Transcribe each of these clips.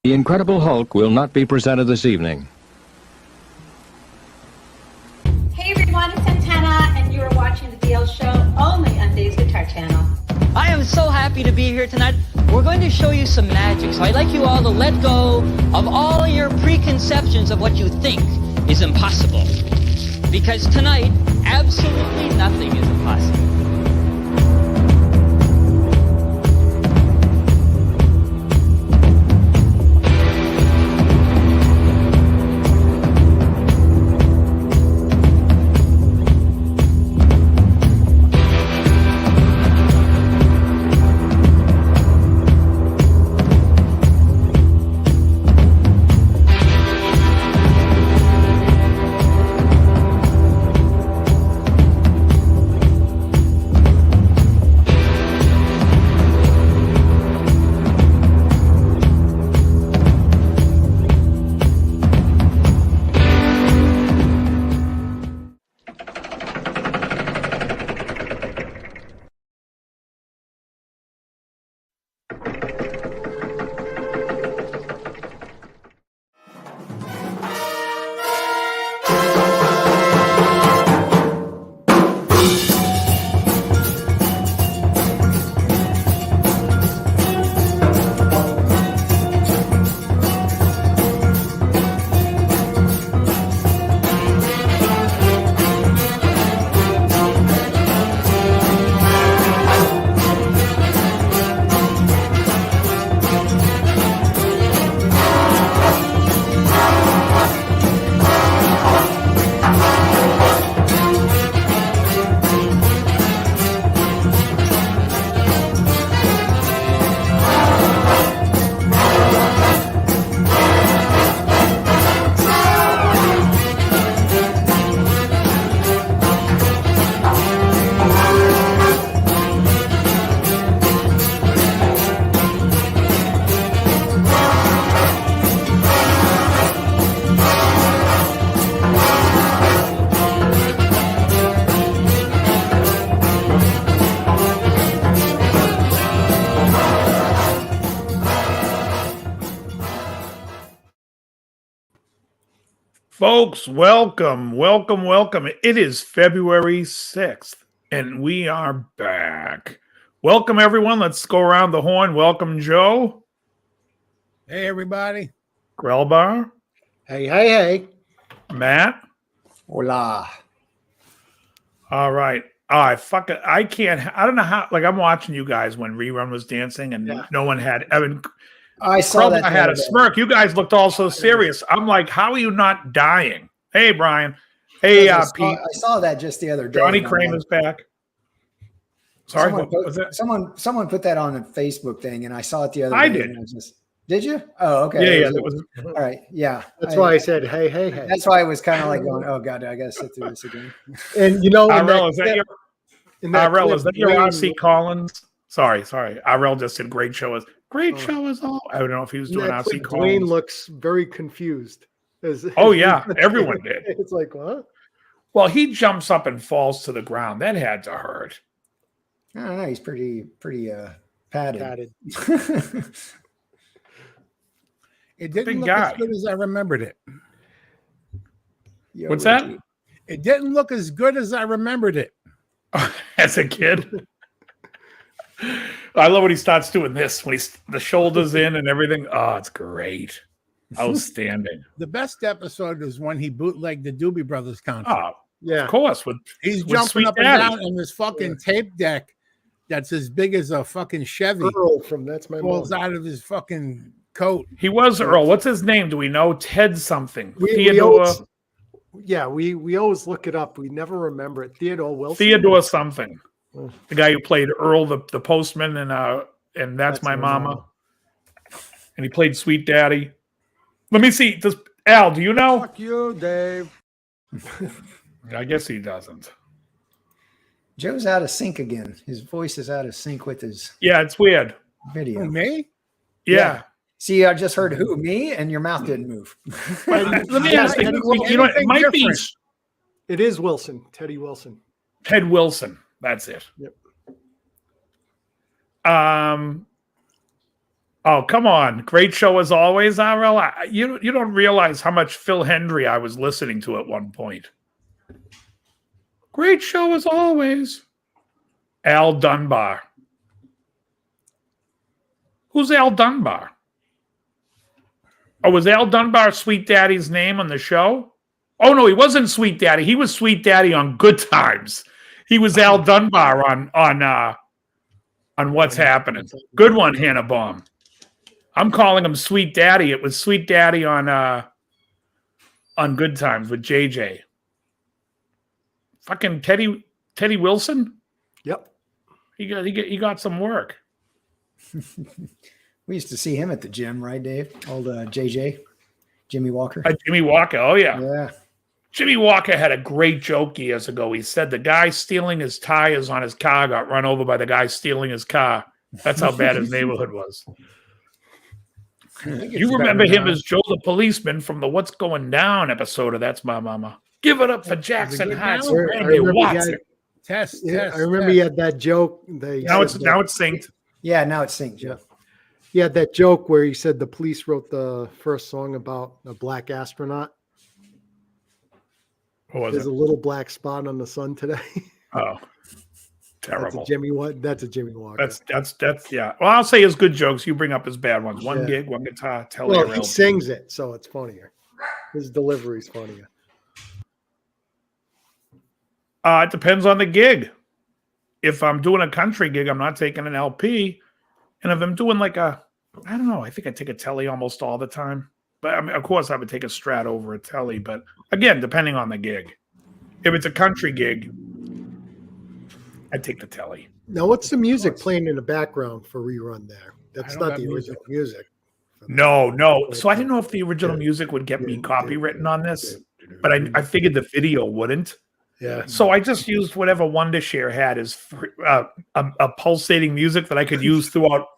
The Incredible Hulk will not be presented this evening. Hey everyone, it's Santana, and you are watching the DL Show only on Dave's Guitar Channel. I am so happy to be here tonight. We're going to show you some magic, so I'd like you all to let go of all your preconceptions of what you think is impossible. Because tonight, absolutely nothing is impossible. Folks, welcome. It is February 6th, and we are back. Welcome, everyone. Let's go around the horn. Welcome, Joe. Hey, everybody. Grelbar. Hey. Matt. Hola. All right. I don't know how, I'm watching you guys when Rerun was dancing, and no one had Evan. I saw that. I had a smirk. You guys looked all so serious. I'm like, how are you not dying? Hey, Brian. Hey, Pete. I saw that just the other day. Johnny Kramer's back. Sorry, someone put that on a Facebook thing, and I saw it the other day. I did. Did you? Oh, okay. Yeah. All right. Yeah. That's why I said, hey. That's why I was kind of like going, oh, God, I got to sit through this again. And, you know, is that your R.C. Collins? Sorry. Irel just said great show is all. I don't know if he was doing R.C. Collins. Dwayne looks very confused. Yeah, everyone did. It's like, what? Well, he jumps up and falls to the ground. That had to hurt. I don't know. He's pretty padded. It didn't look as good as I remembered it. What's that? It didn't look as good as I remembered it. As a kid. I love when he starts doing this, when the shoulders in and everything. Oh, it's great. Outstanding. The best episode is when he bootlegged the Doobie Brothers concert. Oh, yeah. Of course. He's jumping up and down on this fucking tape deck that's as big as a fucking Chevy. Earl from That's My Falls out of his fucking coat. He was Earl. What's his name? Do we know? Ted something. Theodore. We always look it up. We never remember it. Theodore Wilson. Theodore something. The guy who played Earl, the postman, and That's My Mama. And he played Sweet Daddy. Let me see. Al, do you know? Fuck you, Dave. I guess he doesn't. Joe's out of sync again. His voice is out of sync with his. Yeah, it's weird. Video. Who, me? Yeah. See, I just heard who? Me? And your mouth didn't move. Let me ask you. It might be. It is Wilson. Teddy Wilson. Ted Wilson. That's it. Yep. All Oh, come on. Great show as always, RL. You don't realize how much Phil Hendry I was listening to at one point. Great show as always. Al Dunbar. Who's Al Dunbar? Oh, was Al Dunbar Sweet Daddy's name on the show? Oh, no, he wasn't Sweet Daddy. He was Sweet Daddy on Good Times. He was Al Dunbar on What's Happening. Good one, Hannah Baum. I'm calling him Sweet Daddy. It was Sweet Daddy on Good Times with JJ. Fucking Teddy Wilson. Yep. He got some work. We used to see him at the gym, right, Dave? Old JJ, Jimmy Walker. Jimmy Walker. Oh yeah. Yeah. Jimmy Walker had a great joke years ago. He said the guy stealing his tires on his car got run over by the guy stealing his car. That's how bad his neighborhood was. You remember him as Joe the policeman from the What's Going Down episode of That's My Mama. Give it up for Jackson Heights. Test. I remember he had that joke. Now it's synced. Yeah, now it's synced, Joe. He had that joke where he said the police wrote the first song about a black astronaut. What was There's it? a little black spot on the sun today. Oh, terrible. That's a Jimmy Walker. That's yeah. Well, I'll say his good jokes. You bring up his bad ones. One gig, one guitar. Well, he sings it, so it's funnier. His delivery's funnier. It depends on the gig. If I'm doing a country gig, I'm not taking an LP. And if I'm doing I don't know, I think I take a telly almost all the time. But I mean, of course, I would take a Strat over a telly. But again, depending on the gig. If it's a country gig, I'd take the telly. Now, what's the music playing in the background for Rerun there? That's not the original music. No. So I didn't know if the original music would get me copywritten on this, but I figured the video wouldn't. Yeah. So I just used whatever Wondershare had as a pulsating music that I could use throughout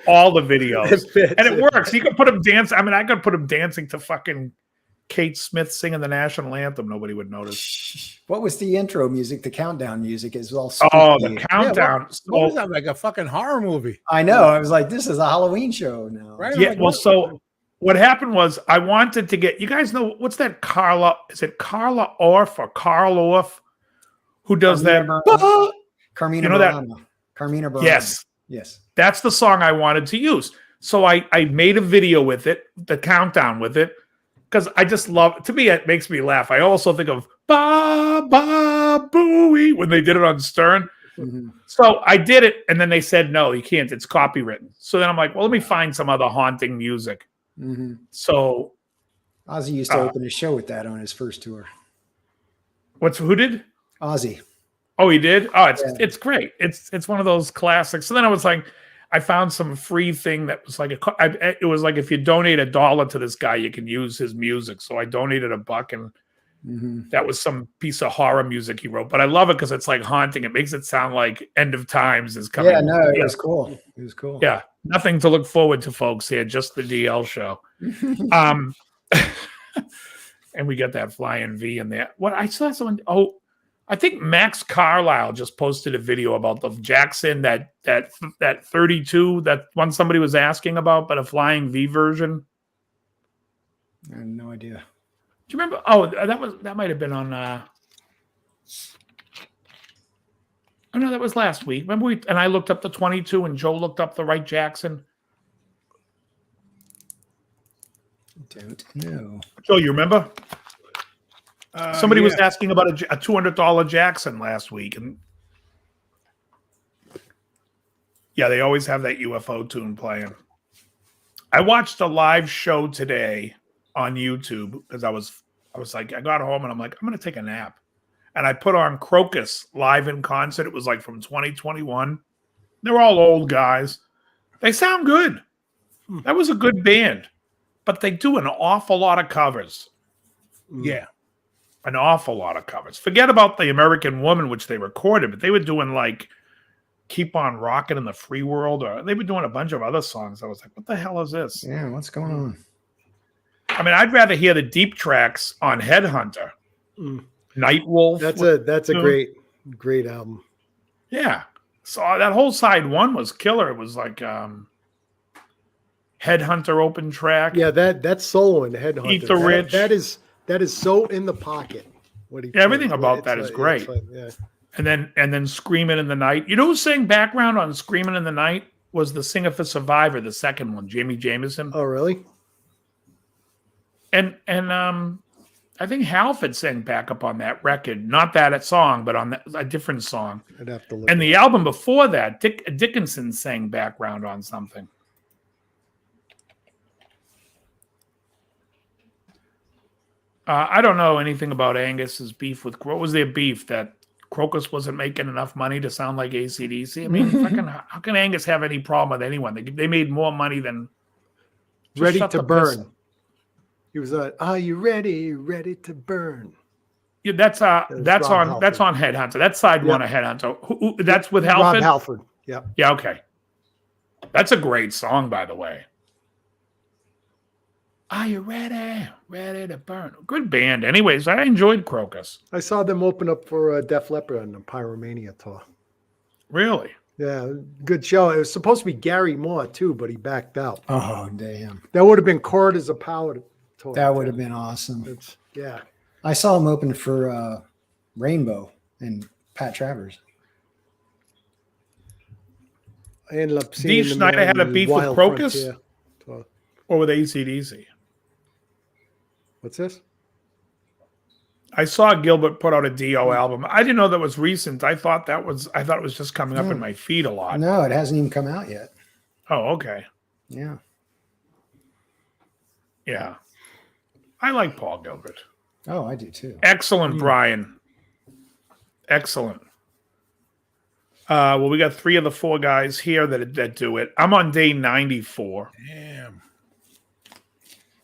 all the videos, and it works. You could put them dancing. I mean, I could put them dancing to fucking Kate Smith singing the national anthem. Nobody would notice. What was the intro music? The countdown music is all. Oh, the countdown. What was that, like a fucking horror movie? I know. I was like, this is a Halloween show now. Right? Yeah. Like, Well, so what happened was I wanted to get you guys know what's that Carla? Is it Carla Orff or Carl Orff who does Carmina that? Carmina You know that- Burana. Carmina Burana. Yes. That's the song I wanted to use. So I made a video with it, the countdown with it, because I just love. To me, it makes me laugh. I also think of Ba Ba Booey when they did it on Stern. Mm-hmm. So I did it, and then they said no, you can't. It's copywritten. So then I'm like, well, let me find some other haunting music. Mm-hmm. So Ozzy used to open his show with that on his first tour. who did? Ozzy. Oh, he did. Oh, it's great. It's one of those classics. So then I was like, I found some free thing that was like it was like if you donate $1 to this guy, you can use his music. So I donated $1, and that was some piece of horror music he wrote. But I love it because it's like haunting. It makes it sound like End of Times is coming. Yeah, no, it was cool. It was cool. Yeah, nothing to look forward to, folks. Here, just the DL show. And we got that flying V in there. What I saw someone. Oh, I think Max Carlisle just posted a video about the Jackson that 32, that one somebody was asking about, but a flying V version. I have no idea. Do you remember? Oh, that might have been on. Oh no, that was last week. Remember and I looked up the 22, and Joe looked up the right Jackson. Don't know. Joe, you remember? Somebody was asking about a $200 Jackson last week, and yeah, they always have that UFO tune playing. I watched a live show today on YouTube because I was like, I got home and I'm like, I'm gonna take a nap, and I put on Crocus live in concert. It was like from 2021. They're all old guys. They sound good. That was a good band, but they do an awful lot of covers. Yeah. An awful lot of covers. Forget about the American Woman, which they recorded, but they were doing like Keep on Rockin' in the Free World, or they were doing a bunch of other songs. I was like, what the hell is this? Yeah, what's going on? I mean, I'd rather hear the deep tracks on Headhunter. Nightwolf. That's a great album. Yeah. So that whole side one was killer. It was like Headhunter open track. Yeah, that's solo in the Headhunter. Eat the Rich. That is so in the pocket. What he Everything plays. about that is great. Yeah. And then Screaming in the Night. You know who sang background on Screaming in the Night was the singer for Survivor, the second one, Jamie Jameson. Oh, really? And I think Halford sang backup on that record. Not that song, but on a different song. I'd have to look. And the album before that, Dickinson sang background on something. I don't know anything about Angus's beef with what was their beef that Crocus wasn't making enough money to sound like AC/DC? I mean, how can Angus have any problem with anyone? They made more money than Ready to Burn. He was Are you ready? Ready to burn. Yeah, that's on Headhunter. That's side one of Headhunter. That's with Halford? Rob Halford. Yeah. Yeah, okay. That's a great song, by the way. Are you ready? Ready to burn. Good band. Anyways, I enjoyed Crocus. I saw them open up for Def Leppard on the Pyromania tour. Really? Yeah, good show. It was supposed to be Gary Moore too, but he backed out. Oh, damn. That would have been Corridors of Power tour. That would have been awesome. Yeah. I saw him open for Rainbow and Pat Travers. I ended up seeing Dee Snider had a beef with Crocus? Or with AC/DC? What's this? I saw Gilbert put out a Dio album. I didn't know that was recent. I thought it was just coming up in my feed a lot. No, it hasn't even come out yet. Oh, okay. Yeah. Yeah. I like Paul Gilbert. Oh, I do too. Excellent, Brian. Excellent. Well, we got 3 of the 4 guys here that do it. I'm on day 94. Damn.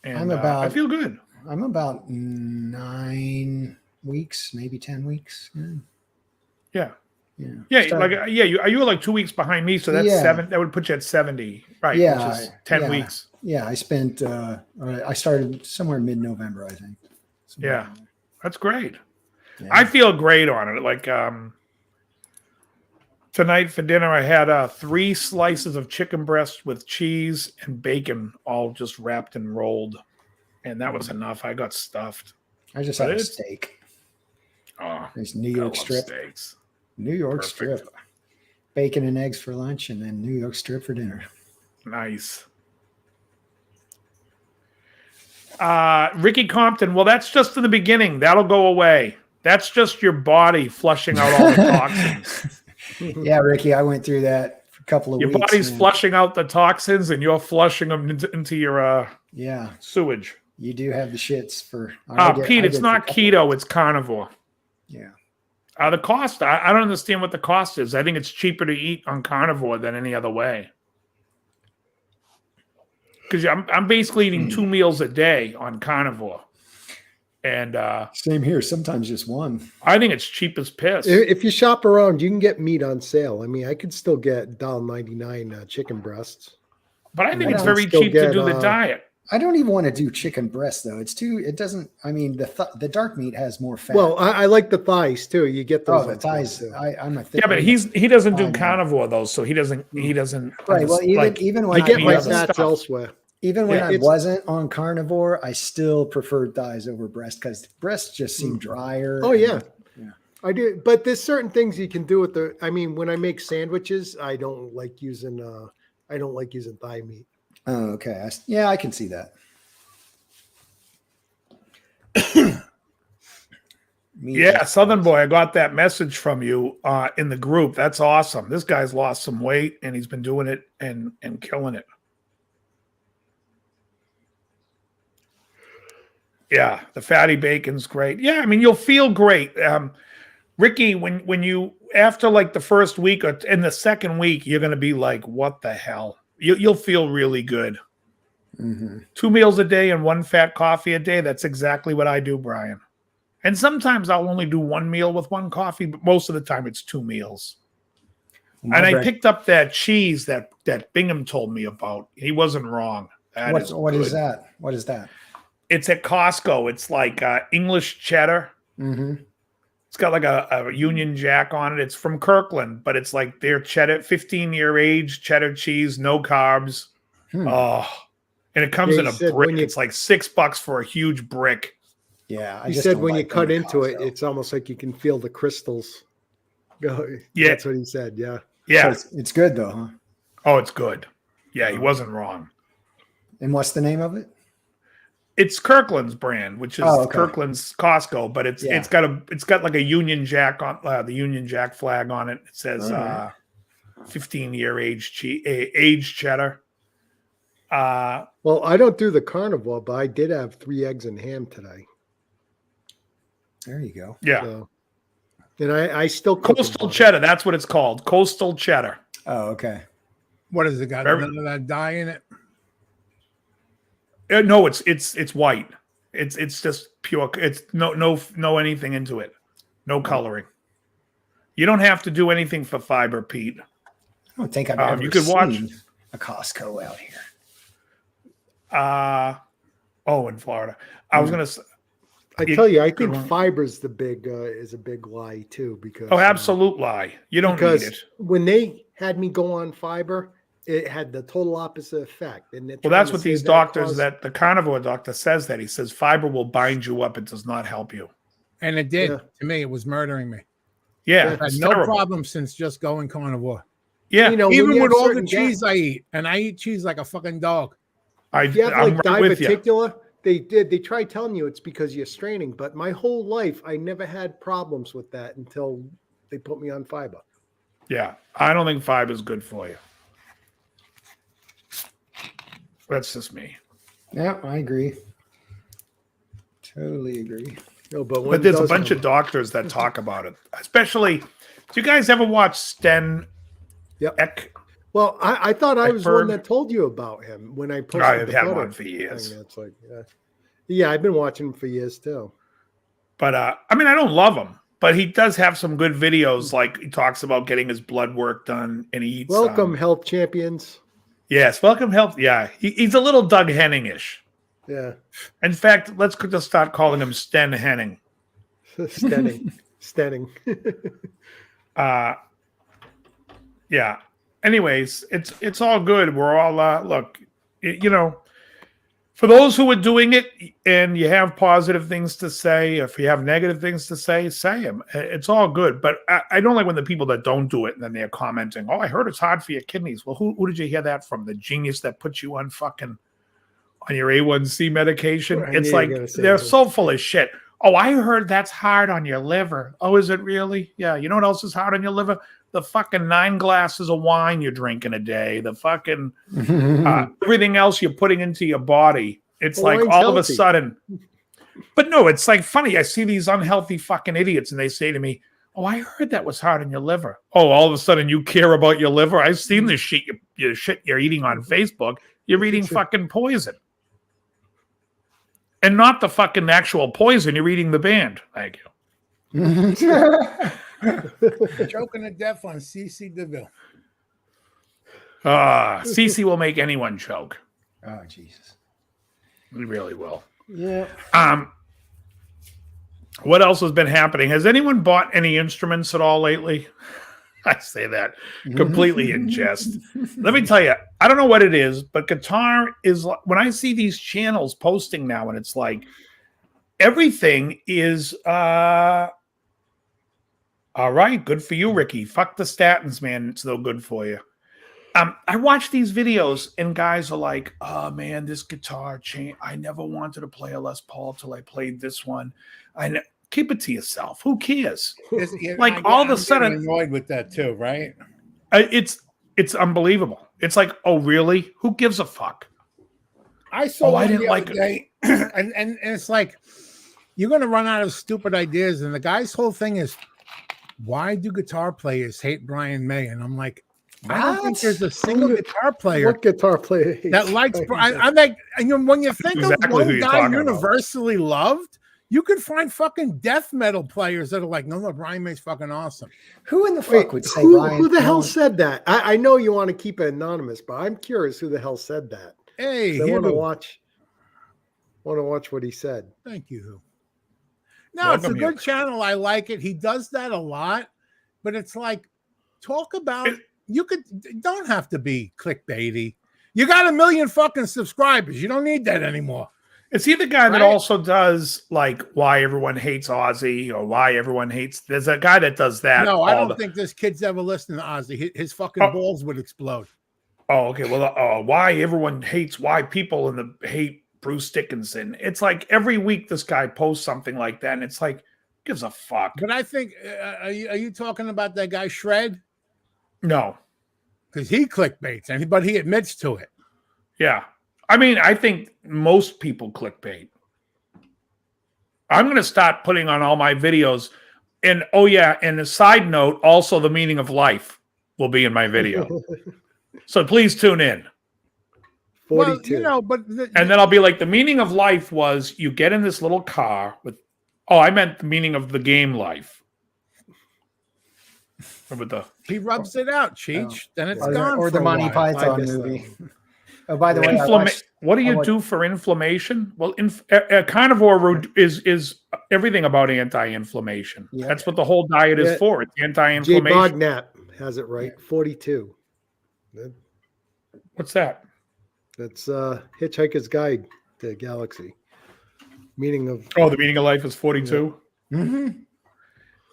And I feel good. I'm about 9 weeks, maybe 10 weeks. Yeah. Yeah. You were like 2 weeks behind me, so that's 7. That would put you at 70, right? Yeah, which is 10 weeks. Yeah, I spent. I started somewhere mid-November, I think. Yeah, that's great. Yeah. I feel great on it. Like tonight for dinner, I had 3 slices of chicken breast with cheese and bacon, all just wrapped and rolled, and that was enough. I got stuffed. I just had a steak. Oh, There's New York strip. Steaks. New York Perfect. strip. Bacon and eggs for lunch, and then New York strip for dinner. Nice. Ricky Compton. Well, that's just in the beginning. That'll go away. That's just your body flushing out all the toxins. Yeah, Ricky, I went through that for a couple of Your weeks. body's flushing out the toxins, and you're flushing them into your sewage. You do have the shits for. Pete, it's not keto; it's carnivore. Yeah. The cost. I don't understand what the cost is. I think it's cheaper to eat on carnivore than any other way. Because I'm basically eating 2 meals a day on carnivore. And same here. Sometimes just one. I think it's cheap as piss. If you shop around, you can get meat on sale. I mean, I could still get $1.99 chicken breasts. But I think it's very cheap to do the diet. I don't even want to do chicken breast though. It's too. It doesn't. I mean, the dark meat has more fat. Well, I like the thighs too. You get those. Oh, the thighs. I'm a. Yeah, but he doesn't do carnivore though, so he doesn't. Right. Well, even when I get my fats elsewhere. Even when I wasn't on carnivore, I still preferred thighs over breast because breasts just seem drier. Oh yeah. I do, but there's certain things you can do with the. I mean, when I make sandwiches, I don't like using thigh meat. Oh, okay. I can see that. Yeah, Southern Boy, I got that message from you in the group. That's awesome. This guy's lost some weight and he's been doing it and killing it. Yeah, the fatty bacon's great. Yeah, I mean, you'll feel great. Ricky, when you, after like the first week or in the second week, you're going to be like, what the hell? You'll feel really good. Mm-hmm. 2 meals a day and 1 fat coffee a day. That's exactly what I do, Brian. And sometimes I'll only do 1 meal with 1 coffee, but most of the time it's 2 meals. And I picked up that cheese that Bingham told me about. He wasn't wrong. What is that? What is that? It's at Costco. It's like English cheddar. Mm-hmm. It's got like a Union Jack on it. It's from Kirkland, but it's like their cheddar, 15-year age cheddar cheese, no carbs. Oh, And it comes Yeah, in he a said brick. when you- It's like $6 for a huge brick. Yeah, I He just said don't when you like them cut in into it, Costco. it's almost like you can feel the crystals go. Yeah. That's what he said. Yeah. Yeah. So it's good though, huh? Oh, it's good. Yeah, he wasn't wrong. And what's the name of it? It's Kirkland's brand, which is Oh, okay. Kirkland's Costco, but it's Yeah. it's got like a Union Jack on the Union Jack flag on it. It says All right. 15-year aged cheddar. Well, I don't do the carnivore, but I did have 3 eggs and ham today. There you go. Yeah. So, and I still cook in Coastal butter. cheddar. That's what it's called. Coastal cheddar. Oh, okay. What has it got? Very- None of that dye in it? No, it's white. It's just pure. It's no anything into it. No coloring. You don't have to do anything for fiber, Pete. I don't think I've ever You could watch- seen a Costco out here. In Florida. I was gonna. I tell you, I think fiber's the big is a big lie too, because Absolute lie. You don't need because it. when they had me go on fiber, it had the total opposite effect. And Well, that's what these doctors, that the carnivore doctor says that. He says fiber will bind you up. It does not help you. And it did. Yeah. To me, it was murdering me. Yeah. I had it's no terrible. problem since just going carnivore. Yeah. You know, when Even you with have all the certain cheese I eat, and I eat cheese like a fucking dog. if you have I'm like right with you. diverticular, they try telling you it's because you're straining, but my whole life I never had problems with that until they put me on fiber. Yeah. I don't think fiber is good for you. That's just me. Yeah, I agree. Totally agree. No, but when But it there's a does bunch come- of doctors that talk about it. Especially, do you guys ever watch Sten Yep. Eck? Well, I thought I was the one Eckberg? that told you about him when I posted I've the had butter one for years. thing. That's like, yeah, I've been watching him for years too. But I mean, I don't love him, but he does have some good videos. Like he talks about getting his blood work done, and he eats. Welcome, health champions. Yes, welcome health. Yeah, he's a little Doug Henning-ish. Yeah, In fact, let's just start calling him Sten Henning. Stenning. Yeah. Anyways, it's all good. We're all look. You know, for those who are doing it, and you have positive things to say, if you have negative things to say them. It's all good. But I don't like when the people that don't do it and then they're commenting, "Oh, I heard it's hard for your kidneys." Well, who did you hear that from? The genius that put you on your A1C medication? I It's knew you like were gonna say they're that. so full of shit. Oh, I heard that's hard on your liver. Oh, is it really? Yeah. You know what else is hard on your liver? The fucking 9 glasses of wine you're drinking a day. The fucking everything else you're putting into your body. It's Well, like wine's all of a healthy. sudden. But no, it's like funny. I see these unhealthy fucking idiots and they say to me, "Oh, I heard that was hard on your liver." Oh, all of a sudden you care about your liver? I've seen this shit you're eating on Facebook. You're eating fucking poison. And not the fucking actual poison. You're eating the band. Thank you. Choking to death on CC DeVille. Cece will make anyone choke. Oh, Jesus. He really will. Yeah. What else has been happening? Has anyone bought any instruments at all lately? I say that completely in jest. Let me tell you, I don't know what it is, but guitar is when I see these channels posting now, and it's like everything is all right. Good for you, Ricky. Fuck the statins, man. It's no good for you. I watch these videos and guys are like, "Oh man, this guitar chain. I never wanted to play a Les Paul till I played this one." Keep it to yourself. Who cares? Like, all of a sudden- I'm annoyed with that too, right? It's unbelievable. It's like, oh really? Who gives a fuck? I saw Oh, I one didn't the like other day, and it's like you're gonna run out of stupid ideas. And the guy's whole thing is, why do guitar players hate Brian May? And I'm like, I don't think What? there's a single guitar player What guitar player that likes Brian. I'm like, and when you think Exactly of who one you're guy talking about. universally loved, you could find fucking death metal players that are like, no, Brian May's fucking awesome. Who in the fuck Wait, would say who, Ryan? who the hell Well, said that? I know you want to keep it anonymous, but I'm curious who the hell said that. Hey, I want to Hugh. watch what he said. Thank you, Hugh. No, it's a Welcome, good Hugh. channel. I like it. He does that a lot, but it's like, talk about you don't have to be clickbaity. You got 1 million fucking subscribers. You don't need that anymore. Is he the guy that Right. also does like why everyone hates Ozzy or why everyone hates? There's a guy that does that. No, I don't think this kid's ever listened to Ozzy. His fucking balls would explode. Oh, okay. Well, why everyone hates why people in the hate Bruce Dickinson? It's like every week this guy posts something like that, and it's like gives a fuck. But I think are you talking about that guy Shred? No, because he clickbaits, but he admits to it. Yeah. I mean, I think most people clickbait. I'm going to start putting on all my videos. And and a side note, also the meaning of life will be in my video. So please tune in. 42. Well, but and then I'll be like, the meaning of life was you get in this little car with, I meant the meaning of the game life. He rubs it out, Cheech. Then it's gone. Or the Monty Python movie. Oh, by the way, what do you do for inflammation? Well, carnivore is everything about anti-inflammation. Yeah. That's what the whole diet is for. It's anti-inflammation. Jay Bognat has it right. 42. What's that? That's Hitchhiker's Guide to the Galaxy. Meaning of the meaning of life is 42. Yeah. Mm-hmm.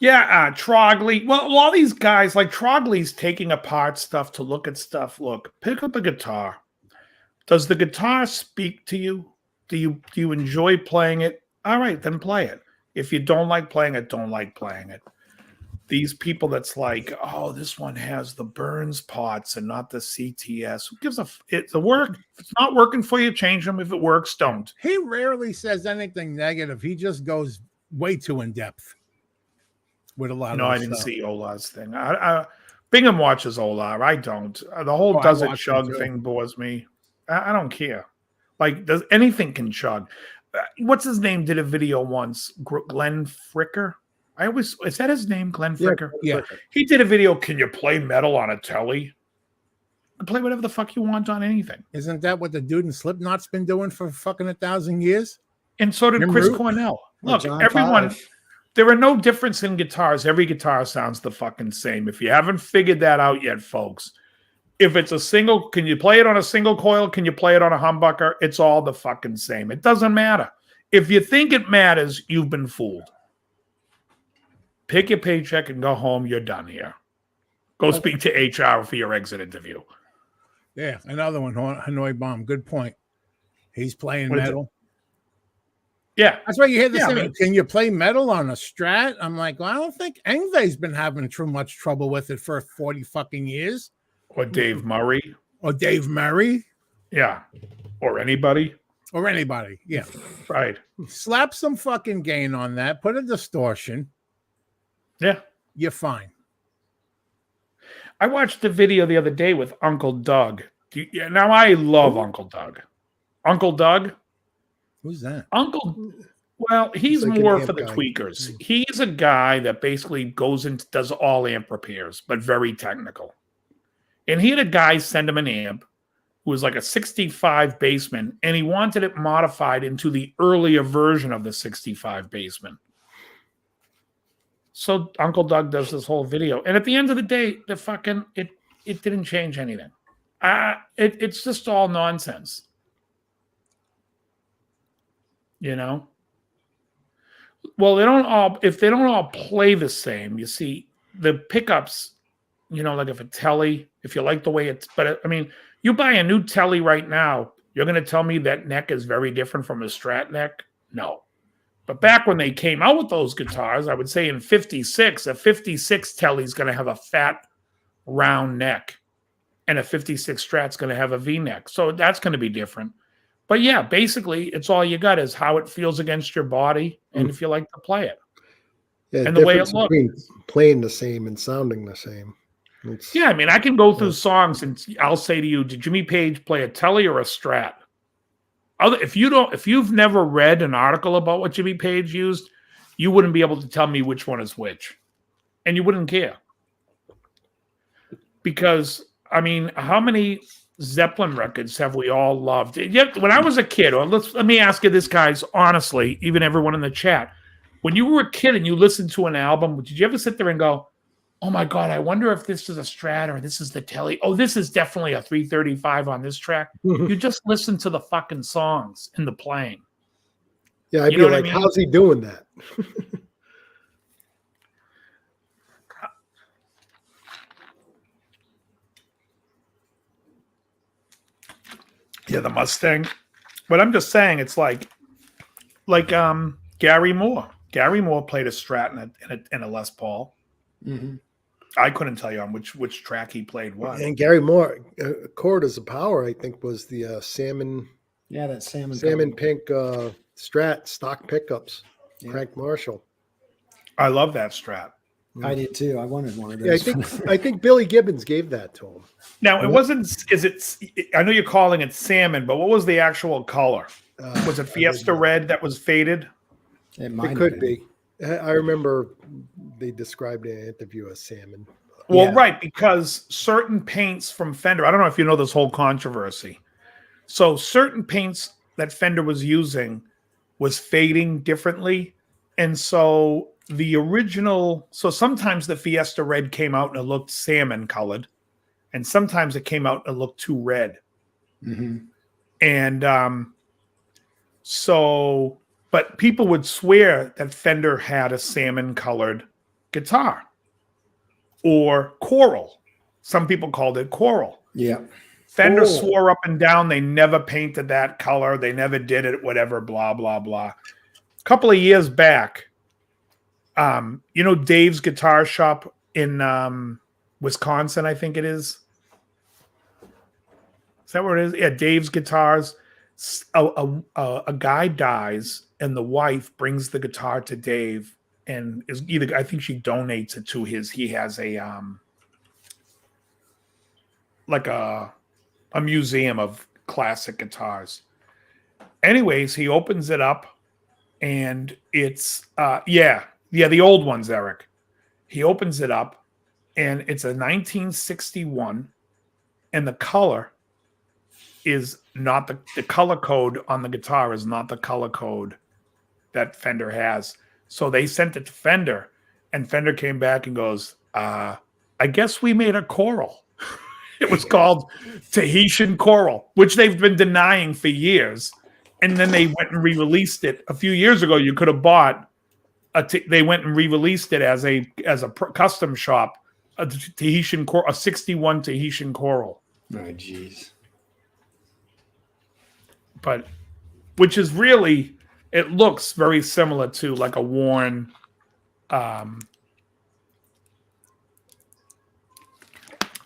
Yeah, Trogley. Well, all these guys like Trogley's taking apart stuff to look at stuff. Look, pick up a guitar. Does the guitar speak to you? Do you enjoy playing it? All right, then play it. If you don't like playing it, don't like playing it. These people that's like, this one has the Burns pots and not the CTS. Who gives it's a work? If it's not working for you, change them. If it works, don't. He rarely says anything negative. He just goes way too in depth with a lot of I didn't see Ola's thing. Bingham watches Ola. I don't. The whole does it chug thing bores me. I don't care. Like, does anything can chug? What's his name? Did a video once. Glenn Fricker. Is that his name? Glenn Fricker. Yeah. He did a video. Can you play metal on a telly? Play whatever the fuck you want on anything. Isn't that what the dude in Slipknot's been doing for fucking 1,000 years? And so did Chris Cornell. Look, everyone. There are no difference in guitars. Every guitar sounds the fucking same. If you haven't figured that out yet, folks. If it's a single, can you play it on a single coil? Can you play it on a humbucker? It's all the fucking same. It doesn't matter. If you think it matters, you've been fooled. Pick your paycheck and go home. You're done here. Go speak to HR for your exit interview. Yeah, another one, Hanoi Bomb. Good point. He's playing metal. Yeah. That's why you hear the same. Can you play metal on a Strat? I'm like, well, I don't think Yngwie's been having too much trouble with it for 40 fucking years. Or Dave Murray. Yeah. Or anybody. Yeah. Right. Slap some fucking gain on that. Put a distortion. Yeah. You're fine. I watched a video the other day with Uncle Doug. Now, I love Uncle Doug. Uncle Doug? Who's that? Well, he's like more for the tweakers. He's a guy that basically goes and does all amp repairs, but very technical. And he had a guy send him an amp who was like a 65 Bassman, and he wanted it modified into the earlier version of the 65 Bassman. So Uncle Doug does this whole video. And at the end of the day, it didn't change anything. It's just all nonsense. You know? Well, if they don't all play the same, you see, the pickups, like if a telly, if you like the way you buy a new telly right now, you're going to tell me that neck is very different from a Strat neck? No. But back when they came out with those guitars, I would say in 56, a 56 telly is going to have a fat, round neck, and a 56 Strat's going to have a V-neck. So that's going to be different. But yeah, basically, it's all you got is how it feels against your body, and if you like to play it, and the way it looks. Playing the same and sounding the same. I can go through songs, and I'll say to you, did Jimmy Page play a telly or a Strat? If you've never read an article about what Jimmy Page used, you wouldn't be able to tell me which one is which, and you wouldn't care. Because how many Zeppelin records have we all loved? When I was a kid, let me ask you this, guys, honestly, even everyone in the chat, when you were a kid and you listened to an album, did you ever sit there and go, oh my God, I wonder if this is a Strat or this is the Tele. Oh, this is definitely a 335 on this track. You just listen to the fucking songs and the playing. Yeah, I'd You be know what I like, mean? how's he doing that? Yeah, the Mustang. But I'm just saying, it's like Gary Moore. Gary Moore played a Strat in a Les Paul. Mm-hmm. I couldn't tell you on which track he played what. And Gary Moore, Chord of Power, I think, was the salmon Yeah, that salmon pink Strat stock pickups. Yeah. Crank Marshall. I love that Strat. I did too. I wanted one of Yeah, those. I think Billy Gibbons gave that to him. Now, it wasn't, I know you're calling it salmon, but what was the actual color? Was it Fiesta Red that was faded? It could be. I remember they described it in an interview as salmon. Well, Yeah. right, because certain paints from Fender, I don't know if you know this whole controversy. So certain paints that Fender was using was fading differently. And so the original, so sometimes the Fiesta Red came out and it looked salmon colored, and sometimes it came out and it looked too red. Mm-hmm. And so, but people would swear that Fender had a salmon colored guitar or coral. Some people called it coral. Yeah. Fender Oh. swore up and down they never painted that color. They never did it, whatever, blah, blah, blah. A couple of years back, you know Dave's Guitar Shop in Wisconsin, I think it is. Is that where it is? Yeah, Dave's Guitars. A guy dies, and the wife brings the guitar to Dave, and is either, I think she donates it to his. He has a like a museum of classic guitars. Anyways, he opens it up, and it's the old ones, Eric. He opens it up, and it's a 1961, and the color is not the color code on the guitar is not the color code that Fender has. So they sent it to Fender, and Fender came back and goes, I guess we made a coral. It was called Tahitian Coral, which they've been denying for years. And then they went and re-released it a few years ago. You could have bought they went and re-released it as a custom shop, a Tahitian Coral, a 61 Tahitian Coral. Oh, jeez. But which is really, it looks very similar to like a worn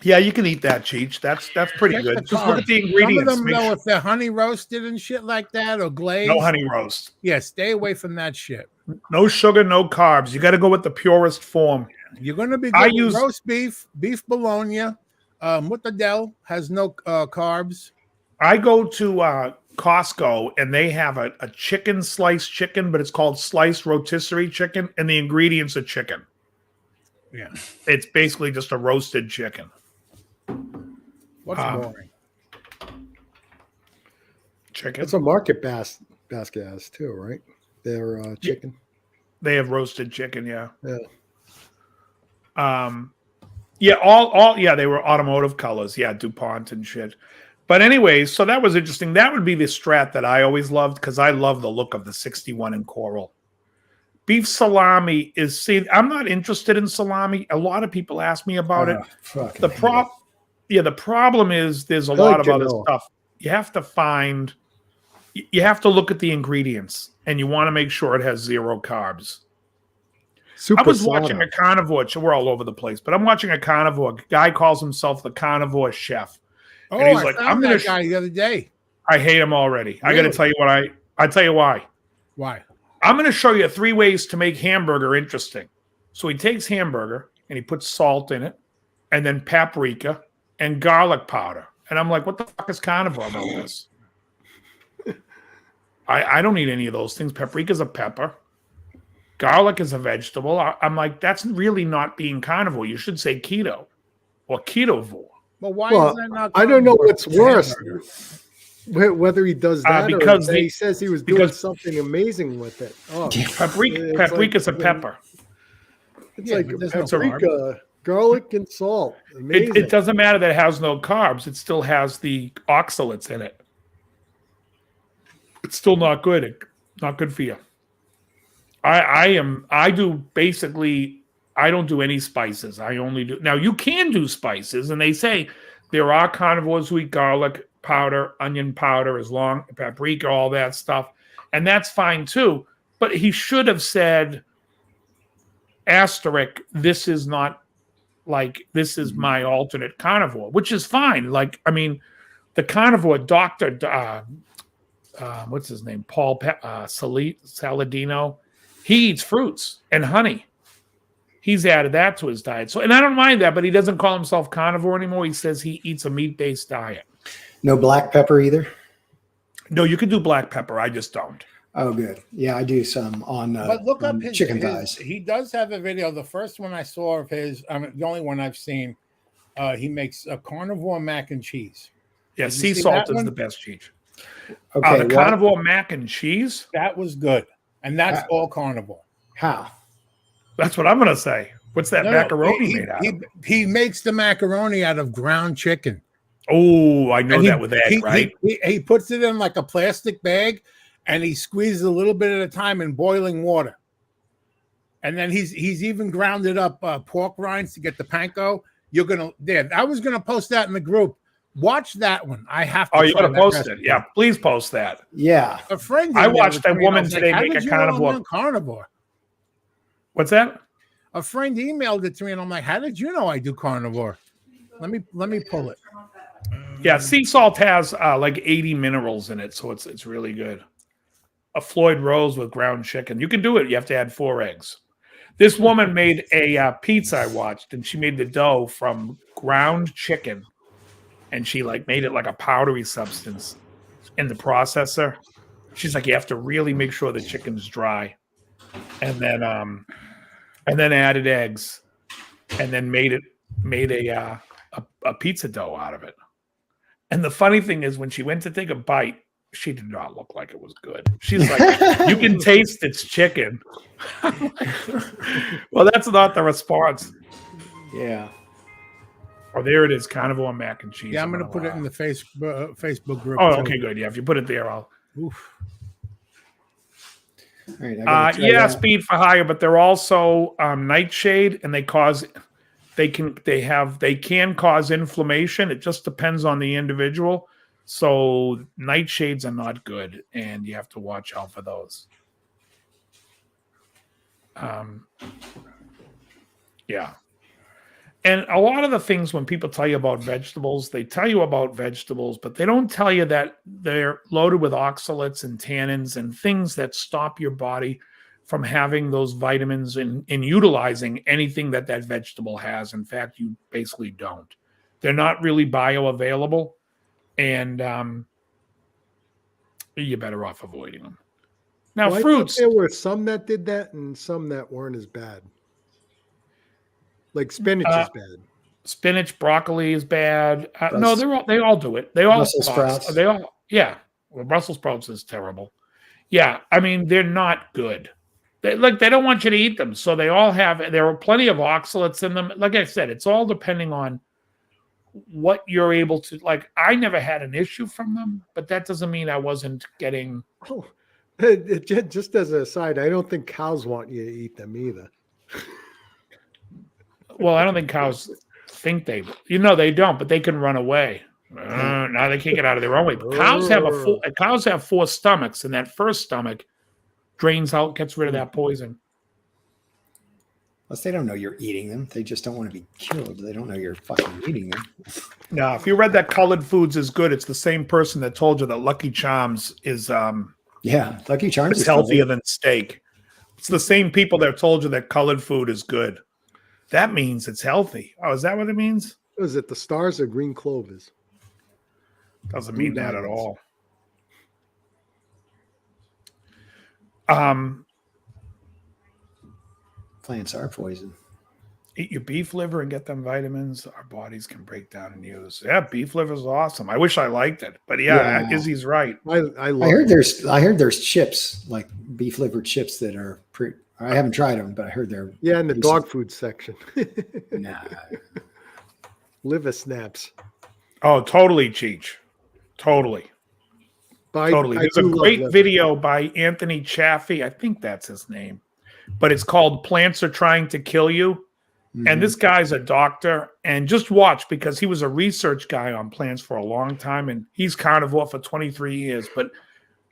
yeah, you can eat that, Cheech. That's pretty Check good. the Just look carbs. at the ingredients. Some of them, Make though, sure- if they're honey roasted and shit like that or glazed. no honey roast. Yeah, stay away from that shit. No sugar, no carbs. You got to go with the purest form. You're going to be I good with use- roast beef bologna. Mortadella has no carbs. I go to Costco and they have a chicken sliced chicken, but it's called sliced rotisserie chicken, and the ingredients are chicken. Yeah. It's basically just a roasted chicken. What's boring? Chicken. That's a market basket has too, right? Their chicken. They have roasted chicken, yeah. Yeah. Yeah, they were automotive colors, yeah, DuPont and shit. But anyways, so that was interesting. That would be the Strat that I always loved because I love the look of the 61 in coral. Beef salami is, see, I'm not interested in salami. A lot of people ask me about it. The problem is there's a lot of other stuff. You have to look at the ingredients, and you want to make sure it has zero carbs. I was watching a carnivore. We're all over the place, but I'm watching a carnivore. Guy calls himself the carnivore chef. Oh, and he's I like, found I'm that going to. guy the other day. I hate him already. I got to Really? tell you what I tell you why. Why? I'm going to show you 3 ways to make hamburger interesting. So he takes hamburger and he puts salt in it, and then paprika and garlic powder. And I'm like, what the fuck is carnivore about this? I don't eat any of those things. Paprika's a pepper. Garlic is a vegetable. I'm like, that's really not being carnivore. You should say keto or ketovore. Well, why Well, is that not? I don't know carnivore? what's worse, whether he does that because or they- he says he was doing because- something amazing with it. Oh, Paprika's a pepper. It's Yeah, like but there's no paprika. Garlic and salt. Amazing. It doesn't matter that it has no carbs. It still has the oxalates in it. It's still not good. Not good for you. I don't do any spices. I only do. Now you can do spices, and they say there are carnivores who eat garlic powder, onion powder, paprika, all that stuff. And that's fine too. But he should have said, asterisk, this is not this is my alternate carnivore, which is fine. Like, I mean, the carnivore doctor, what's his name? Paul Saladino, he eats fruits and honey. He's added that to his diet. So, and I don't mind that, but he doesn't call himself carnivore anymore. He says he eats a meat-based diet. No black pepper either? No, you can do black pepper. I just don't. Oh, good. Yeah, I do some on But look up his chicken thighs. He does have a video. The first one I saw of his, the only one I've seen, he makes a carnivore mac and cheese. Yeah, Did you sea see salt that is one? the best cheese. Okay, The carnivore mac and cheese? That was good. And that's all carnivore. how? That's what I'm going to say. What's that No, macaroni he- made out of? He makes the macaroni out of ground chicken. Oh, I know And that with egg, right? He puts it in like a plastic bag, and he squeezes a little bit at a time in boiling water. And then he's even grounded up pork rinds to get the panko. I was gonna post that in the group. Watch that one. I have to. Oh, you're try going to that post recipe. it. Yeah, please post that. Yeah. A friend. I emailed watched it to that me, and I woman was like, today "How make did a you know I'm carnivore." on carnivore. What's that? A friend emailed it to me, and I'm like, "How did you know I do carnivore?" Let me pull it. Yeah, sea salt has like 80 minerals in it, so it's really good. A Floyd Rose with ground chicken. You can do it. You have to add 4 eggs. This woman made a pizza I watched, and she made the dough from ground chicken, and she made it like a powdery substance in the processor. She's like, you have to really make sure the chicken's dry, and then added eggs, and then made a pizza dough out of it. And the funny thing is, when she went to take a bite, she did not look like it was good. She's like, you can taste it's chicken. Well, that's not the response. Yeah. Oh, there it is, carnivore mac and cheese. Yeah, I'm gonna put it in the Facebook group. Oh, too. okay, good. Yeah, if you put it there, I'll. Oof. All right. I gotta try Yeah, that. speed for hire, but they're also nightshade, and they can cause inflammation. It just depends on the individual. So nightshades are not good, and you have to watch out for those. Yeah. And a lot of the things when people tell you about vegetables, they tell you about vegetables, but they don't tell you that they're loaded with oxalates and tannins and things that stop your body from having those vitamins and utilizing anything that vegetable has. In fact, you basically don't. They're not really bioavailable, and you're better off avoiding them. Now, Well, I thought fruits. there were some that did that and some that weren't as bad. Like spinach is bad. Spinach, broccoli is bad. No, they all do it. They all Brussels sprouts. Yeah. Well, Brussels sprouts is terrible. Yeah, I mean they're not good. They don't want you to eat them, so there are plenty of oxalates in them. Like I said, it's all depending on what you're able to like. I never had an issue from them, but that doesn't mean I wasn't getting. Oh, just as an aside, I don't think cows want you to eat them either. Well, I don't think cows think they don't, but they can run away. Now they can't get out of their own way. But cows have 4 stomachs, and that first stomach drains out, gets rid of that poison. Plus, they don't know you're eating them. They just don't want to be killed. They don't know you're fucking eating them. Now, if you read that colored foods is good, it's the same person that told you that Lucky Charms is Yeah, Lucky Charms is healthier than steak. It's the same people that told you that colored food is good. That means it's healthy. Oh, is that what it means? Is it the stars or green clovers? Doesn't mean that at all. Plants are poison. Eat your beef liver and get them vitamins our bodies can break down and use. Yeah, beef liver is awesome. I wish I liked it, but yeah. Izzy's right. I love I heard there's chips, like beef liver chips, that are I haven't tried them, but I heard they're Yeah, in the decent. dog food section. Nah. Liver snaps. Oh, totally, Cheech. Totally. But Totally. I There's a do love great liver. video by Anthony Chaffee. I think that's his name. But it's called Plants Are Trying to Kill You. And this guy's a doctor. And just watch, because he was a research guy on plants for a long time. And he's carnivore for 23 years. But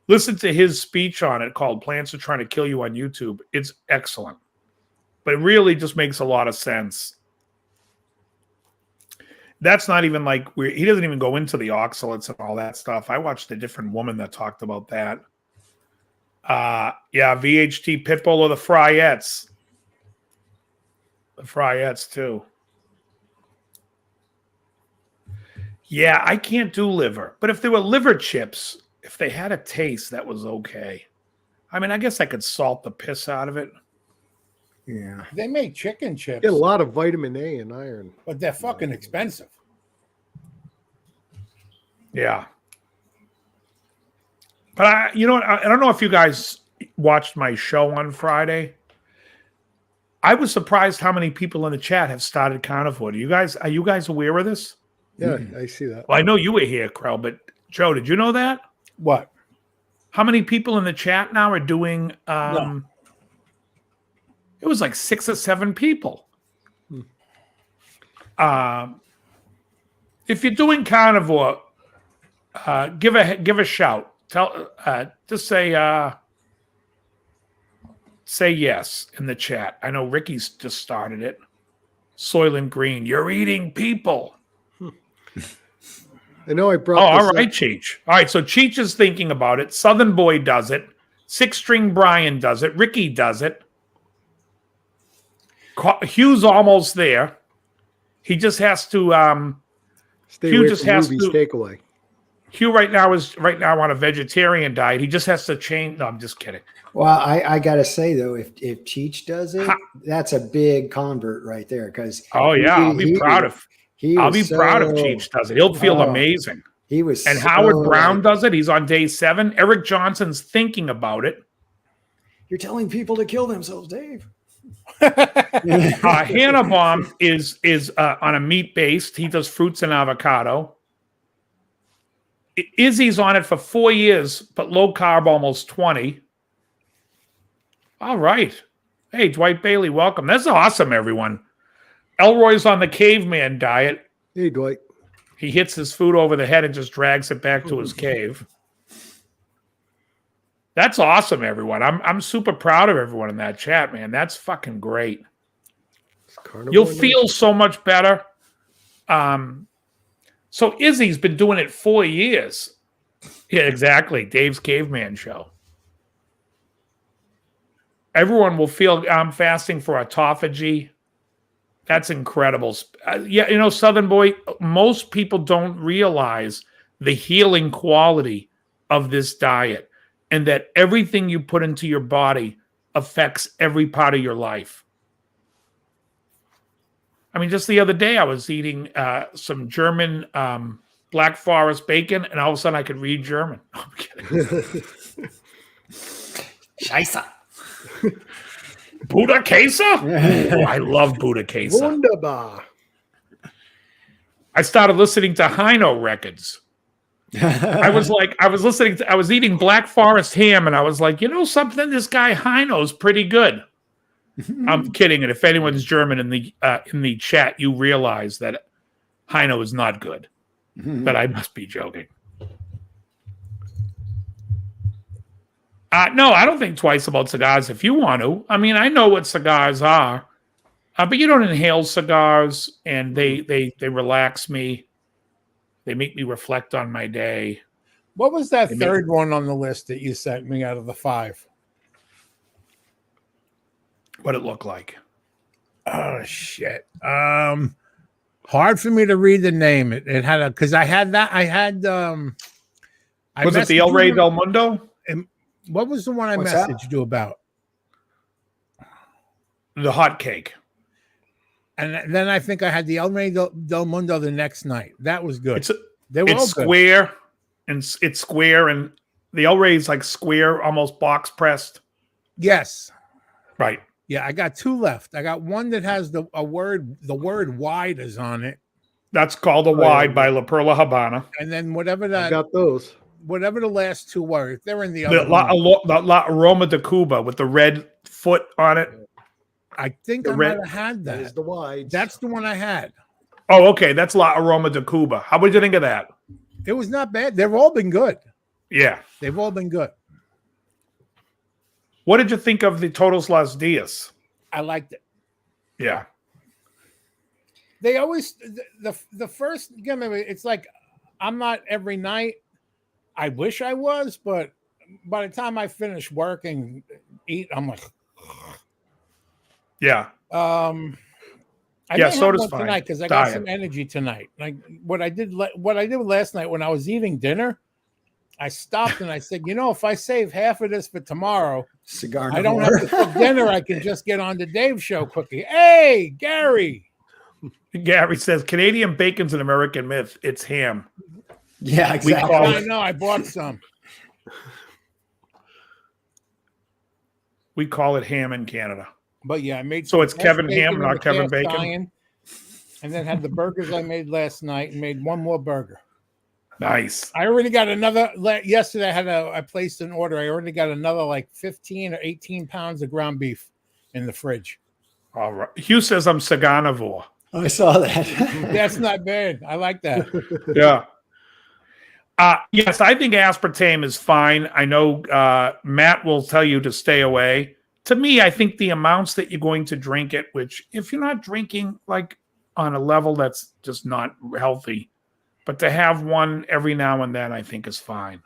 listen to his speech on it called Plants Are Trying to Kill You on YouTube. It's excellent. But it really just makes a lot of sense. That's not even like he doesn't even go into the oxalates and all that stuff. I watched a different woman that talked about that. Yeah, VHT Pitbull or the Fryettes. The Fryettes too. Yeah, I can't do liver. But if there were liver chips, if they had a taste, that was okay. I mean, I guess I could salt the piss out of it. Yeah. They make chicken chips, Get a lot of vitamin A and iron. but they're fucking expensive. Yeah. But you know what? I don't know if you guys watched my show on Friday. I was surprised how many people in the chat have started Carnivore. Are you guys aware of this? Yeah, I see that. Well, I know you were here, Krell, but Joe, did you know that? What? How many people in the chat now are doing No. It was like 6 or 7 people. If you're doing Carnivore, give a shout. Just say yes in the chat. I know Ricky's just started it. Soylent Green, you're eating people. I know I Oh, brought all this right, up. Cheech. All right, so Cheech is thinking about it. Southern Boy does it. Six String Brian does it. Ricky does it. Hugh's almost there. He just has to. Stay Hugh away just from has Ruby's to- takeaway. Hugh right now on a vegetarian diet. He just has to change. No, I'm just kidding. Well, I gotta say though, if Cheech does it, that's a big convert right there. Because Oh yeah, I'll be proud of Cheech does it. He'll feel amazing. He was, And Howard Brown does it. He's on day 7. Eric Johnson's thinking about it. You're telling people to kill themselves, Dave. Hannah Baum is on a meat based. He does fruits and avocado. Izzy's on it for 4 years, but low carb almost 20. All right. Hey, Dwight Bailey, welcome. That's awesome, everyone. Elroy's on the caveman diet. Hey, Dwight. He hits his food over the head and just drags it back to his cave. That's awesome, everyone. I'm super proud of everyone in that chat, man. That's fucking great. You'll feel so much better. So Izzy's been doing it 4 years. Yeah, exactly. Dave's Caveman Show. Everyone will feel I'm fasting for autophagy. That's incredible. Yeah, Southern Boy, most people don't realize the healing quality of this diet and that everything you put into your body affects every part of your life. I mean, just the other day, I was eating some German Black Forest bacon, and all of a sudden I could read German. I'm kidding. Scheiße. Buddha Käse? Oh, I love Buddha Käse. Wunderbar. I started listening to Heino records. I was eating Black Forest ham, and I was like, you know something? This guy Heino's pretty good. I'm kidding. And if anyone's German in the chat, you realize that Heino is not good. But I must be joking. No, I don't think twice about cigars if you want to. I mean, I know what cigars are, but you don't inhale cigars, and they relax me. They make me reflect on my day. What was that third one on the list that you sent me out of the 5? What it looked like. Oh shit. Hard for me to read the name. It had because I had that. I had Was it the El Rey del Mundo? What was the one I What's messaged you about? The hot cake. And then I think I had the El Rey del Mundo the next night. That was good. It's square, and it's square, and the El Rey is like square, almost box pressed. Yes. Right. Yeah, I got 2 left. I got one that has the word wide is on it. That's called a wide by La Perla Habana. And then whatever I got those. whatever the last 2 were, they're in the The other one. La Aroma de Cuba with the red foot on it. I think the I red- might have had That is that. the wides. That's the one I had. Oh, okay. That's La Aroma de Cuba. How would you think of that? It was not bad. They've all been good. Yeah. They've all been good. What did you think of the Todos Los Dias? I liked it. Yeah. They always the first. It's like I'm not every night. I wish I was, but by the time I finish work and eat, I'm like, Yeah. I Yeah, may have soda's one fine. tonight because I got Diet. some energy tonight. Like what I did last night when I was eating dinner, I stopped and I said, if I save half of this for tomorrow, Cigar. I don't have to cook dinner. I can just get on the Dave show quickly. Hey, Gary. Gary says Canadian bacon's an American myth. It's ham. Yeah, exactly. call I know. I bought some. We call it ham in Canada. But yeah, I made. So it's some Kevin bacon Ham, in not the Kevin cast Bacon? iron, and then had the burgers I made last night and made one more burger. Nice. I already got another. Yesterday I placed an order. I already got another like 15 or 18 pounds of ground beef in the fridge. All right. Hugh says I'm Carnivore. I saw that. That's not bad. I like that. Yeah. Yes, I think aspartame is fine. I know Matt will tell you to stay away. To me, I think the amounts that you're going to drink it, which if you're not drinking like on a level that's just not healthy, but to have one every now and then, I think is fine.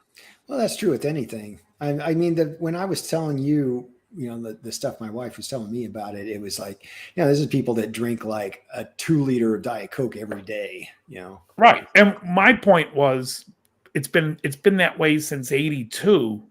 Well, that's true with anything. I mean, when I was telling you, the stuff my wife was telling me about it, it was like, this is people that drink like a 2-liter of Diet Coke every day, Right. And my point was, it's been that way since '82.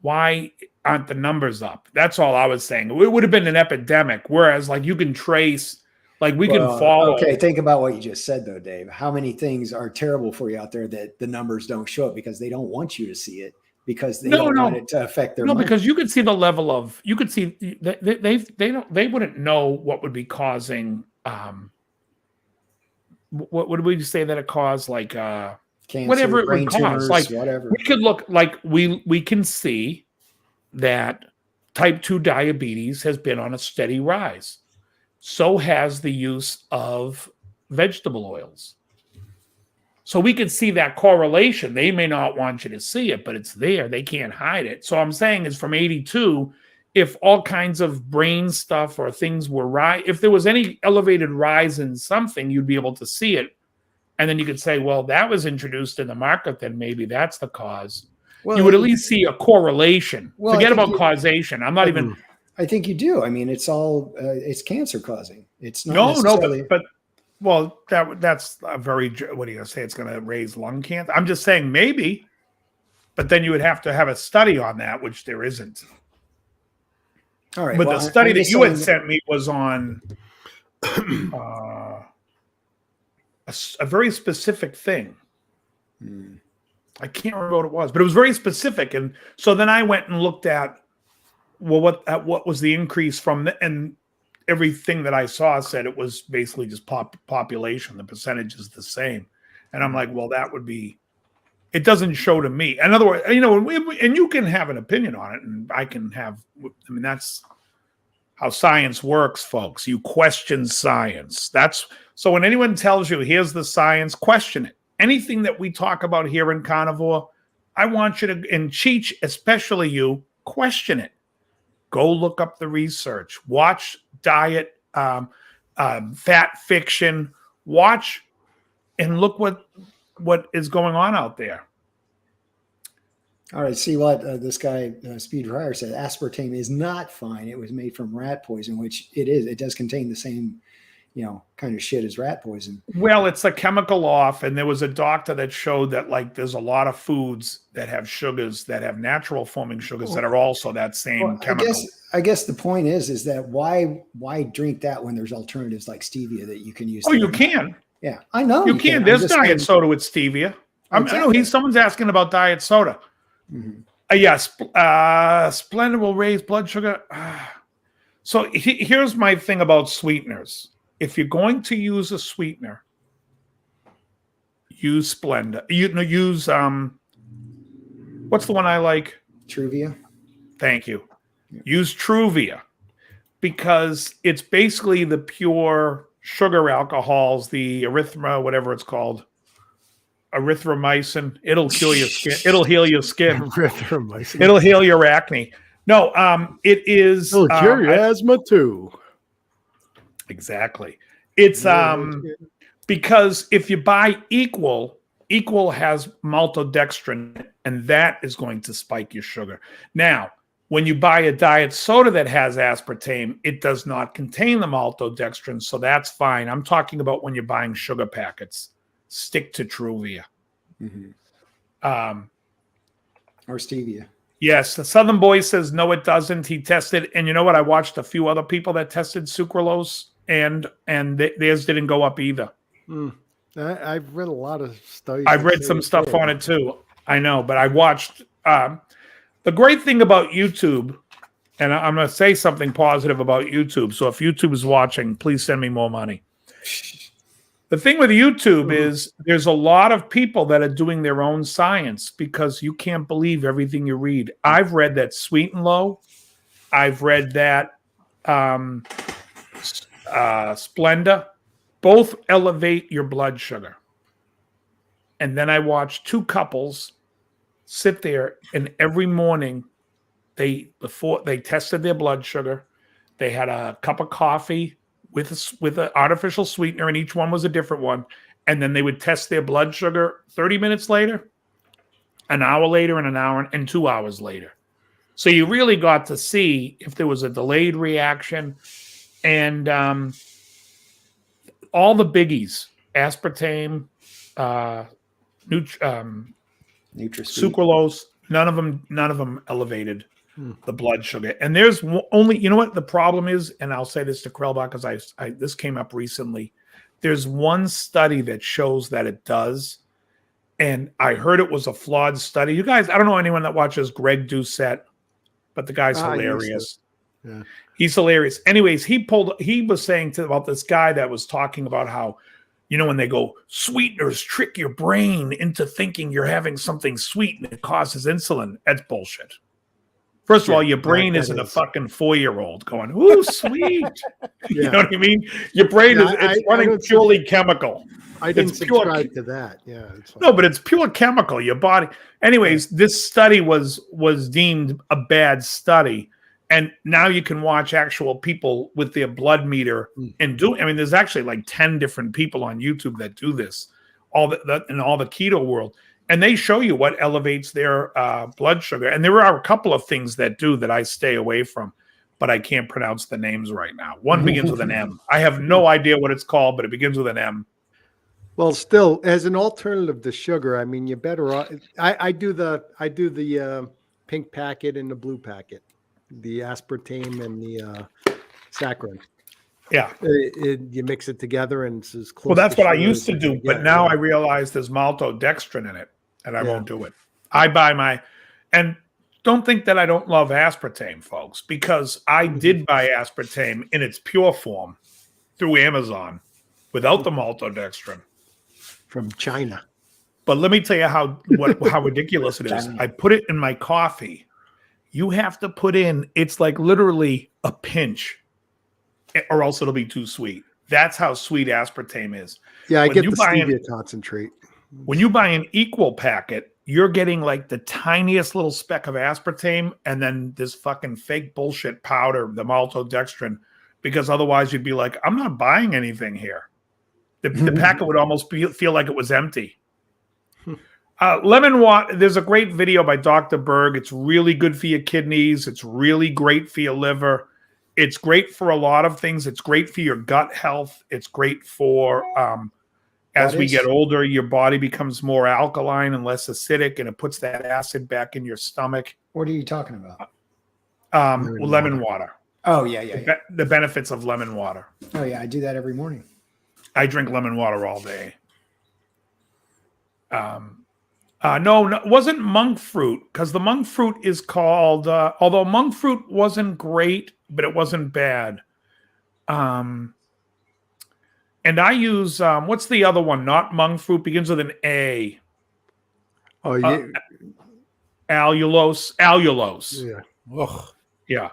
Why aren't the numbers up? That's all I was saying. It would have been an epidemic. Whereas, like, you can trace, like, we can follow. Okay, think about what you just said, though, Dave. How many things are terrible for you out there that the numbers don't show up because they don't want you to see it because they don't want it to affect their money? Because you could see the level of, you could see they wouldn't know what would be causing. What would we say that it caused? Like Cancer, whatever it brain would cause. tumors, Like whatever. we could look like we can see that type 2 diabetes has been on a steady rise. So has the use of vegetable oils. So we can see that correlation. They may not want you to see it, but it's there. They can't hide it. So I'm saying is from 82, if all kinds of brain stuff or things were if there was any elevated rise in something, you'd be able to see it. And then you could say, well, that was introduced in the market, then maybe that's the cause. Well, you would at least see a correlation. Well, Forget I think about causation. I'm not even. I think you do. I mean, it's all it's cancer causing. It's not No, necessarily... but well, that's a very. What are you gonna say? It's going to raise lung cancer. I'm just saying maybe, but then you would have to have a study on that, which there isn't. All right. But well, the study I'm that just you had saying sent me was on a very specific thing. I can't remember what it was, but it was very specific. And so then I went and looked at, well, what was the increase from and everything that I saw said it was basically just population. The percentage is the same. And I'm like, well, that would be, it doesn't show to me. In other words, and you can have an opinion on it and I can have, I mean, that's how science works, folks. You question science. So when anyone tells you, here's the science, question it. Anything that we talk about here in Carnivore, I want you to, and Cheech, especially you, question it. Go look up the research. Watch diet, fat fiction. Watch and look what is going on out there. All right. See what this guy, Speed Fryer, said. Aspartame is not fine. It was made from rat poison, which it is. It does contain the same, kind of shit as rat poison. Well, it's a chemical off, and there was a doctor that showed that like there's a lot of foods that have sugars that have natural forming sugars that are also that same chemical. I guess the point is that why drink that when there's alternatives like stevia that you can use? Oh, you can. Yeah, I know You can. There's diet soda with stevia. Exactly. I know someone's asking about diet soda. Mm-hmm. Yes, Splendid will raise blood sugar. So here's my thing about sweeteners. If you're going to use a sweetener, use Splenda. Use what's the one I like? Truvia. Thank you. Use Truvia because it's basically the pure sugar alcohols, the whatever it's called. Erythromycin. It'll kill your skin. It'll heal your skin. Erythromycin. It'll heal your acne. No, it is. It'll cure your asthma too. Exactly. It's because if you buy Equal has maltodextrin, and that is going to spike your sugar. Now, when you buy a diet soda that has aspartame, it does not contain the maltodextrin, so that's fine. I'm talking about when you're buying sugar packets. Stick to Truvia. Mm-hmm. Or stevia. Yes, the Southern Boy says no, it doesn't. He tested, and you know what? I watched a few other people that tested sucralose, and theirs didn't go up either. I've read a lot of studies. I've read some stuff on it too. I know, but I watched. The great thing about YouTube, and I'm going to say something positive about YouTube. So if YouTube is watching, please send me more money. The thing with YouTube is there's a lot of people that are doing their own science because you can't believe everything you read. I've read that Sweet and Low. I've read that Splenda. Both elevate your blood sugar. And then I watched two couples sit there, and every morning before they tested their blood sugar, they had a cup of coffee with an artificial sweetener, and each one was a different one. And then they would test their blood sugar 30 minutes later, an hour later, and an hour and 2 hours later. So you really got to see if there was a delayed reaction. And all the biggies, aspartame, sucralose, none of them elevated the blood sugar. And there's only, you know what the problem is, and I'll say this to Krellbach because this came up recently. There's one study that shows that it does, and I heard it was a flawed study. You guys, I don't know anyone that watches Greg Doucette, but the guy's hilarious. Yeah. He's hilarious. Anyways, he was saying about this guy that was talking about how, when they go, sweeteners trick your brain into thinking you're having something sweet and it causes insulin. That's bullshit. First of all, your brain isn't a fucking 4-year-old going, ooh, sweet. You know what I mean? Your brain is running purely chemical. I didn't subscribe to that. Yeah. No, but it's pure chemical. Your body. Anyways, this study was deemed a bad study. And now you can watch actual people with their blood meter and there's actually like 10 different people on YouTube that do this, in all the keto world. And they show you what elevates their blood sugar. And there are a couple of things that do that I stay away from, but I can't pronounce the names right now. One begins with an M. I have no idea what it's called, but it begins with an M. Well, still, as an alternative to sugar, I mean, you're better off. I do the pink packet and the blue packet, the aspartame and the saccharin. Yeah, you mix it together, and it's as close. Well, that's to what I sugar used to do, but now I realize there's maltodextrin in it, and I won't do it. I buy and don't think that I don't love aspartame, folks, because I did buy aspartame in its pure form through Amazon without the maltodextrin from China. But let me tell you how ridiculous it is. I put it in my coffee. You have to put in, it's like literally a pinch, or else it'll be too sweet. That's how sweet aspartame is. Yeah, I get the stevia concentrate. When you buy an Equal packet, you're getting like the tiniest little speck of aspartame and then this fucking fake bullshit powder, the maltodextrin, because otherwise you'd be like, I'm not buying anything here. The packet would almost feel like it was empty. Lemon water. There's a great video by Dr. Berg. It's really good for your kidneys. It's really great for your liver. It's great for a lot of things. It's great for your gut health. It's great for, as we get older, your body becomes more alkaline and less acidic, and it puts that acid back in your stomach. What are you talking about? Lemon water. Oh, yeah. The benefits of lemon water. Oh, yeah. I do that every morning. I drink lemon water all day. No, it wasn't monk fruit because the monk fruit is called. Although monk fruit wasn't great, but it wasn't bad. And I use what's the other one? Not monk fruit, begins with an A. Oh, yeah. Allulose. Allulose. Yeah. Ugh. Yeah.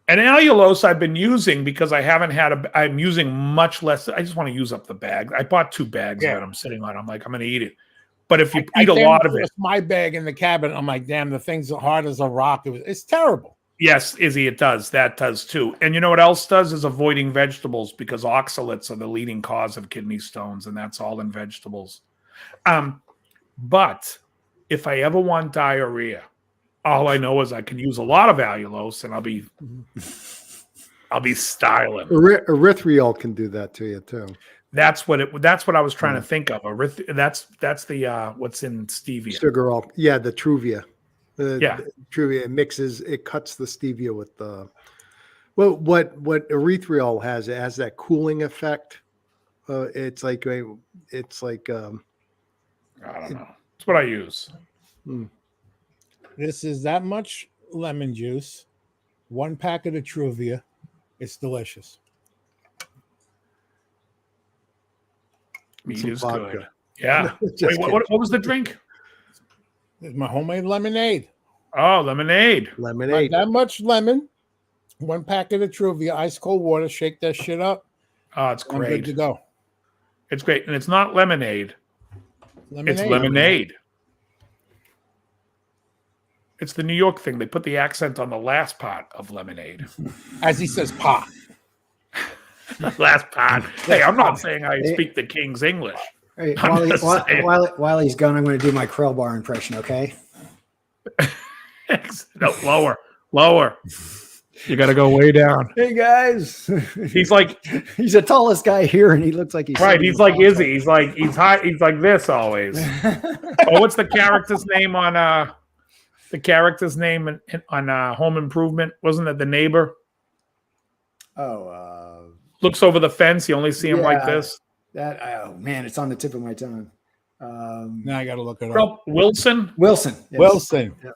And allulose I've been using because I haven't had I'm using much less. I just want to use up the bag. I bought 2 bags of it. I'm sitting on. I'm like, I'm going to eat it. But if you eat a lot of it. My bag in the cabinet, I'm like, damn, the thing's hard as a rock. It's terrible. Yes, Izzy, it does. That does too. And you know what else does is avoiding vegetables because oxalates are the leading cause of kidney stones, and that's all in vegetables. But if I ever want diarrhea, all I know is I can use a lot of allulose, and I'll be styling. Erythriol can do that to you too. That's what I was trying to think of. That's the what's in stevia. Sugar all. Yeah, the Truvia. Yeah. Truvia it cuts the stevia with the. Well, what erythriol has, it has that cooling effect. It's like I don't know. It's what I use. This is that much lemon juice, 1 packet of Truvia. It's delicious. Meat some is vodka. good. Yeah. Just Wait, what was the drink? It's my homemade lemonade. Oh, lemonade. Lemonade. Not that much lemon, 1 packet of Truvia, ice cold water, shake that shit up. Oh, it's I'm good to great. go. It's great. And it's not lemonade. It's lemonade. It's the New York thing. They put the accent on the last part of lemonade. As he says, pot. Last part. Hey, I'm not saying I speak the King's English. Hey, I'm just saying. while he's gone, I'm going to do my Krell bar impression. Okay. No, lower. You got to go way down. Hey guys, He's like, he's the tallest guy here, and he looks like he's right. He's like Izzy. He's high. He's like this always. Oh, what's the character's name on Home Improvement? Wasn't it the neighbor? Oh, Looks over the fence. You only see him like yeah. this. oh man, it's on the tip of my tongue. Now I got to look it up. Well, Wilson. Wilson. Yes. Wilson. Yeah.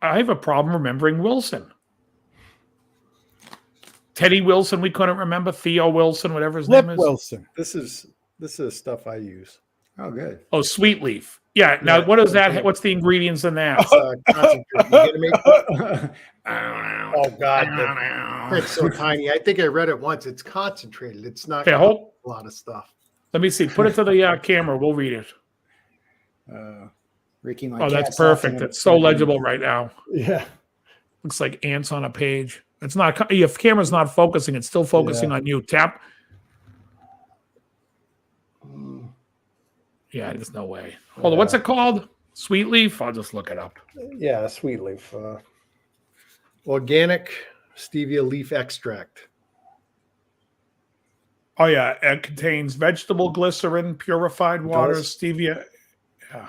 I have a problem remembering Wilson. Teddy Wilson, we couldn't remember. Theo Wilson, whatever his Flip name is. Wilson. This is stuff I use. Oh, good. Oh, sweet leaf. Yeah. Now, what is that? What's the ingredients in that? Concentrate. You gonna make- oh God, it's so tiny. I think I read it once. It's concentrated. It's not Okay, hold. a lot of stuff. Let me see. Put it to the camera. We'll read it. Ricky, my Oh, that's cat's laughing perfect. at- It's so legible right now. Yeah. Looks like ants on a page. It's not. Your camera's not focusing. It's still focusing on you. Tap. Yeah, there's no way. Hold on. What's it called? Sweet leaf? I'll just look it up. Yeah, sweet leaf. Organic stevia leaf extract. Oh, yeah. It contains vegetable glycerin, purified water, stevia. Yeah.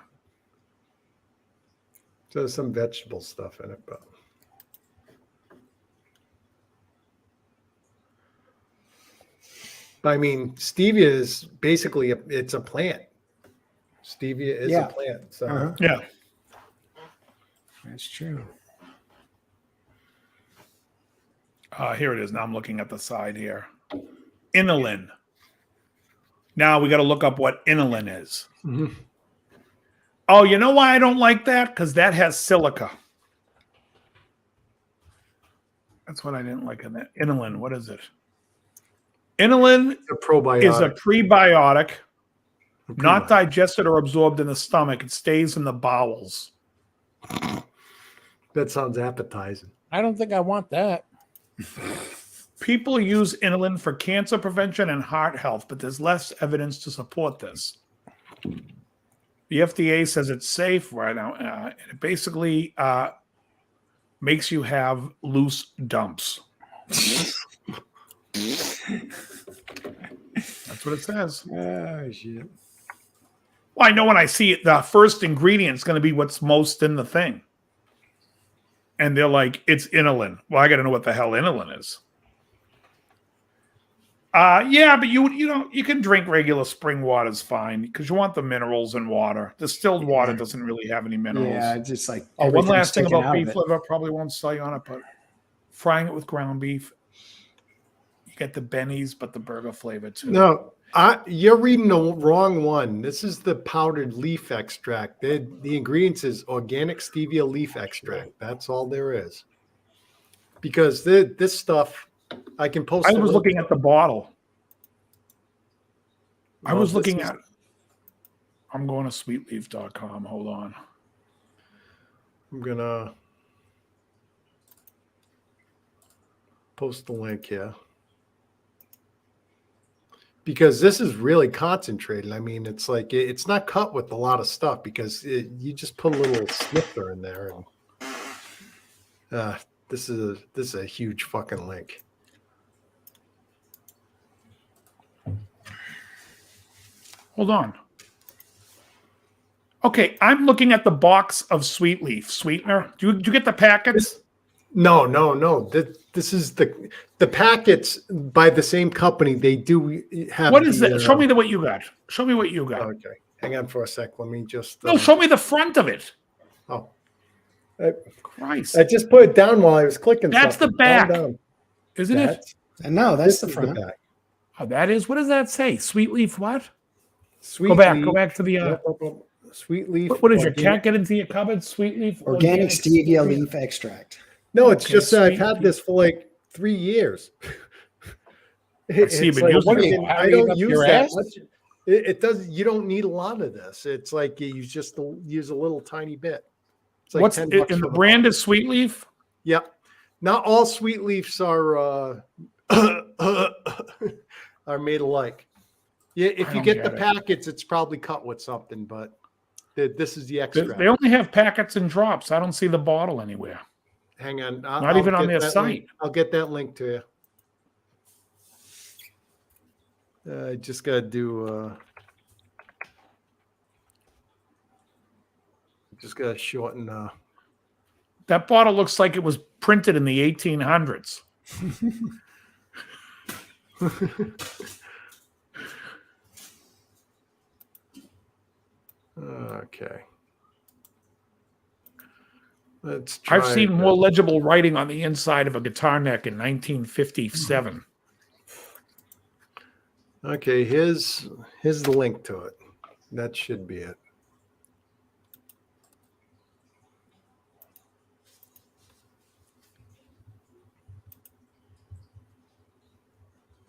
So there's some vegetable stuff in it, but I mean, stevia is basically it's a plant. Stevia is a plant. So Yeah. That's true. Here it is. Now I'm looking at the side here. Inulin. Now we got to look up what inulin is. Mhm. Oh, you know why I don't like that? Because that has silica. That's what I didn't like in that. Inulin, what is it? Inulin a probiotic. is a prebiotic, not digested or absorbed in the stomach. It stays in the bowels. That sounds appetizing. I don't think I want that. People use inulin for cancer prevention and heart health, but there's less evidence to support this. The FDA says it's safe right now. It basically makes you have loose dumps. That's what it says. Oh, shit. Well, I know when I see it, the first ingredient is going to be what's most in the thing. And they're like, it's inulin. Well, I got to know what the hell inulin is. Yeah, but you can drink regular spring water is fine because you want the minerals in water. Distilled water doesn't really have any minerals. Yeah, it's just like Oh, one everything's last thing sticking about out of beef it. liver, probably won't sell you on it, but frying it with ground beef, you get the bennies, but the burger flavor too. No, you're reading the wrong one. This is the powdered leaf extract. The ingredients is organic stevia leaf extract. That's all there is. Because this stuff, I can post. I was looking at the bottle. I was looking at. I'm going to sweetleaf.com. Hold on. I'm gonna post the link here. Because this is really concentrated. I mean, it's like it's not cut with a lot of stuff because you just put a little snifter in there, and this is a huge fucking link. Hold on. Okay, I'm looking at the box of Sweet Leaf sweetener. Do you get the packets? No. This is the packets by the same company. They do have. What is that? Show me what you got. Show me what you got. Okay, hang on for a sec. Let me just. No, show me the front of it. Oh, Christ! I just put it down while I was clicking. That's the back, isn't it? No, that's the front. back. Oh, that is. What does that say? Sweet Leaf. What? Sweet Go back. leaf, Go back to the. Sweet leaf. What is your cat get into your cupboard? Sweet Leaf. Organic stevia leaf extract. No, it's Okay, just I've sweet had leaf. this for like 3 years. see, It's but like, using What are it- you, I carrying don't up use your that ass? much. It does. You don't need a lot of this. It's like you just use a little tiny bit. It's like What's $10 and for the brand is Sweet Leaf? Yep. Not all sweet leaves are are made alike. Yeah, if I you don't get the get it. packets, it's probably cut with something, but this is the They extra. only have packets and drops. I don't see the bottle anywhere. Hang on. Not even on get their that site. link. I'll get that link to you. I just got to do. Just got to shorten. That bottle looks like it was printed in the 1800s. Okay. Let's try. I've seen more legible writing on the inside of a guitar neck in 1957. Okay, here's the link to it. That should be it.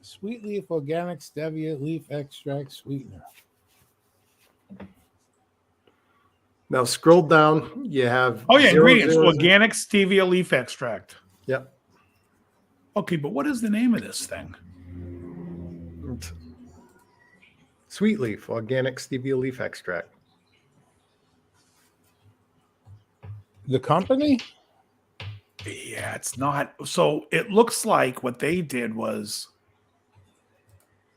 Sweet leaf organic stevia leaf extract sweetener. Now scroll down. You have. Oh, yeah, 0, ingredients. 0, 0. Organic stevia leaf extract. Yep. Okay, but what is the name of this thing? Sweet leaf organic stevia leaf extract. The company? Yeah, it's not. So it looks like what they did was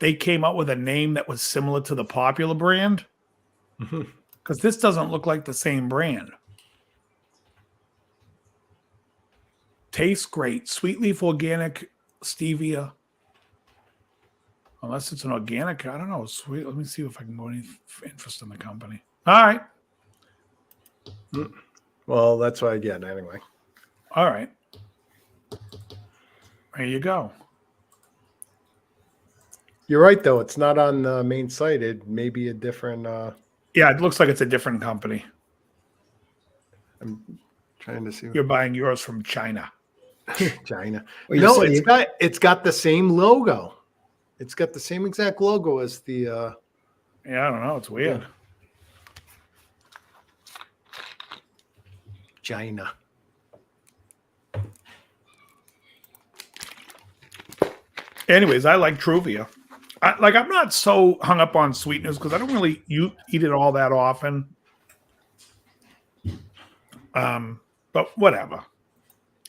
they came up with a name that was similar to the popular brand. Because this doesn't look like the same brand. Tastes great. Sweet leaf organic stevia. Unless it's an organic, I don't know. Sweet. Let me see if I can go any interest in the company. All right. Well, that's what I get anyway. All right. There you go. You're right, though. It's not on the main site. It may be a different. Yeah, it looks like it's a different company. I'm trying to see. You're buying yours from China. China. Well, you No, say it's got the same logo. It's got the same exact logo as the. Yeah, I don't know. It's weird. China. Anyways, I like Truvia. I'm not so hung up on sweeteners because I don't really eat it all that often. But whatever.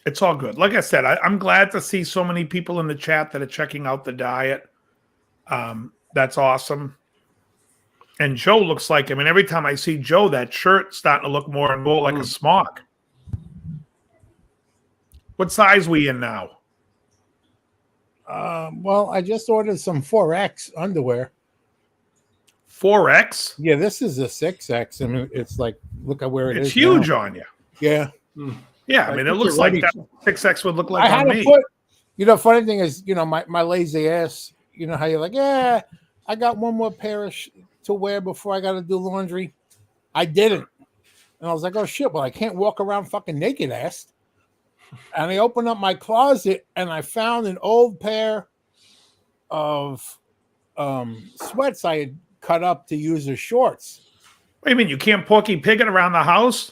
It's all good. Like I said, I'm glad to see so many people in the chat that are checking out the diet. That's awesome. And Joe looks like, I mean, every time I see Joe, that shirt's starting to look more and more like a smock. What size we in now? Well, I just ordered some 4X underwear. 4X? Yeah, this is a 6X. I mean, it's like, look at where it is. It's huge now. on you. Yeah. Yeah, I mean, it think looks you're like ready. that 6X would look like I had on to me. put, funny thing is, my lazy ass, how you're like, yeah, I got one more pair to wear before I got to do laundry. I didn't. And I was like, oh shit, well, I can't walk around fucking naked ass. And I opened up my closet and I found an old pair of sweats I had cut up to use as shorts. What do you mean? You can't Porky Pig it around the house?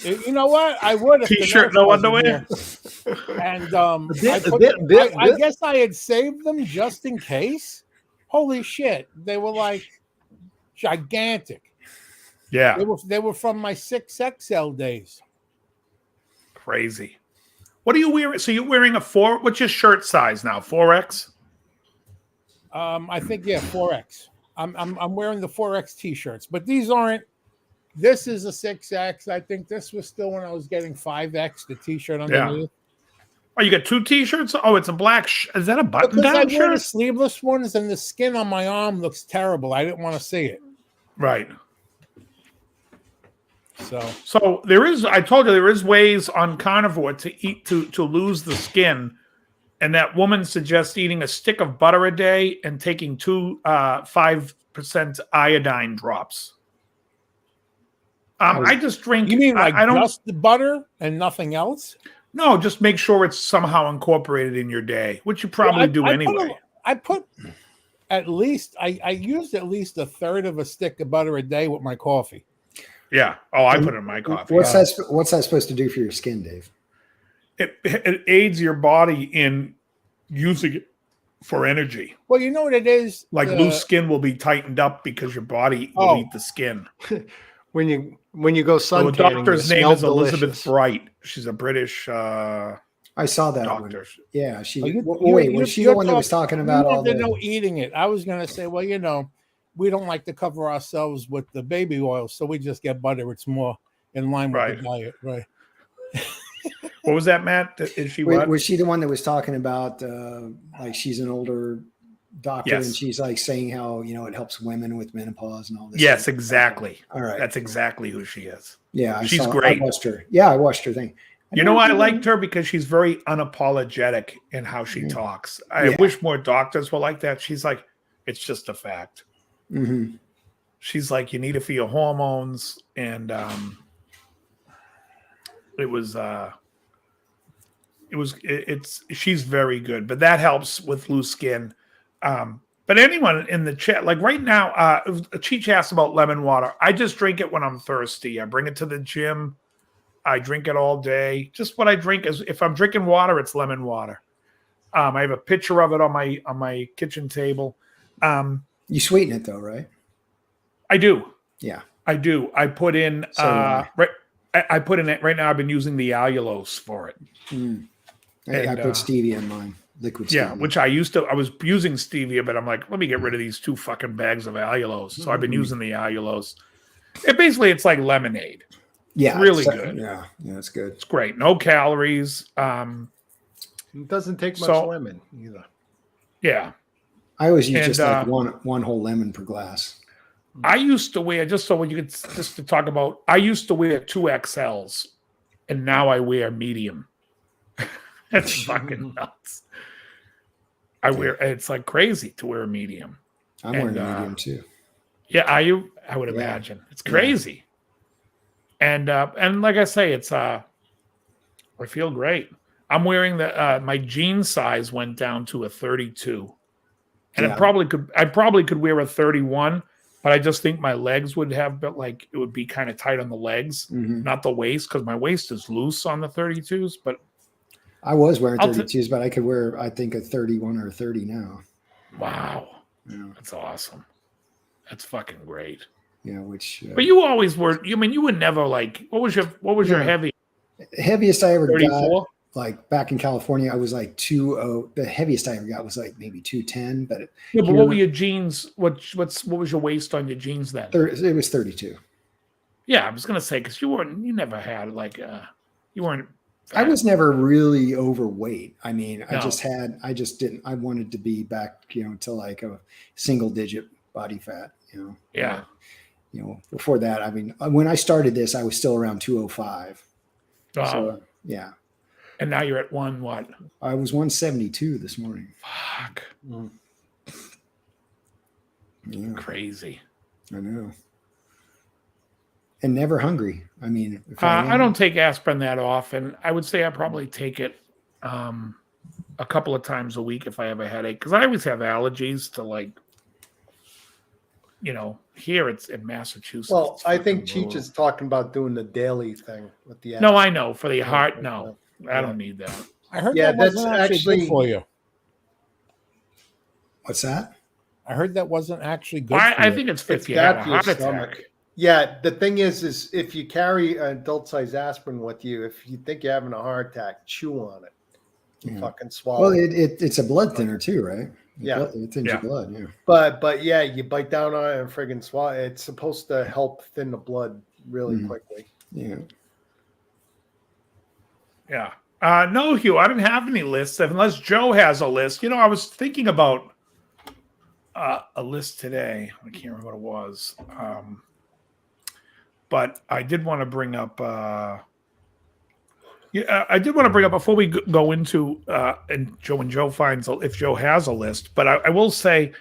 You know what? I would if T-shirt, the no nurse wasn't underwear? here. And I guess I had saved them just in case. Holy shit. They were like gigantic. Yeah. They were from my 6XL days. Crazy. What are you wearing? So you're wearing a 4? What's your shirt size now? 4X? I think 4X. I'm wearing the 4X t-shirts, but these aren't. This is a 6X. I think this was still when I was getting 5X, the t-shirt underneath. Oh, you got 2 t-shirts? Oh, it's a black. Is that a button-down I wear shirt? the sleeveless ones, and the skin on my arm looks terrible. I didn't want to see it. Right. So I told you there is ways on Carnivore to eat to lose the skin, and that woman suggests eating a stick of butter a day and taking 2 5% iodine drops. I just drink. You mean like I don't, just the butter and nothing else? No, just make sure it's somehow incorporated in your day, which you probably do anyway. I put at least I used at least a third of a stick of butter a day with my coffee. Yeah. Oh, I put it in my coffee. What's that supposed to do for your skin, Dave? It aids your body in using it for energy. Well, you know what it is? Like loose skin will be tightened up because your body will eat the skin. When you go sun So the doctor's name is Elizabeth Bright. She's a British I saw that doctor. Yeah, she. Wait, was she the one that was talking about all the? No eating it. I was going to say, well, we don't like to cover ourselves with the baby oil, so we just get butter. It's more in line with the diet, right? What was that, Matt? Is she Wait, what? was she the one that was talking about like she's an older doctor and she's like saying how it helps women with menopause and all this? Yes, exactly. All right, that's exactly who she is. Yeah, she's great. I watched her. Yeah, I watched her thing. I liked her because she's very unapologetic in how she talks. I wish more doctors were like that. She's like, it's just a fact. Mm-hmm. She's like, you need it for your hormones, and she's very good, but that helps with loose skin. But anyone in the chat, like right now, Cheech asked about lemon water. I just drink it when I'm thirsty. I bring it to the gym. I drink it all day. Just what I drink is, if I'm drinking water, it's lemon water. I have a picture of it on my kitchen table. You sweeten it though, right? I do. Yeah, I do. I put in I put in it right now. I've been using the allulose for it. I put stevia in mine, liquid stevia. Yeah, which I was using stevia, but I'm like, let me get rid of these 2 fucking bags of allulose. So I've been using the allulose. It's like lemonade. Yeah, it's really good. Yeah, it's good. It's great. No calories. It doesn't take much lemon either. Yeah. I always use just like one whole lemon per glass. I used to wear, just to talk about, I used to wear 2XLs, and now I wear medium. That's fucking nuts. It's like crazy to wear a medium. I'm wearing a medium too. Yeah, are you? I would imagine. It's crazy. Yeah. And like I say, I feel great. I'm wearing my jean size went down to a 32. And I probably could wear a 31, but I just think my legs would have, but like it would be kind of tight on the legs, not the waist, because my waist is loose on the 32s. But I was wearing 32s, but I could wear, I think, a 31 or a 30 now. Wow, that's awesome. That's fucking great. Yeah, which. But you always were. You were never like. What was your heaviest I ever 34? got? Like back in California, I was like 2.0. The heaviest I ever got was like maybe 210. But what were your jeans? What was your waist on your jeans then? It was 32. Yeah, I was gonna say, because you never had like you weren't I was never really overweight. I mean, No. I wanted to be back, to like a single digit body fat, Yeah. Before that, I mean, when I started this, I was still around 205. So, yeah. And now you're at what? I was 172 this morning. Fuck. Yeah, Crazy. I know. And never hungry. I mean, if I don't take aspirin that often. I would say I probably take it a couple of times a week if I have a headache, because I always have allergies to, like, here it's in Massachusetts. Well, I think Cheech is talking about doing the daily thing with the. No, I know. For the heart, no. I don't need that. I heard Yeah, that wasn't that's actually good for you. What's that? I heard that wasn't actually good. I think it's It's if you had bad a for your heart stomach. attack. Yeah, the thing is if you carry an adult size aspirin with you, if you think you're having a heart attack, chew on it. You fucking swallow. Well, it's a blood thinner too, right? Yeah. It thins your blood. Yeah. But yeah, you bite down on it and friggin' swallow. It's supposed to help thin the blood really quickly. Yeah. Yeah. No, Hugh, I didn't have any lists unless Joe has a list. I was thinking about a list today. I can't remember what it was. But I did want to bring up. I did want to bring up before we go into and Joe finds if Joe has a list. But I will say,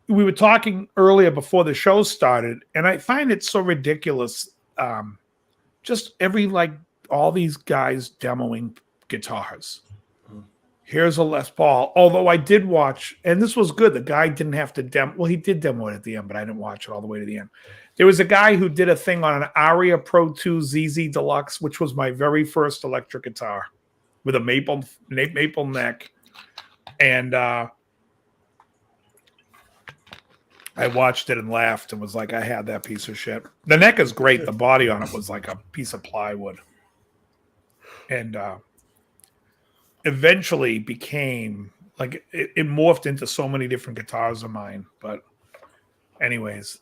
we were talking earlier before the show started, and I find it so ridiculous. Just all these guys demoing guitars. Here's a Les Paul. Although I did watch, and this was good. The guy didn't have to demo. Well, he did demo it at the end, but I didn't watch it all the way to the end. There was a guy who did a thing on an Aria Pro 2 ZZ Deluxe, which was my very first electric guitar with a maple neck. And I watched it and laughed and was like, I had that piece of shit. The neck is great. The body on it was like a piece of plywood. And eventually became like it morphed into so many different guitars of mine. But anyways,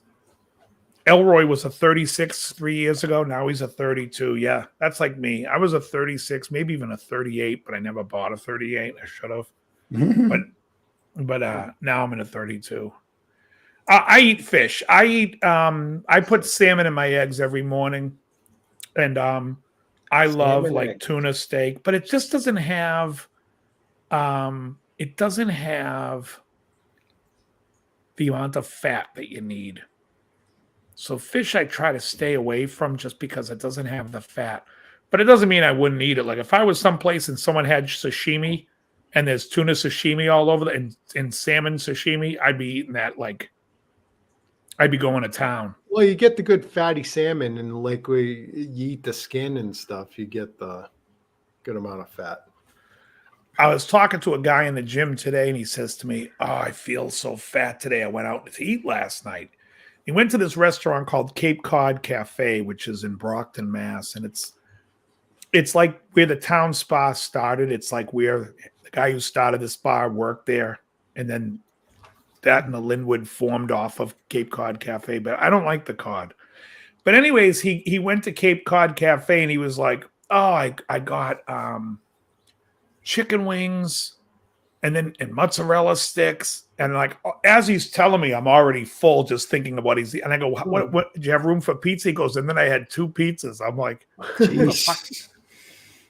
Elroy was a 36 3 years ago. Now he's a 32. Yeah, that's like me. I was a 36, maybe even a 38, but I never bought a 38. I should have. But now I'm in a 32. I eat fish. I put salmon in my eggs every morning, and I love like eggs. Tuna steak, but it just doesn't have. It doesn't have the amount of fat that you need. So fish I try to stay away from just because it doesn't have the fat. But it doesn't mean I wouldn't eat it. Like if I was someplace and someone had sashimi and there's tuna sashimi all over and salmon sashimi, I'd be eating that like I'd be going to town. Well, you get the good fatty salmon and like you eat the skin and stuff, you get the good amount of fat. I was talking to a guy in the gym today and he says to me, "Oh, I feel so fat today. I went out to eat last night." He went to this restaurant called Cape Cod Cafe, which is in Brockton, Mass. And it's like where the town spa started. It's like where the guy who started the spa worked there. And then that and the Linwood formed off of Cape Cod Cafe. But I don't like the cod. But anyways, he went to Cape Cod Cafe and he was like, "Oh, I got chicken wings and mozzarella sticks." And like, as he's telling me, I'm already full just thinking of what he's eating. And I go, what did you have room for pizza? He goes, and then I had 2 pizzas. I'm like,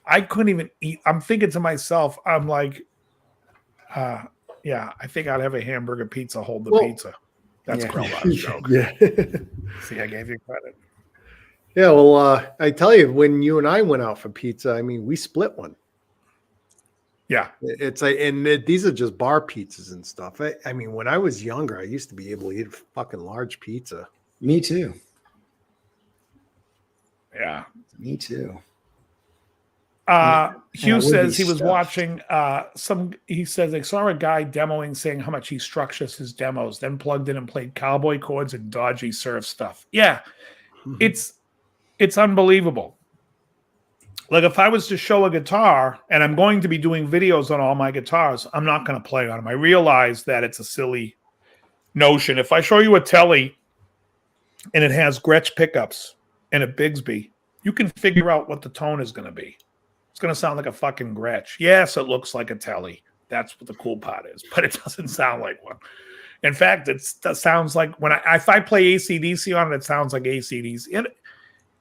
I couldn't even eat. I'm thinking to myself, I'm like, yeah, I think I'd have a hamburger pizza, hold the pizza. That's a joke. Yeah. See, I gave you credit. Yeah, well, I tell you, when you and I went out for pizza, I mean, we split one. Yeah. It's like, and these are just bar pizzas and stuff. I mean, when I was younger, I used to be able to eat a fucking large pizza. Me too. Yeah. Me too. Hugh says he was watching he says they saw a guy demoing saying how much he structures his demos, then plugged in and played cowboy chords and dodgy surf stuff. Yeah. It's unbelievable. Like if I was to show a guitar, and I'm going to be doing videos on all my guitars, I'm not going to play on them. I realize that it's a silly notion. If I show you a Telly and it has Gretsch pickups and a Bigsby, you can figure out what the tone is going to be. It's going to sound like a fucking Gretsch. Yes, it looks like a Telly. That's what the cool part is, but it doesn't sound like one. In fact, it sounds like if I play AC/DC on it, it sounds like AC/DC.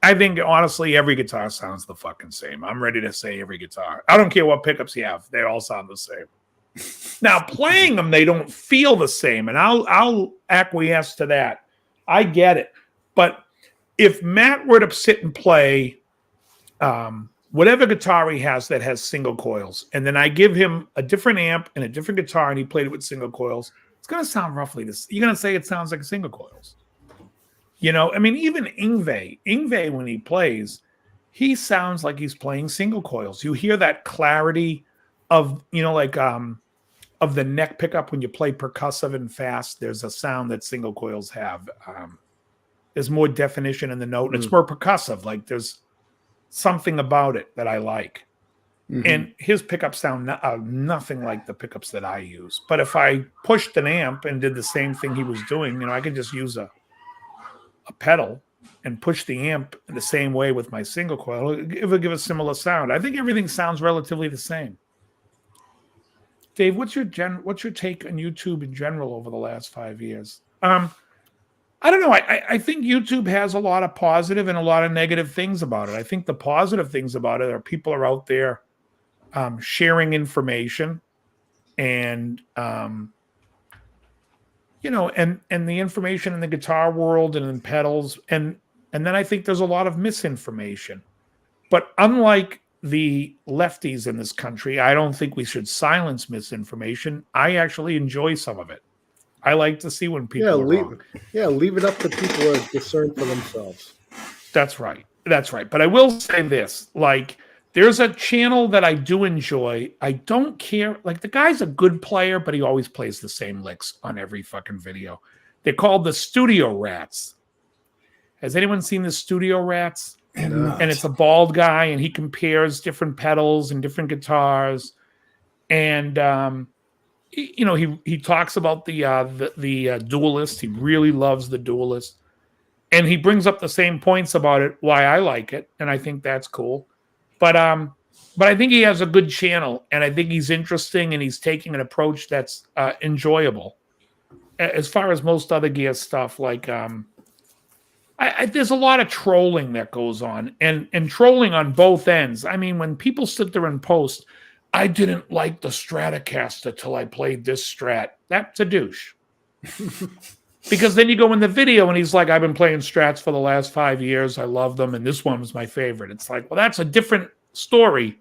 I think, honestly, every guitar sounds the fucking same. I'm ready to say every guitar. I don't care what pickups you have. They all sound the same. Now, playing them, they don't feel the same, and I'll acquiesce to that. I get it. But if Matt were to sit and play whatever guitar he has that has single coils, and then I give him a different amp and a different guitar, and he played it with single coils, it's going to sound roughly this. You're going to say it sounds like single coils. You know, I mean, even Yngwie, when he plays, he sounds like he's playing single coils. You hear that clarity of, you know, like of the neck pickup when you play percussive and fast. There's a sound that single coils have. There's more definition in the note, and it's more percussive. Like there's something about it that I like. Mm-hmm. And his pickups sound nothing like the pickups that I use. But if I pushed an amp and did the same thing he was doing, you know, I could just use a pedal and push the amp the same way with my single coil. It would give a similar sound. I think everything sounds relatively the same. Dave, what's your take on YouTube in general over the last 5 years? I don't know. I think YouTube has a lot of positive and a lot of negative things about it. I think the positive things about it are people are out there sharing information and you know, and the information in the guitar world and in pedals, and then I think there's a lot of misinformation. But unlike the lefties in this country, I don't think we should silence misinformation. I actually enjoy some of it. I like to see when people are wrong. Yeah, leave it up to people to discern for themselves. That's right. That's right. But I will say this, like, there's a channel that I do enjoy. I don't care. Like, the guy's a good player, but he always plays the same licks on every fucking video. They're called the Studio Rats. Has anyone seen the Studio Rats? And it's a bald guy, and he compares different pedals and different guitars. And, you know, he talks about the Duelist. He really loves the Duelist. And he brings up the same points about it, why I like it, and I think that's cool. But I think he has a good channel, and I think he's interesting, and he's taking an approach that's enjoyable. As far as most other gear stuff, like there's a lot of trolling that goes on, and trolling on both ends. I mean, when people sit there and post, I didn't like the Stratocaster till I played this Strat. That's a douche. Because then you go in the video and he's like, I've been playing Strats for the last 5 years. I love them. And this one was my favorite. It's like, well, that's a different story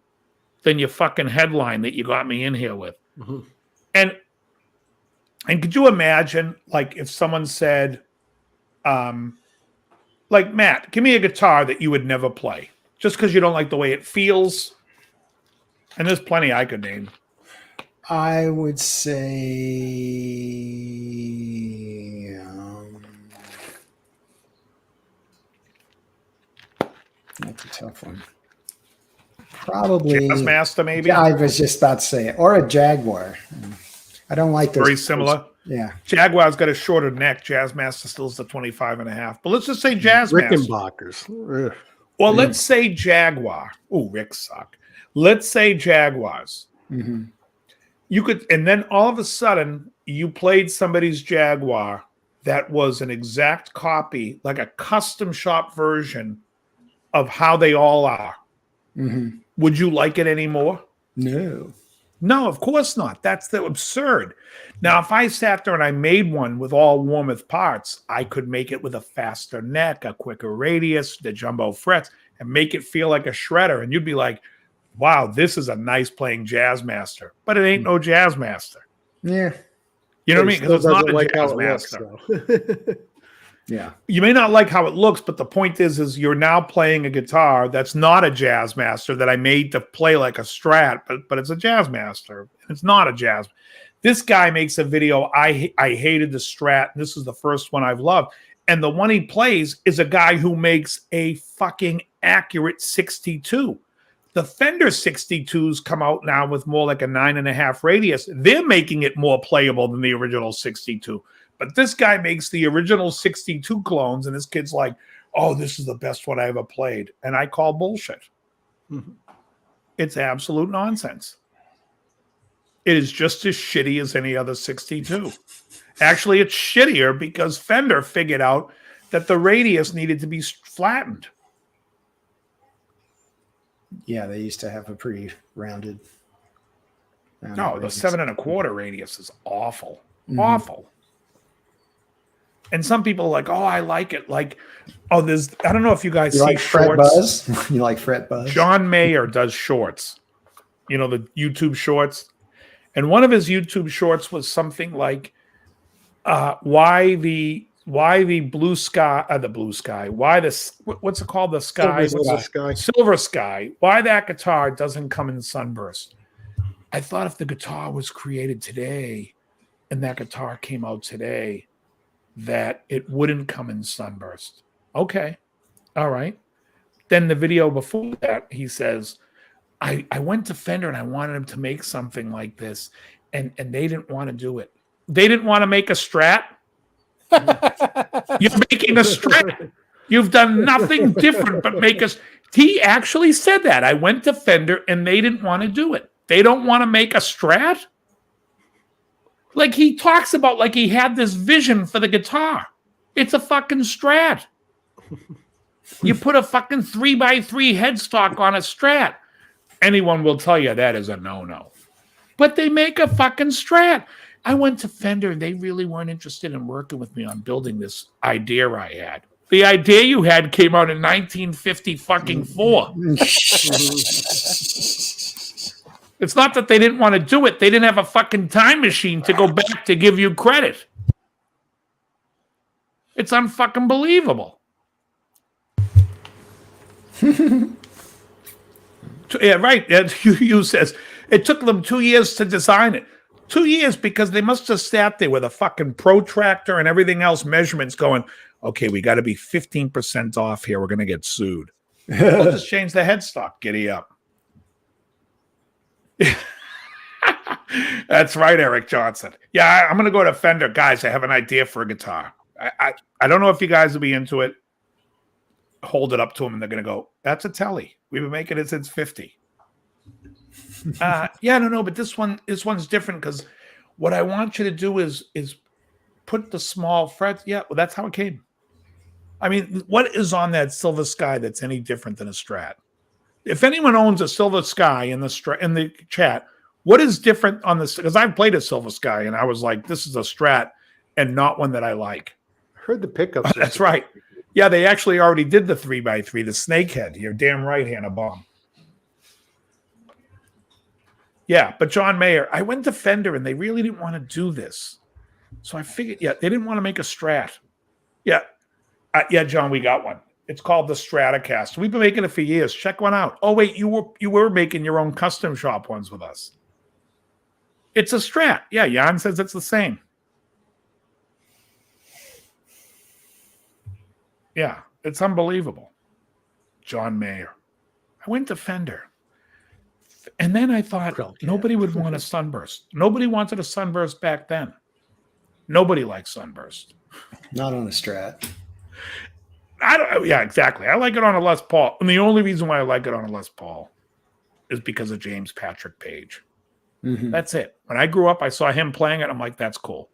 than your fucking headline that you got me in here with. Mm-hmm. And could you imagine, like, if someone said, like, Matt, give me a guitar that you would never play just because you don't like the way it feels. And there's plenty I could name. I would say that's a tough one. Probably Jazzmaster, maybe. I was just about to say it, or a Jaguar. I don't like those. Very similar. Yeah. Jaguar's got a shorter neck. Jazzmaster still's the 25.5. But let's just say Jazzmaster. Rickenbackers. Well, let's say Jaguar. Oh, Rick suck. Let's say Jaguars. Mm-hmm. You could, and then all of a sudden, you played somebody's Jaguar that was an exact copy, like a custom shop version of how they all are. Mm-hmm. Would you like it anymore? No. No, of course not. That's absurd. Now, if I sat there and I made one with all Warmoth parts, I could make it with a faster neck, a quicker radius, the jumbo frets, and make it feel like a shredder. And you'd be like, wow, this is a nice playing Jazzmaster. But it ain't no Jazzmaster. Yeah. You know what I mean? Because it's not a Jazzmaster. Yeah. You may not like how it looks, but the point is you're now playing a guitar that's not a Jazzmaster that I made to play like a Strat, but it's a Jazzmaster. It's not a Jazz. This guy makes a video, I hated the Strat, and this is the first one I've loved. And the one he plays is a guy who makes a fucking accurate 62. The Fender 62s come out now with more like a 9.5 radius. They're making it more playable than the original 62. But this guy makes the original 62 clones, and this kid's like, oh, this is the best one I ever played. And I call bullshit. Mm-hmm. It's absolute nonsense. It is just as shitty as any other 62. Actually, it's shittier because Fender figured out that the radius needed to be flattened. Yeah, they used to have a pretty rounded. No, the radius. 7 1/4 radius is awful. Mhm. Awful. And some people are like, oh, I like it. Like, oh, I don't know if you guys You see like Fret shorts. Buzz? You like Fret Buzz? John Mayer does shorts, the YouTube shorts. And one of his YouTube shorts was something like, why the blue sky, why what's it called? The sky, silver sky, why that guitar doesn't come in sunburst. I thought if the guitar was created today and that guitar came out today, that it wouldn't come in sunburst. Okay. All right. Then the video before that, he says, I went to Fender and I wanted him to make something like this, and they didn't want to do it. They didn't want to make a Strat. You're making a Strat. You've done nothing different but make us. He actually said that. I went to Fender and they didn't want to do it. They don't want to make a Strat. Like he talks about like he had this vision for the guitar. It's a fucking Strat. You put a fucking 3x3 headstock on a Strat. Anyone will tell you that is a no-no. But they make a fucking Strat. I went to Fender and they really weren't interested in working with me on building this idea I had. The idea you had came out in 1954. It's not that they didn't want to do it. They didn't have a fucking time machine to go back to give you credit. It's unfucking believable. Yeah, right. You says it took them 2 years to design it. 2 years because they must have sat there with a fucking protractor and everything else measurements going, okay, we got to be 15% off here. We're going to get sued. We'll just change the headstock. Giddy up. That's right, Eric Johnson. Yeah, I'm going to go to Fender. Guys, I have an idea for a guitar. I don't know if you guys will be into it. Hold it up to them and they're going to go, that's a Telly. We've been making it since 50. Yeah, no, but this one's different because what I want you to do is put the small frets. Yeah, well, that's how it came. I mean, what is on that Silver Sky that's any different than a Strat? If anyone owns a Silver Sky in the chat, what is different on this? Because I've played a Silver Sky and I was like, this is a Strat and not one that I like. Heard the pickups. That's right. Yeah, they actually already did the 3x3, the snakehead. You're damn right, Hannah Baum. Yeah, but John Mayer, I went to Fender and they really didn't want to do this. So I figured, yeah, they didn't want to make a Strat. Yeah. Yeah, John, we got one. It's called the Stratocaster. We've been making it for years. Check one out. Oh, wait, you were making your own custom shop ones with us. It's a Strat. Yeah, Jan says it's the same. Yeah, it's unbelievable. John Mayer. I went to Fender. And then I thought nobody would want a sunburst. Nobody wanted a sunburst back then. Nobody likes sunburst. Not on a Strat. Yeah, exactly. I like it on a Les Paul. And the only reason why I like it on a Les Paul is because of James Patrick Page. Mm-hmm. That's it. When I grew up, I saw him playing it. I'm like, that's cool.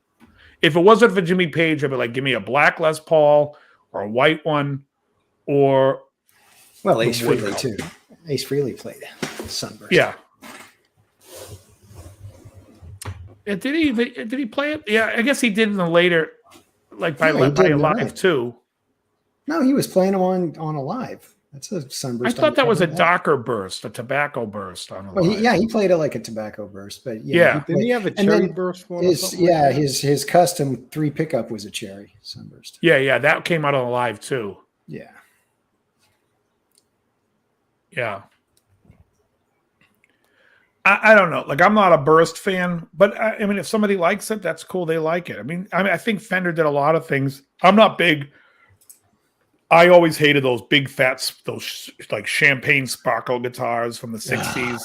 If it wasn't for Jimmy Page, I'd be like, give me a black Les Paul or a white one or... Well, Ace Frehley, too. Ace Frehley played Sunburst. Yeah. Did he play it? Yeah, I guess he did in the later, like by Alive too. No, he was playing them on Alive. That's a Sunburst. I thought that was a darker burst, a tobacco burst on Alive. Well, he played it like a tobacco burst, but didn't he have a cherry burst one? His custom 3 pickup was a cherry Sunburst. Yeah, that came out on Alive too. Yeah. Yeah. I don't know. Like, I'm not a burst fan, but I mean, if somebody likes it, that's cool. They like it. I mean, I think Fender did a lot of things. I'm not big. I always hated those big those like champagne sparkle guitars from the 60s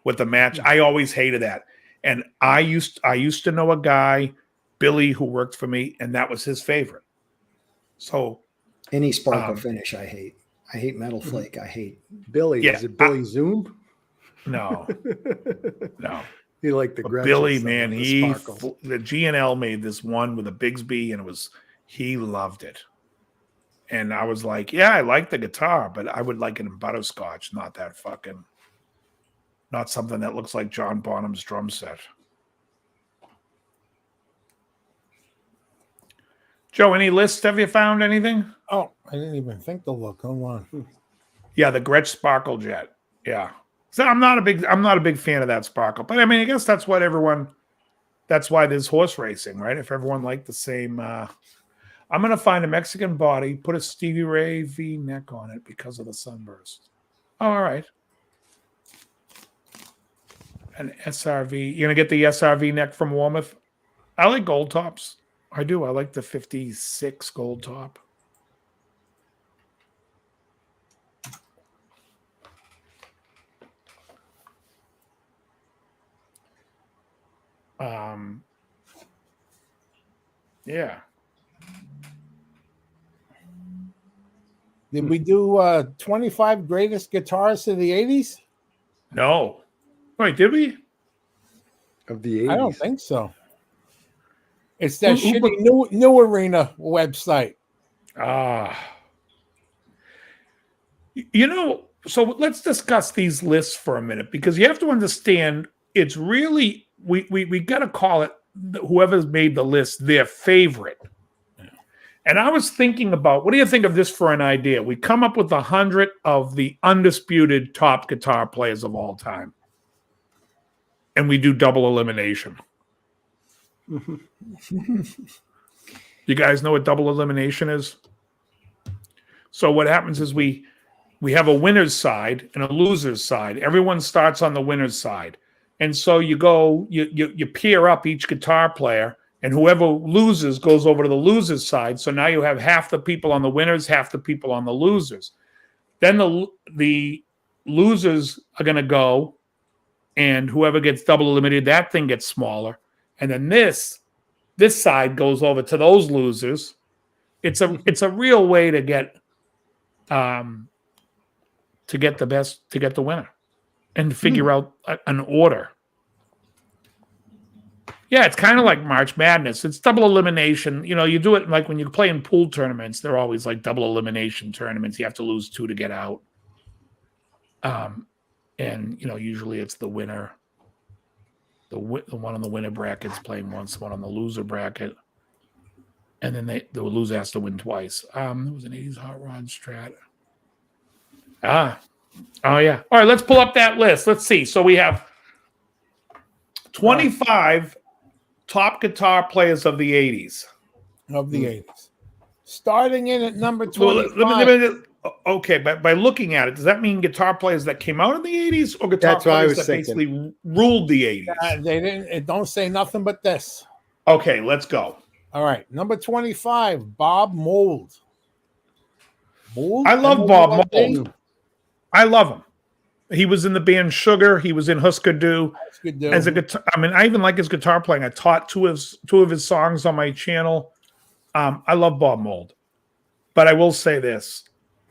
with the match. I always hated that. And I used to know a guy, Billy, who worked for me, and that was his favorite. So any sparkle finish, I hate. I hate metal flake. I hate Billy. Yeah, is it Billy Zoom? No, no. He liked the But Gretchen Billy, stuff man, with the sparkles. the GNL made this one with a Bigsby, and he loved it. And I was like, yeah, I like the guitar, but I would like it in butterscotch, not something that looks like John Bonham's drum set. Joe, any lists? Have you found anything? Oh, I didn't even think to look. Hold on. Yeah, the Gretsch Sparkle Jet. Yeah. So I'm not a big fan of that sparkle. But I mean, I guess that's why there's horse racing, right? If everyone liked the same I'm gonna find a Mexican body, put a Stevie Ray V neck on it because of the sunburst. Oh, all right. An SRV. You're gonna get the SRV neck from Warmouth? I like gold tops. I do. I like the 56 gold top. Yeah. Did we do 25 greatest guitarists of the 80s? No. Wait, did we? Of the 80s. I don't think so. It's that shitty new arena website. So let's discuss these lists for a minute, because you have to understand it's really we got to call it, whoever's made the list, their favorite. And I was thinking about, what do you think of this for an idea? We come up with 100 of the undisputed top guitar players of all time, and we do double elimination. You guys know what double elimination is? So what happens is we have a winner's side and a loser's side. Everyone starts on the winner's side. And so you pair up each guitar player, and whoever loses goes over to the loser's side. So now you have half the people on the winners, half the people on the losers. Then the losers are going to go, and whoever gets double eliminated, that thing gets smaller. And then this side goes over to those losers. It's a real way to get the winner and figure out an order. Yeah, it's kind of like March Madness. It's double elimination. You do it like when you play in pool tournaments. They're always like double elimination tournaments. You have to lose 2 to get out. And usually it's the winner. The one on the winner bracket's playing once, one on the loser bracket. And then the loser has to win twice. There was an 80s Hot Rod Strat. Oh, yeah. All right, let's pull up that list. Let's see. So we have 25 top guitar players of the 80s. Of the 80s. Starting in at number 25. Okay, by looking at it, does that mean guitar players that came out in the 80s, or guitar players that basically ruled the 80s? They didn't. It don't say nothing but this. Okay, let's go. All right, number 25, Bob Mould. I love Bob Mould. I love him. He was in the band Sugar. He was in Husker Du. As a guitar, I even like his guitar playing. I taught two of his songs on my channel. I love Bob Mould, but I will say this: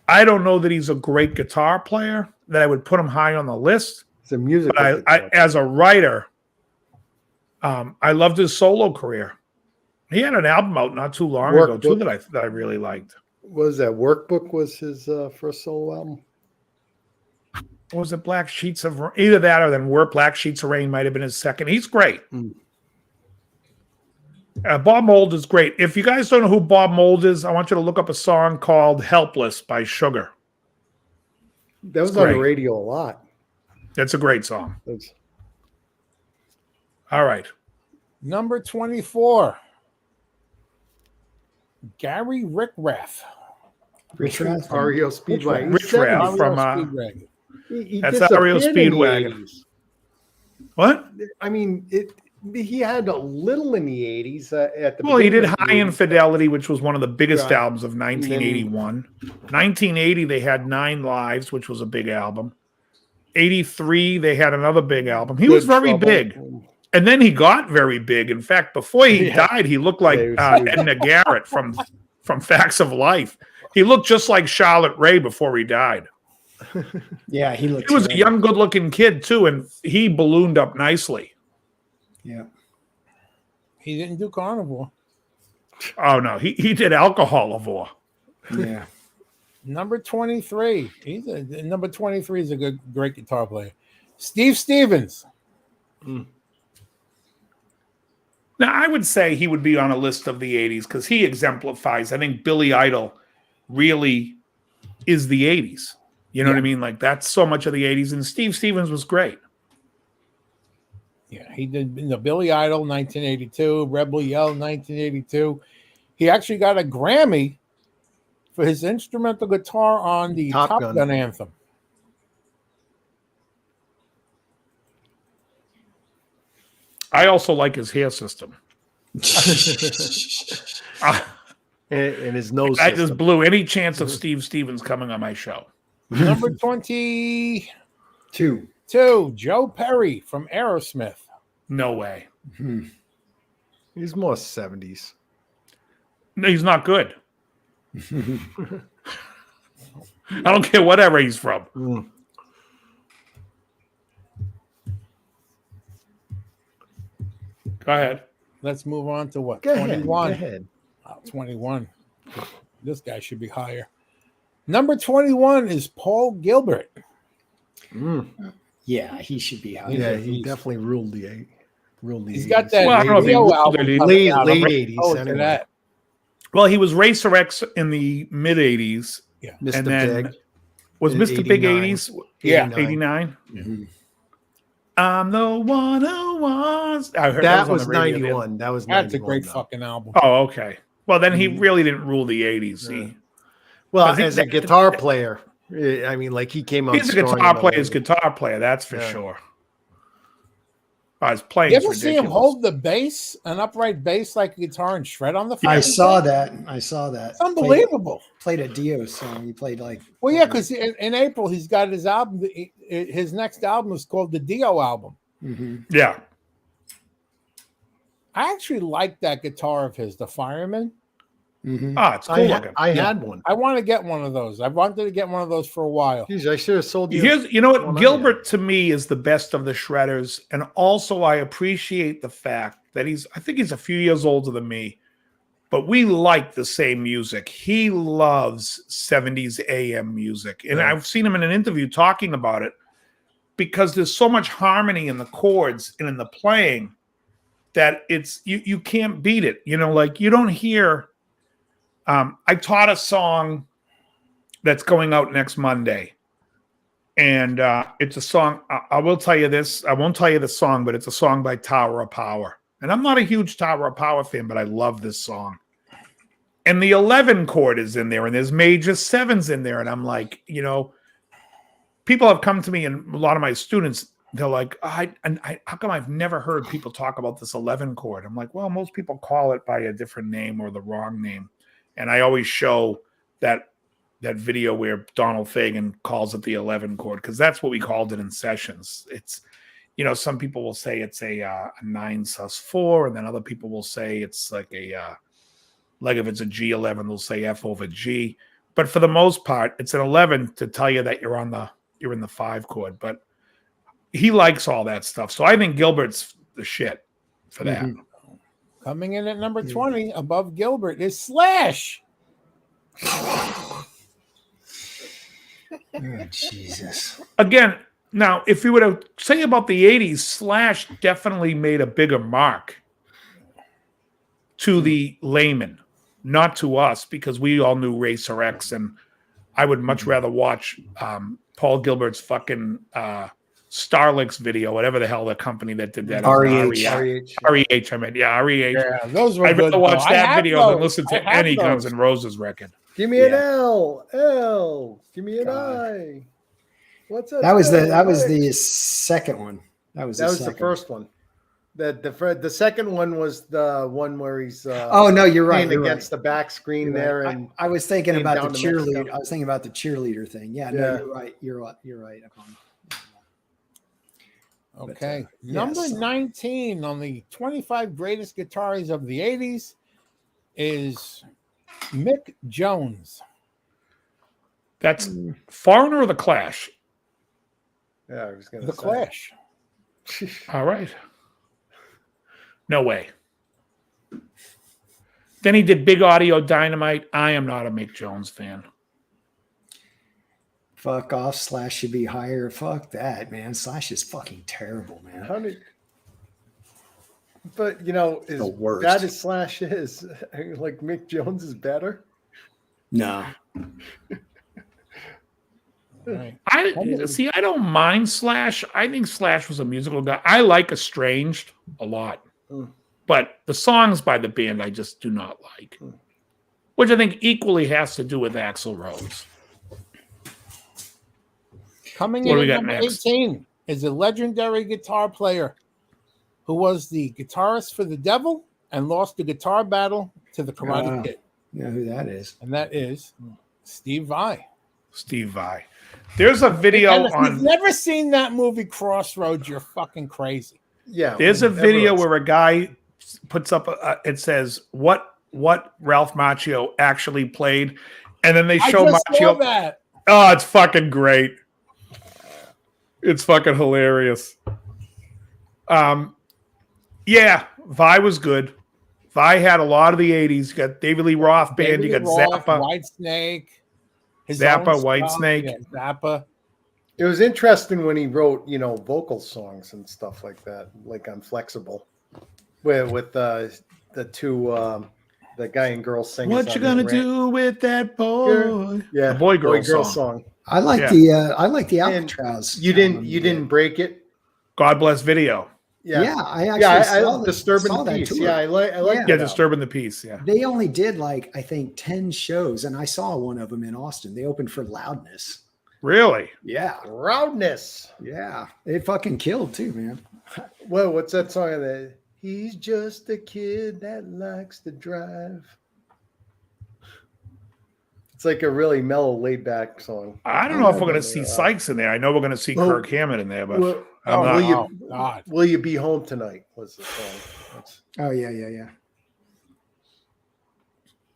I don't know that he's a great guitar player, that I would put him high on the list. It's a music. But I, as a writer, I loved his solo career. He had an album out not too long ago too that I really liked. What was that? Workbook was his first solo album. What was it? Black Sheets of Rain? Either that or then Black Sheets of Rain might have been his second. He's great. Bob Mould is great. If you guys don't know who Bob Mould is, I want you to look up a song called Helpless by Sugar. That was on the radio a lot. That's a great song. All right. Number 24, Gary Rickrath. Rickrath. REO Speedwagon. Rickrath from Speedwagon. that's REO Speedwagon. What? I mean, he had a little in the 80s at the Well, he did High Infidelity, which was one of the biggest albums of 1981. 1980, they had 9 Lives, which was a big album. 83, they had another big album. He was very big. And then he got very big. In fact, before he died, he looked like Edna Garrett from Facts of Life. He looked just like Charlotte Rae before he died. Yeah, he looked. He was a terrible. young, good-looking kid too, and he ballooned up nicely. Yeah. He didn't do Carnivore. Oh no, he did Alcoholavore. Yeah. Number 23. Number 23 is a great guitar player. Steve Stevens. Now, I would say he would be on a list of the 80s because he exemplifies. I think Billy Idol really is the 80s. You know what I mean? Like, that's so much of the 80s. And Steve Stevens was great. Yeah, he did the Billy Idol 1982, Rebel Yell 1982. He actually got a Grammy for his instrumental guitar on the Top Gun anthem. I also like his hair system. And his nose I system. just blew any chance of Steve Stevens coming on my show. Number 22, Two. Joe Perry from Aerosmith. No way. He's more 70s. No, he's not good. I don't care whatever he's from. Go ahead. Let's move on to what? Go ahead. 21. Go ahead. Oh, 21. This guy should be higher. Number 21 is Paul Gilbert. Yeah, he should be high. Yeah, he definitely ruled the He's 80s. got that Well, I don't know if he radio ruled album it. coming out. Late I'm looking 80s forward to anyway. that. Well, he was Racer X in the mid 80s. Yeah. Mr. And then Big. was In Mr. Big 89. 80s? Yeah. 89. Mm-hmm. I'm the one who wants. I heard That on was the radio. 91. That was 91. That's a great though. fucking album. Oh, okay. Well, then he really didn't rule the 80s. Well, I think as a guitar player, I mean, like he came out. He's a strong in guitar the player. He's a late- guitar player, that's for sure. His playing. You ever see him hold the bass, an upright bass like a guitar, and shred on the I fucking saw thing? that. I saw that. It's unbelievable. Played a Dio song. He played like. Well, yeah, because in April he's got his album. His next album is called the Dio album. Mm-hmm. Yeah. I actually like that guitar of his, the Fireman. Mm-hmm. Oh, it's cool looking. I had one. I want to get one of those. I've wanted to get one of those for a while. Jeez, I should have sold you. You know what? one I Gilbert to me is the best of the shredders, and also I appreciate the fact that I think he's a few years older than me, but we like the same music. He loves 70s AM music, and I've seen him in an interview talking about it because there's so much harmony in the chords and in the playing that it's you can't beat it. You know, like you don't hear. I taught a song that's going out next Monday. And it's a song. I will tell you this. I won't tell you the song, but it's a song by Tower of Power. And I'm not a huge Tower of Power fan, but I love this song. And the 11 chord is in there, and there's major sevens in there. And I'm like, you know, people have come to me, and a lot of my students, they're like, how come I've never heard people talk about this 11 chord? I'm like, well, most people call it by a different name or the wrong name. And I always show that video where Donald Fagen calls it the 11 chord, because that's what we called it in sessions. It's, you know, some people will say it's a 9 sus4, and then other people will say it's like like if it's a G11, they'll say F over G. But for the most part, it's an 11 to tell you that you're in the 5 chord. But he likes all that stuff, so I think Gilbert's the shit for that. Mm-hmm. Coming in at number 20 above Gilbert is Slash. Oh, Jesus. Again, now, if you were to say about the 80s, Slash definitely made a bigger mark to the layman, not to us, because we all knew Racer X, and I would much rather watch Paul Gilbert's fucking Starlix video, whatever the hell the company that did that. REH, I meant. Yeah, REH. Yeah, those were I'd good. rather watch though. I that have video those. than listen I to have any those. Guns N' Roses record. Give me an L. Give me an I. What's up? That was the second one. That was the first one. The second one was the one where he's oh no, you're right. leaning against the back screen there, and I was thinking came about down the to Mexico. cheerleader. I was thinking about the cheerleader thing. Yeah, no, Yeah. you're right. You're right. Okay. But, Number yes. 19 on the 25 greatest guitarists of the 80s is Mick Jones. That's Foreigner or The Clash? Yeah, I was gonna The say. Clash. All right. No way. Then he did Big Audio Dynamite. I am not a Mick Jones fan. Fuck off. Slash should be higher. Fuck that, man. Slash is fucking terrible, man. How did? But you know, The as worst. bad as Slash is, like Mick Jones is better. No. Right. I don't mind Slash. I think Slash was a musical guy. I like Estranged a lot. But the songs by the band I just do not like. Which I think equally has to do with Axl Rose. Coming What do in we at got number next? 18 is a legendary guitar player who was the guitarist for the Devil and lost the guitar battle to the Karate Kid. You know who that is? And that is Steve Vai. Steve Vai. There's a video And if you've on never seen that movie Crossroads, you're fucking crazy. Yeah, there's a video everyone's- where a guy puts up it says what Ralph Macchio actually played, and then they I show just saw Macchio. that. Oh, it's fucking great. It's fucking hilarious. Yeah, Vi was good. Vi had a lot of the 80s. You got David Lee Roth band, David you got Lee Roth, Zappa. Whitesnake. his Zappa, own stuff. Whitesnake. Yeah, Zappa. It was interesting when he wrote, vocal songs and stuff like that, like on Flexible, where with the two, the guy and girl singing. What you gonna do with that boy? Yeah, the boy girl song. I like Yeah. the And Alcatraz. You didn't break it. God Bless Video. Yeah, I actually saw Disturbing saw the that Peace. tour. Yeah, I like Yeah, Disturbing the Peace. Yeah. They only did I think 10 shows, and I saw one of them in Austin. They opened for Loudness. Really? Yeah, Roundness. yeah, it fucking killed too, man. Well, what's that song? That he's just a kid that likes to drive. It's like a really mellow, laid back song. I don't know if we're gonna see Sykes in there. I know we're gonna see Kirk Hammett in there, but I'm not. God. Will you be home tonight? Was the song. Oh yeah.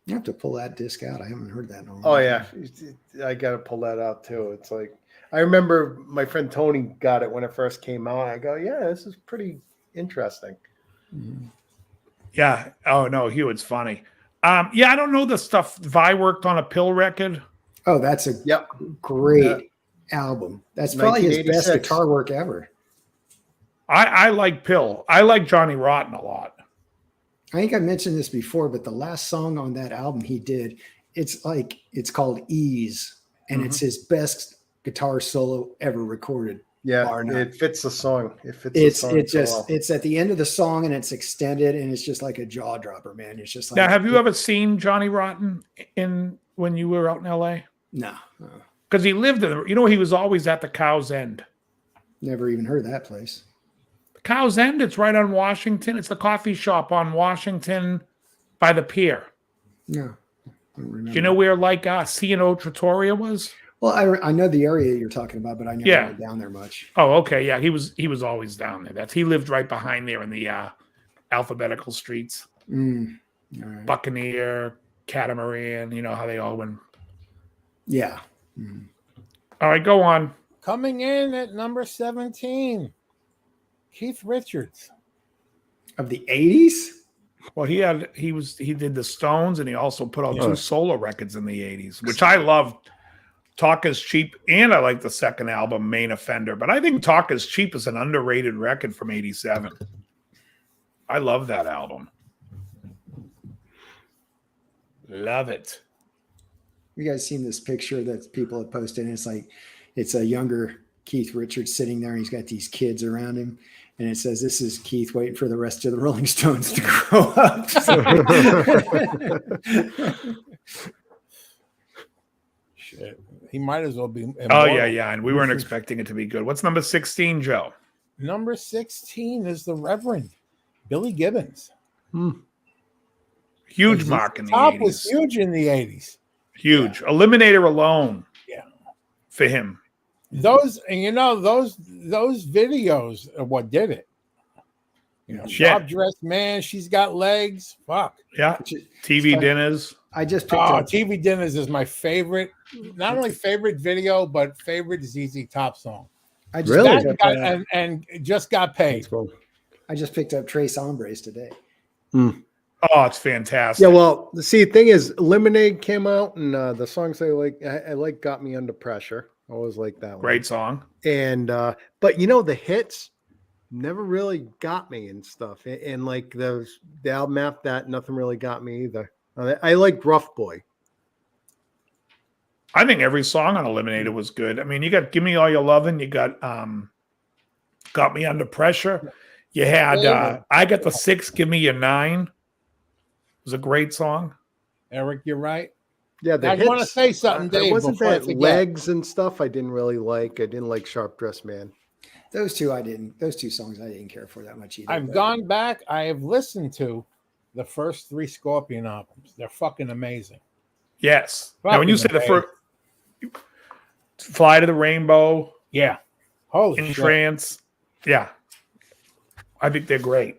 You have to pull that disc out. I haven't heard that in a long Oh time. yeah, I got to pull that out too. It's like I remember my friend Tony got it when it first came out. I go, yeah, this is pretty interesting. Yeah. Oh no, Hugh, it's funny. Yeah, I don't know the stuff. Vi worked on a Pill record. Oh, that's a great album. That's probably his best 1986. guitar work ever. I like Pill. I like Johnny Rotten a lot. I think I mentioned this before, but the last song on that album he did, it's called Ease, and it's his best guitar solo ever recorded. Yeah, bar none. it fits the song. It fits the song. It's at the end of the song and it's extended and it's just like a jaw dropper, man. It's just like Now, have you ever seen Johnny Rotten when you were out in LA? No, Because he lived in he was always at the Cow's End. never even heard of that place. Cow's End, it's right on Washington. It's the coffee shop on Washington by the pier. No, I don't remember. Do you know where C&O Trattoria was? Well, I know the area you're talking about, but I never went down there much. Oh, okay. Yeah, he was always down there. He lived right behind there in the alphabetical streets. All right. Buccaneer, Catamaran, you know how they all went. Yeah. All right, go on. Coming in at number 17, Keith Richards. Of the 80s? Well, he did the Stones, and he also put out 2 solo records in the 80s, which I loved. Talk is Cheap, and I like the second album, Main Offender. But I think Talk is Cheap is an underrated record from '87. I love that album. Love it. You guys seen this picture that people have posted? And it's a younger Keith Richards sitting there, and he's got these kids around him. And it says, "This is Keith waiting for the rest of the Rolling Stones to grow up." Shit. He might as well be. Oh, yeah. And we weren't expecting it to be good. What's number 16, Joe? Number 16 is the Reverend Billy Gibbons. Huge mark in the Top 80s. was huge in the 80s. Huge. Eliminator alone. Yeah. For him. Those videos are what did it. Sharp dressed man, she's got legs. Fuck. Yeah. TV dinners. I just picked Oh, up. TV Dinners is my favorite, not only favorite video, but favorite ZZ Top song. I just Really? picked up, And just got paid. I just picked up Tres Hombres today. Oh, it's fantastic. Yeah, well, see, the thing is, Lemonade came out, and the songs I like "Got Me Under Pressure." I always like that one. Great song. And but the hits never really got me and stuff. And like the album after that, nothing really got me either. I like Rough Boy. I think every song on Eliminated was good. I mean, you got "Give Me All Your Lovin'," you got "Got Me Under Pressure." You had "I Got the 6, Give Me Your 9." It was a great song. Eric, you're right. Yeah, I want to say something, Dave. Wasn't before I that forget. Legs and stuff? I didn't really like. I didn't like Sharp Dressed Man. Those two I didn't. Those two songs I didn't care for that much either. I've but gone back. I have listened to the first 3 Scorpion albums. They're fucking amazing. Yes. Now, when you say the first "Fly to the Rainbow," Yeah. Holy "In shit. Trance," yeah, I think they're great.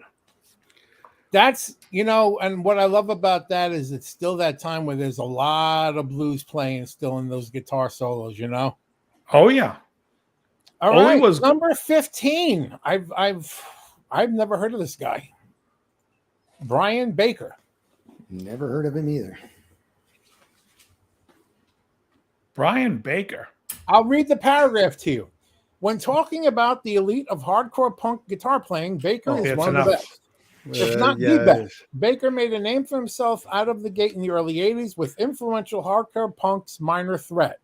That's, and what I love about that is it's still that time where there's a lot of blues playing still in those guitar solos, Oh yeah. All Only right, was- number 15. I've never heard of this guy. Brian Baker. never heard of him either. Brian Baker. I'll read the paragraph to you. When talking about the elite of hardcore punk guitar playing, Baker is It's one of the enough. best. If not yeah, the best. Baker made a name for himself out of the gate in the early 80s with influential hardcore punk's Minor Threat.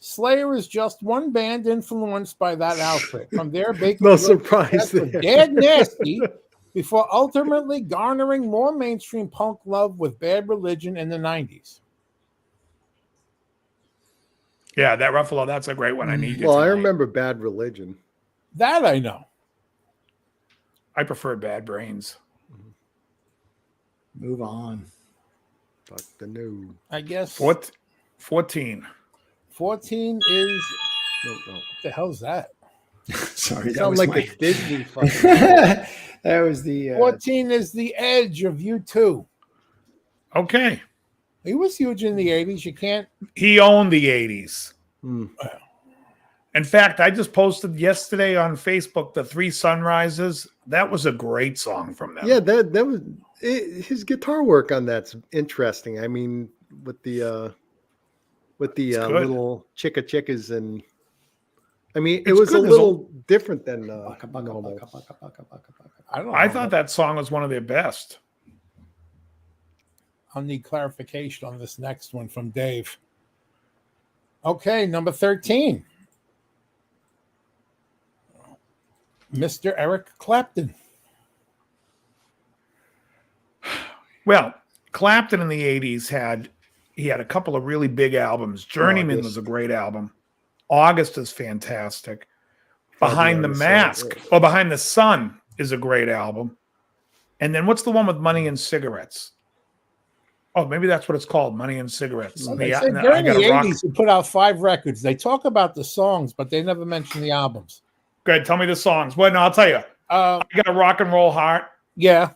Slayer is just one band influenced by that outfit. From there, Baker No worked surprise with there. Dead Nasty before ultimately garnering more mainstream punk love with Bad Religion in the 90s. Yeah, that Ruffalo, that's a great one. I need you. Well, I Tonight. remember Bad Religion. That I know. I prefer Bad Brains. Move on. Fuck the new. I guess 14. 14 is No. what the hell's that? Sorry, that Sound was like my... a Disney fucking. that was the 14 is the Edge of U2. Okay. He was huge in the 80s. You can't. He owned the 80s. Hmm. In fact, I just posted yesterday on Facebook the 3 Sunrises. That was a great song from them. Yeah, that was his guitar work on that's interesting. I mean, with the good. little chickas and I mean, it It's was a good. little different than Baka, baka, normal. baka, baka, baka, baka, baka. I don't know. I thought that song was one of their best. I'll need clarification on this next one from Dave. Okay, number 13. Mr. Eric Clapton. Well, Clapton in the 80s had a couple of really big albums. Journeyman was a great album. August is fantastic. Behind the Mask or Behind the Sun is a great album. And then what's the one with Money and Cigarettes? Oh, maybe that's what it's called, Money and Cigarettes. They said during the 80s, he put out 5 records. They talk about the songs, but they never mention the albums. Good. Tell me the songs. Well, no, I'll tell you. I got a Rock and Roll Heart. Yeah.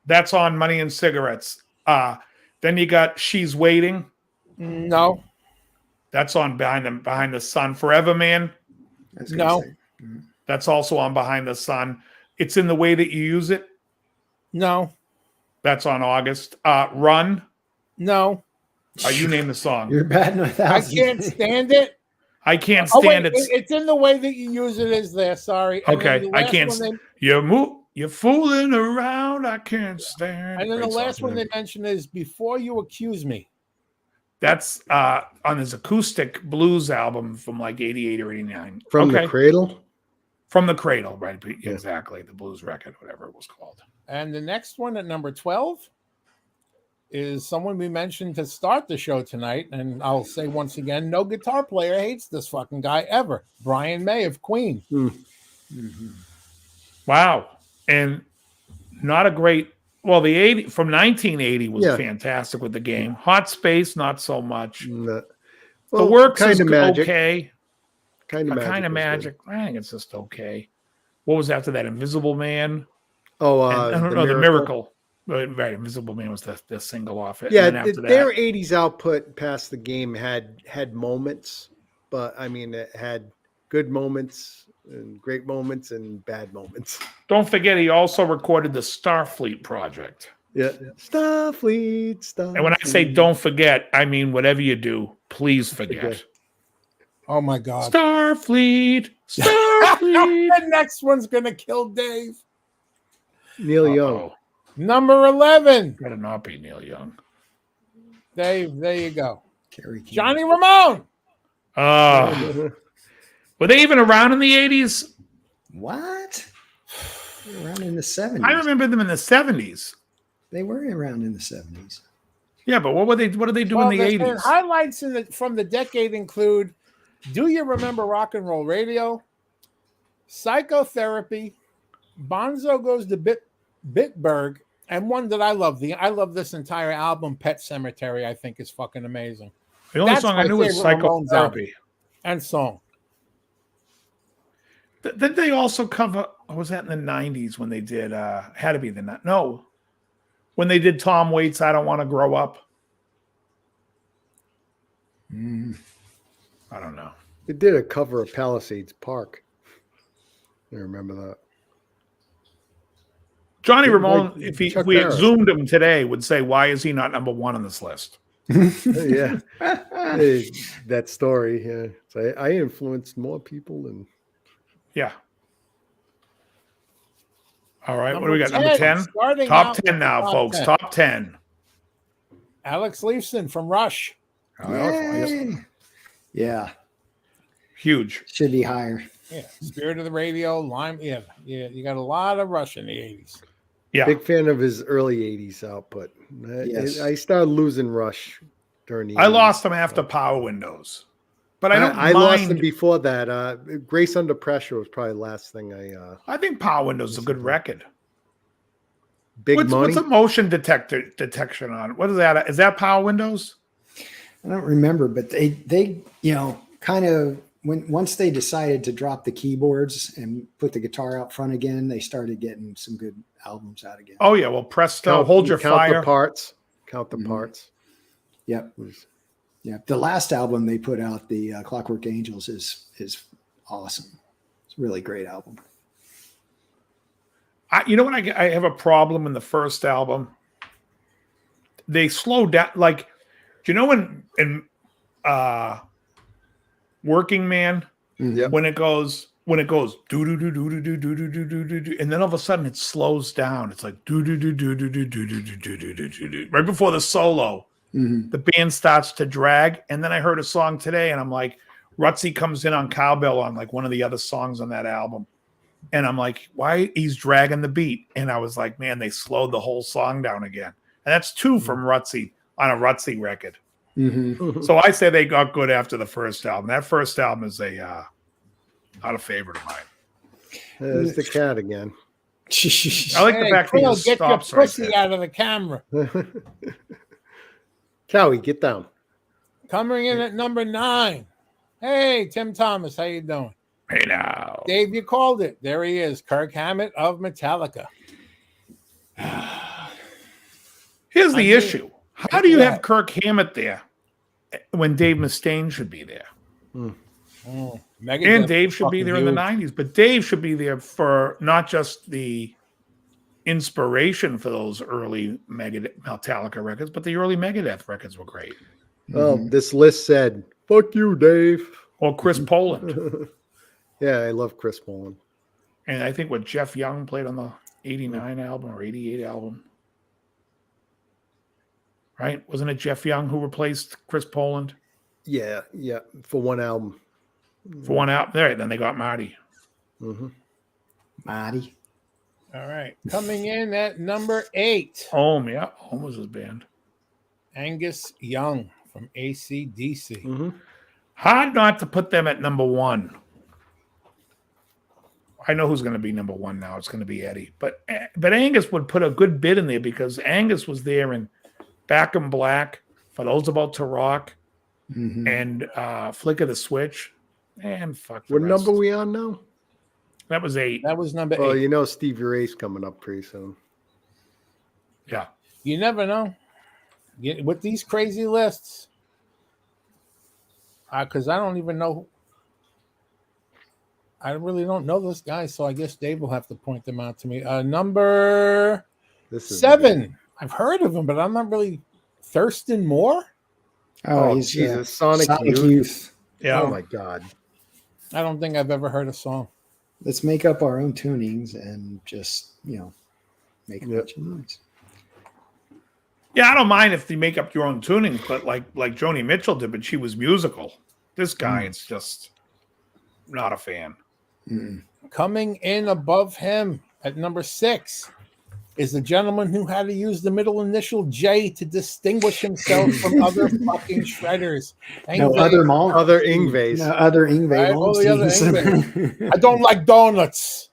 That's on Money and Cigarettes. Then you got She's Waiting. No. That's on Behind the Sun. Forever Man. No. That's also on Behind the Sun. It's in the Way That You Use It. No. That's on August. Run. No. You name the song. You're batting 1,000. I can't stand it. I can't stand it. It's in the way that you use it is there. Sorry. And Okay, then the I last can't. one You're fooling around. I can't stand. And then the Great last song. one they mention is Before You Accuse Me. That's on his acoustic blues album from like 88 or 89. From the Cradle? From the Cradle, right? Exactly. The blues record, whatever it was called. And the next one at number 12 is someone we mentioned to start the show tonight. And I'll say once again, no guitar player hates this fucking guy ever. Brian May of Queen. Mm-hmm. Wow. And not a great, well, the 80 from 1980 was fantastic with the game. Hot Space, not so much. Well, the Works kind is of magic. okay. Kind of magic. I think it's just okay. What was after that? Invisible Man. Oh, The Miracle. Right, Invisible Man was the single off it. Yeah, and then after their that, 80s output past the game had moments, but I mean, it had good moments and great moments and bad moments. don't forget he also recorded the Starfleet project. Yeah, Starfleet. And when I say don't forget, I mean whatever you do, please forget. Oh my God. Starfleet. The next one's gonna kill Dave. Neil Young. Uh-oh. Number 11. Better not be Neil Young. Dave, there you go. Kerry King. Johnny Ramone. Were they even around in the 80s? What? They were around in the 70s. I remember them in the 70s. They were around in the 70s. Yeah, but what did they do in the 80s? Highlights from the decade include Do You Remember Rock and Roll Radio? Psychotherapy, Bonzo Goes to Bitburg, and one that I love. I love this entire album, Pet Cemetery, I think is fucking amazing. The only That's song I my knew was favorite Ramones Psychotherapy. And song. Did they also cover, or was that in the 90s when they did, had to be when they did Tom Waits, I Don't Want to Grow Up? I don't know. They did a cover of Palisades Park. I remember that. Johnny Like Ramone, if we had Harris. zoomed him today, would say, why is he not number one on this list? Yeah. Hey, that story. Yeah. So I influenced more people than. Yeah. All right. What Number do we got? 10, Number 10? starting Top out 10 with now, top folks. 10. Top 10. Alex Lifeson from Rush. Yay. Yeah. Huge. Should be higher. Yeah. Spirit of the Radio, Lime. Yeah. You got a lot of Rush in the 80s. Yeah. Big fan of his early 80s output. Yes. I started losing Rush during the I 80s. lost him after Power Windows. But I don't I mind. lost him before that. Grace Under Pressure was probably the last thing I think Power Windows is a good record. Big What's Money. the motion detection on? What is that? Is that Power Windows? I don't remember, but they kind of once they decided to drop the keyboards and put the guitar out front again, they started getting some good albums out again. Oh yeah, well Presto, Hold Your count Fire. the parts. Count the parts. Yep. Yeah. The last album they put out, the Clockwork Angels, is awesome. It's a really great album. You know what? I have a problem in the first album. They slow down. Like, do you know in Working Man, Yep. when it goes do do do do do do do do do do do, and then all of a sudden it slows down. It's like do do do do do do do do do do do do do. Right before the solo, the band starts to drag. And then I heard a song today, and I'm like, Rutsy comes in on Cowbell on like one of the other songs on that album. And I'm like, why he's dragging the beat? And I was like, man, they slowed the whole song down again. And that's two from Rutsy on a Rutsy record. So I say they got good after the first album. That first album is not a favorite of mine. There's the cat again. I like the fact that Phil, he get your stops right pussy there. out of the camera. Cowie, get down. Coming in at number 9. Hey, Tim Thomas, how you doing? Hey now. Dave, you called it. There he is, Kirk Hammett of Metallica. Here's the issue. How do you Yeah. have Kirk Hammett there when Dave Mustaine should be there? Megadeth And Dave should be fucking there in the huge. 90s, but Dave should be there for not just the inspiration for those early Metallica records, but the early Megadeth records were great. Well, this list said, fuck you, Dave. Or Chris Poland. Yeah, I love Chris Poland. And I think what Jeff Young played on the 89 album or 88 album. Right? Wasn't it Jeff Young who replaced Chris Poland Yeah, for one album. for one album? There, then they got Marty. Marty. All right. Coming in at number 8, Home, yeah. Home was his band. Angus Young from AC/DC. Hard not to put them at number 1. I know who's going to be number 1 now. It's going to be Eddie. But Angus would put a good bit in there because Angus was there in Back in Black, For Those About to Rock, and Flick of the Switch. And fuck the What rest. number we on now? That was 8. That was number Well, 8. you know Stevie Ray's coming up pretty soon. Yeah. You never know. With these crazy lists, because I don't even know. I really don't know this guy, so I guess Dave will have to point them out to me. Number This is 7. I've heard of him, but I'm not really. Thurston Moore? Oh, he's Jesus, Sonic Youth. Youth. Yeah. Oh my God. I don't think I've ever heard a song. Let's make up our own tunings and just, make a bunch of noise. Yeah, I don't mind if you make up your own tunings, but like Joni Mitchell did, but she was musical. This guy, it's just not a fan. Coming in above him at number 6 is the gentleman who had to use the middle initial J to distinguish himself from other fucking shredders. Other Ingves. No, other Ingve. Right? All the other Ingves. I don't like donuts.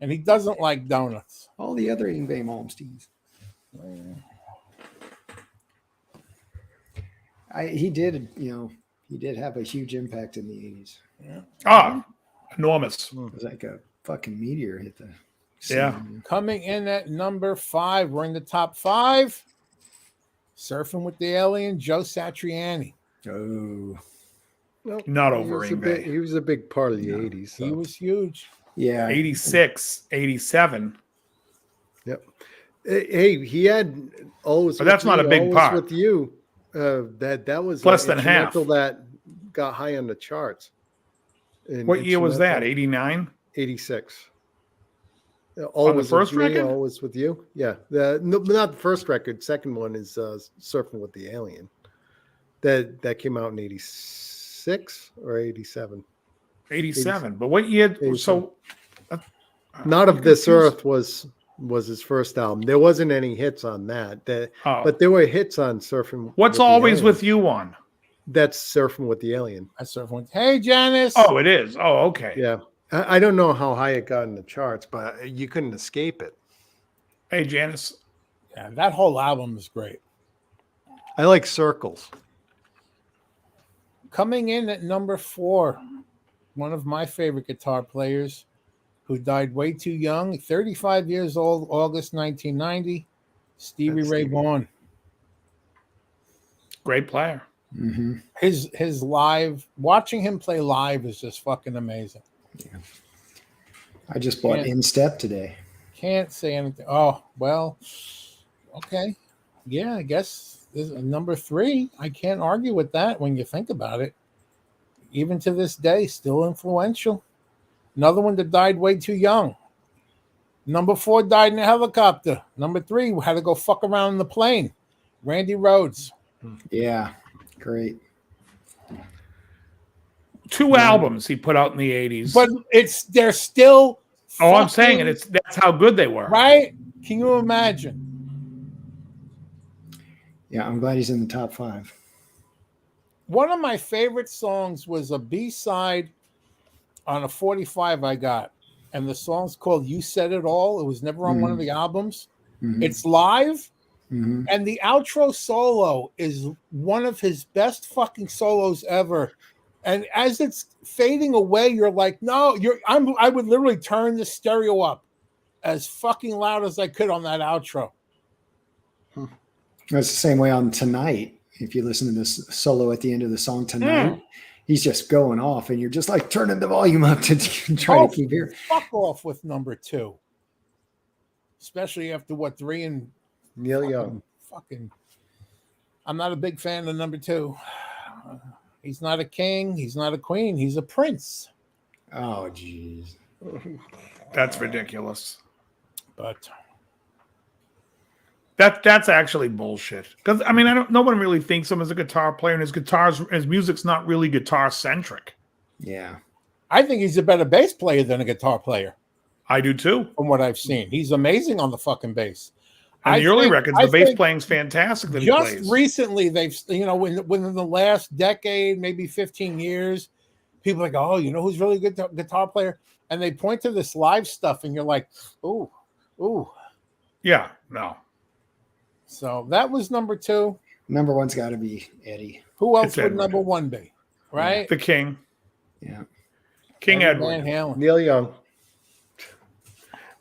And he doesn't like donuts. All the other Ingve Malmsteens. He did have a huge impact in the 80s. Ah, enormous. It was like a fucking meteor hit the scene. Yeah. Coming in at number 5, we're in the top 5. Surfing with the Alien, Joe Satriani. Oh. Not over Ingve. He was a big part of the 80s. So. He was huge. Yeah. 86, 87. Yep. Hey, he had always. But that's not a big always part. with you. That was Less than half. That got high on the charts. What year was that? 89? 86. On the first with me, record? Always with you. Yeah. Not the first record. Second one is Surfing with the Alien. That came out in 86 or 87. 87. But what year? 87. So, Not of This Earth was his first album. There wasn't any hits on that. But there were hits on Surfing. What's with Always the with You on? That's Surfing with the Alien. I surfing with. Hey, Janice. Oh, it is. Oh, okay. Yeah. I don't know how high it got in the charts, but you couldn't escape it. Hey, Janice. Yeah, that whole album is great. I like Circles. Coming in at number 4, one of my favorite guitar players who died way too young, 35 years old, August 1990, Stevie Ray Vaughan. Great player. Mm-hmm. His live, watching him play live is just fucking amazing. Yeah. I just bought In Step today. Can't say anything. Oh, well, okay. Yeah, I guess this is number 3. I can't argue with that when you think about it. Even to this day, still influential. Another one that died way too young. Number 4 died in a helicopter. Number 3 had to go fuck around in the plane. Randy Rhoads. Yeah, great. 2 albums he put out in the 80s. But they're still. Oh, I'm saying it. That's how good they were. Right? Can you imagine? Yeah, I'm glad he's in the top 5. One of my favorite songs was a B-side on a 45 I got. And the song's called You Said It All. It was never on one of the albums. Mm-hmm. It's live. Mm-hmm. And the outro solo is one of his best fucking solos ever. And as it's fading away, you're like, no, I would literally turn the stereo up as fucking loud as I could on that outro. That's the same way on Tonight. If you listen to this solo at the end of the song Tonight, he's just going off, and you're just like turning the volume up to try to keep hearing. Fuck off with number 2. Especially after 3 and Neil Young. Fucking, I'm not a big fan of number 2. He's not a king. He's not a queen. He's a prince. Oh, jeez. That's ridiculous. But that's actually bullshit. Because I mean, no one really thinks of him as a guitar player, and his music's not really guitar centric. Yeah, I think he's a better bass player than a guitar player. I do too. From what I've seen, he's amazing on the fucking bass. On the early records, the bass playing's fantastic. That just he plays. recently, they've within the last decade, maybe 15 years, people are like, oh, you know who's really good guitar player, and they point to this live stuff, and you're like, ooh. Yeah, no. So that was number 2. Number 1's got to be Eddie. Who else It's would Edward. number 1 be? Right? The King. Yeah. King Eddie Edward. Van Halen. Neil Young.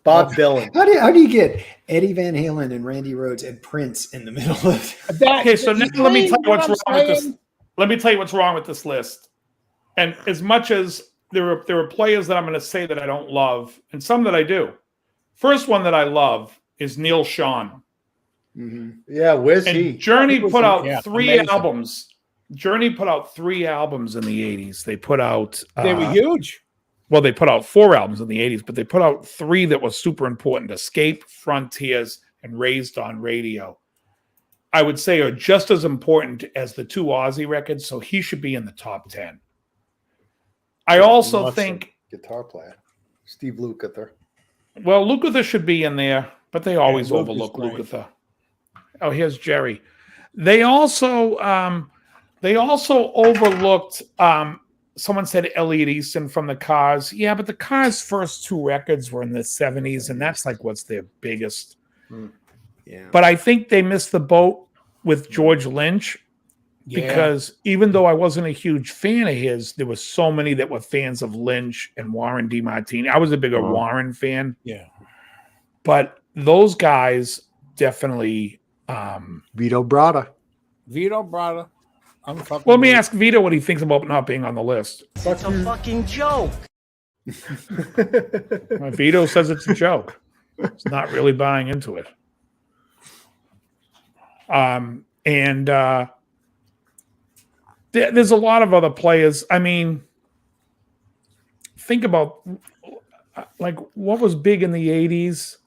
Bob Dylan. How do you get Eddie Van Halen and Randy Rhoads and Prince in the middle of That, Okay, so now let me tell you what's wrong with this. saying? Let me tell you what's wrong with this list. And as much as there are players that I'm going to say that I don't love, and some that I do. First one that I love is Neil Schon. Yeah, where's And he? Journey put out yeah, 3 amazing. albums. Journey put out 3 albums in the 80s. They put out They were huge. well, they put out 4 albums in the 80s, but they put out 3 that were super important: Escape, Frontiers, and Raised on Radio. I would say are just as important as the 2 Aussie records, so he should be in the top 10. I also think, Guitar player. Steve Lukather. well, Lukather should be in there, but they always Luke is overlook great. Lukather. Oh, here's Jerry. They also overlooked. Someone said Elliot Easton from the Cars. Yeah, but the Cars' first 2 records were in the 70s, and that's like what's their biggest. Yeah. But I think they missed the boat with George Lynch because even though I wasn't a huge fan of his, there were so many that were fans of Lynch and Warren DeMartini. I was a bigger Warren fan. Yeah. But those guys definitely. Vito Bratta. Vito Bratta. I'm fucking. Well, let me ask Vito what he thinks about not being on the list. It's a fucking joke. Vito says it's a joke. He's not really buying into it. There's a lot of other players. I mean, think about like what was big in the 80s.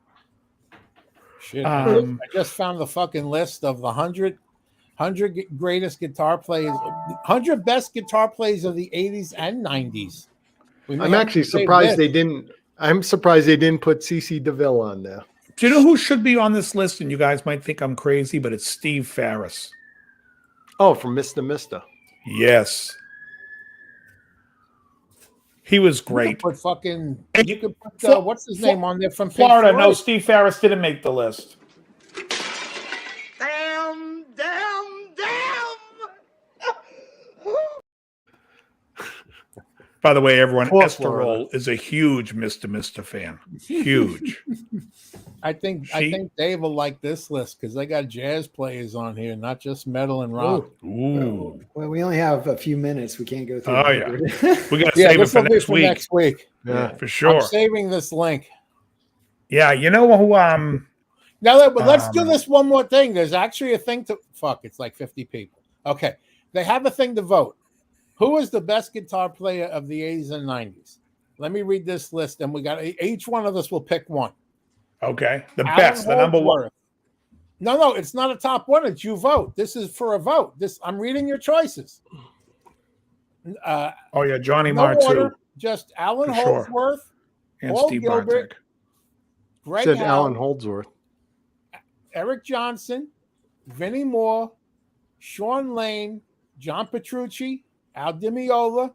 Shit, I just found the fucking list of the 100 greatest guitar players, 100 best guitar players of the 80s and 90s. I'm actually surprised they didn't. I'm surprised they didn't put CC DeVille on there. Do you know who should be on this list? And you guys might think I'm crazy, but it's Steve Farris. Oh, from Mr. Mister. Yes. He was great. Put fucking. You could put what's his name on there from Florida. Pink No, Floyd? Steve Farris didn't make the list. Damn, damn, damn. By the way, everyone, Poor Esther Florida. Roll is a huge Mr. Mister fan. Huge. I think Dave will like this list because they got jazz players on here, not just metal and rock. Ooh. Well, we only have a few minutes. We can't go through. Oh, it. We got to Yeah, save it this for will be next for week. next week. Yeah, for I'm sure. saving this link. Yeah, you know who? Now, let's do this one more thing. There's actually a thing to fuck. It's like 50 people. Okay, they have a thing to vote. Who is the best guitar player of the 80s and 90s? Let me read this list, and we got each one of us will pick one. Okay, the Alan best, the number one. Holdsworth. No, it's not a top one. It's you vote. This is for a vote. I'm reading your choices. Oh yeah, Johnny No Marr too, order, just Alan For sure. Holdsworth, and Paul Steve Gilbert, Bartek. Greg Said Howe, Alan Holdsworth. Eric Johnson, Vinnie Moore, Sean Lane, John Petrucci, Al Di Meola,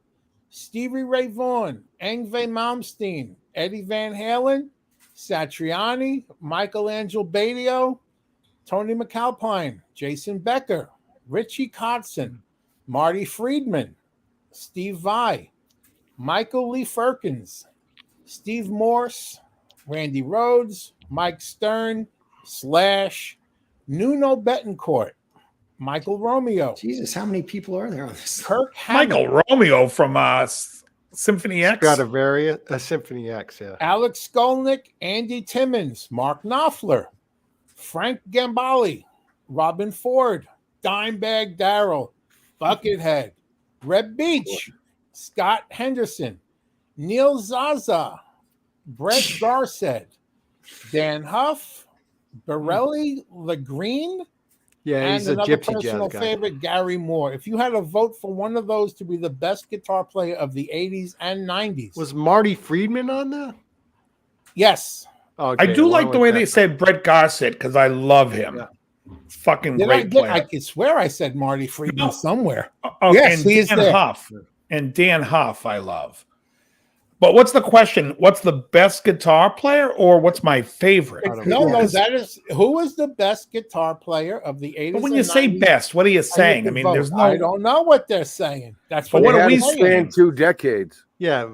Stevie Ray Vaughan, Yngwie Malmsteen, Eddie Van Halen, Satriani, Michelangelo Badio, Tony McAlpine, Jason Becker, Richie Kotzen, Marty Friedman, Steve Vai, Michael Lee Firkins, Steve Morse, Randy Rhoads, Mike Stern, Slash, Nuno Betancourt, Michael Romeo, Jesus, how many people are there on this? Kirk Hammett, Michael Romeo from Symphony X. Stradivari, a Symphony X, yeah. Alex Skolnick, Andy Timmons, Mark Knopfler, Frank Gambale, Robin Ford, Dimebag Darrell, Buckethead, Reb Beach, Scott Henderson, Neil Zaza, Brett Garcet, Dan Huff, Borelli Legreen, Yeah, and he's a another gypsy personal jazz guy. favorite, Gary Moore. If you had to vote for one of those to be the best guitar player of the 80s and 90s, Was Marty Friedman on there? yes. Okay, I do well, like the way went they that. said Brett Garcet because I love him. Yeah. Fucking Did great player. I could swear I said Marty Friedman No. somewhere. Oh, Yes, and he is Dan there. Huff. And Dan Huff, I love. But what's the question? What's the best guitar player or what's my favorite? No, Because- that is who is the best guitar player of the 80s. But when and you say 90s? best, what are you saying? I can mean, vote. there's I no. don't know what they're saying. That's But what what they're are we saying. saying? 2 decades. Yeah.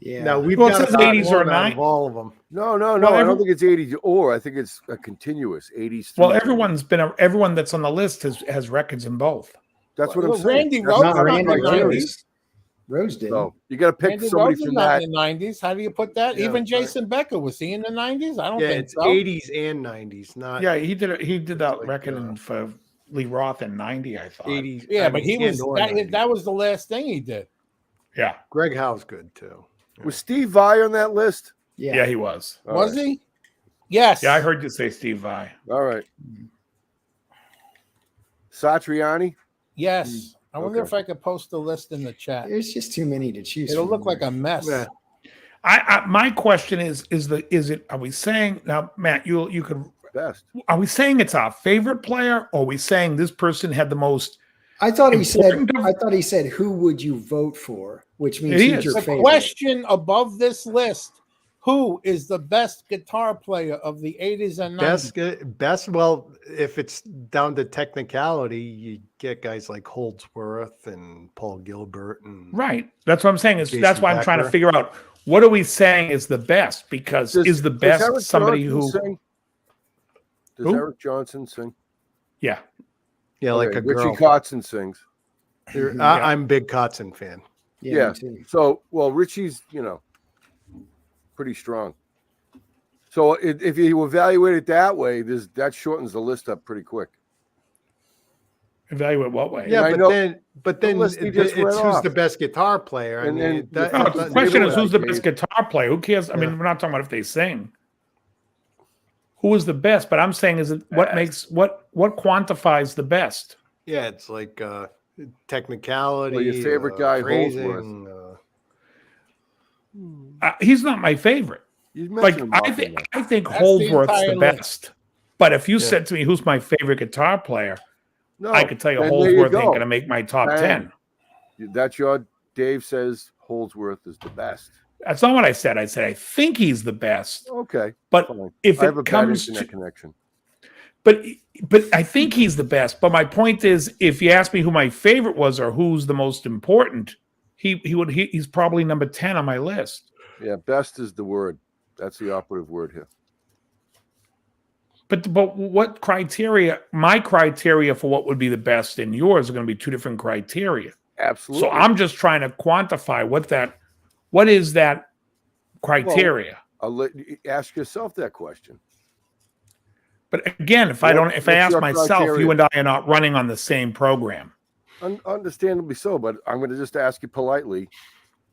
Yeah. No, we've Well, it got says about 80s or one out of 90s. all of them. No, no, no. Well, I don't think it's 80s or. I think it's a continuous 80s. Well, everyone that's on the list has records in both. That's what I'm Well, saying. Randy That's Rhodes Not not is Randy not in the criteria. 90s. Rose did. So you got to pick Randy somebody Rhodes is from not that. in the 90s. How do you put that? Yeah, Even right. Jason Becker, was he in the 90s? I don't Yeah, think it's so. 80s and 90s, not Yeah, he did that like, record for Lee Roth in 90, I thought. 80s. Yeah, I but mean, he was and or 90s. that was the last thing he did. Yeah. Greg Howe's good too. Was Steve Vai on that list? Yeah, he was. All Was right. he? Yes. Yeah, I heard you say Steve Vai. All right. Satriani? Yes. I wonder Okay. if I could post the list in the chat. There's just too many to choose It'll from. look like a mess. Yeah. My question is it, are we saying now, Matt, you could, Best. are we saying it's our favorite player, or are we saying this person had the most? I thought he said. Important- I thought he said, "Who would you vote for?" Which means It who's is. your The favorite. question above this list: who is the best guitar player of the 80s and 90s? Best. Well, if it's down to technicality, you get guys like Holdsworth and Paul Gilbert and Right. That's what I'm saying. Jason That's why I'm trying to Becker. figure out what are we saying is the best, because is the best Eric somebody Johnson who sing? Does Who? Eric Johnson sing? yeah. yeah, like Okay, a girl. Richie Kotzen sings. I'm a big Kotzen fan. Yeah. Yeah. Me too. So, well, Richie's, pretty strong. So if you evaluate it that way, that shortens the list up pretty quick. Evaluate what way? Yeah, I but know- then list he it's just who's read off. the best guitar player. I And mean, then No, the the that- question is neighborhood who's the I best gave. guitar player? Who cares? I mean, Yeah. we're not talking about if they sing. Who is the best? But I'm saying is it what makes what quantifies the best? yeah, it's like technicality. Well, your favorite guy, phrasing, He's not my favorite. You Like mentioned him I often, think though. I think That's the Holdsworth's the entire list. best. But if you Yeah. said to me who's my favorite guitar player, No, I could tell you then there Holdsworth ain't go. going to make my top Bang. 10. That's your Dave says Holdsworth is the best. That's not what I said. I said I think he's the best. Okay, But fine. if I have a it bad comes internet to, connection. but I think he's the best. But my point is, if you ask me who my favorite was or who's the most important, he's probably number 10 on my list. Yeah, best is the word. That's the operative word here. But what criteria? My criteria for what would be the best in yours are going to be two different criteria. Absolutely. So I'm just trying to quantify what is that criteria. I'll let you ask yourself that question. But again, if I What's ask your myself, criteria? you and I are not running on the same program. Understandably so, but I'm going to just ask you politely,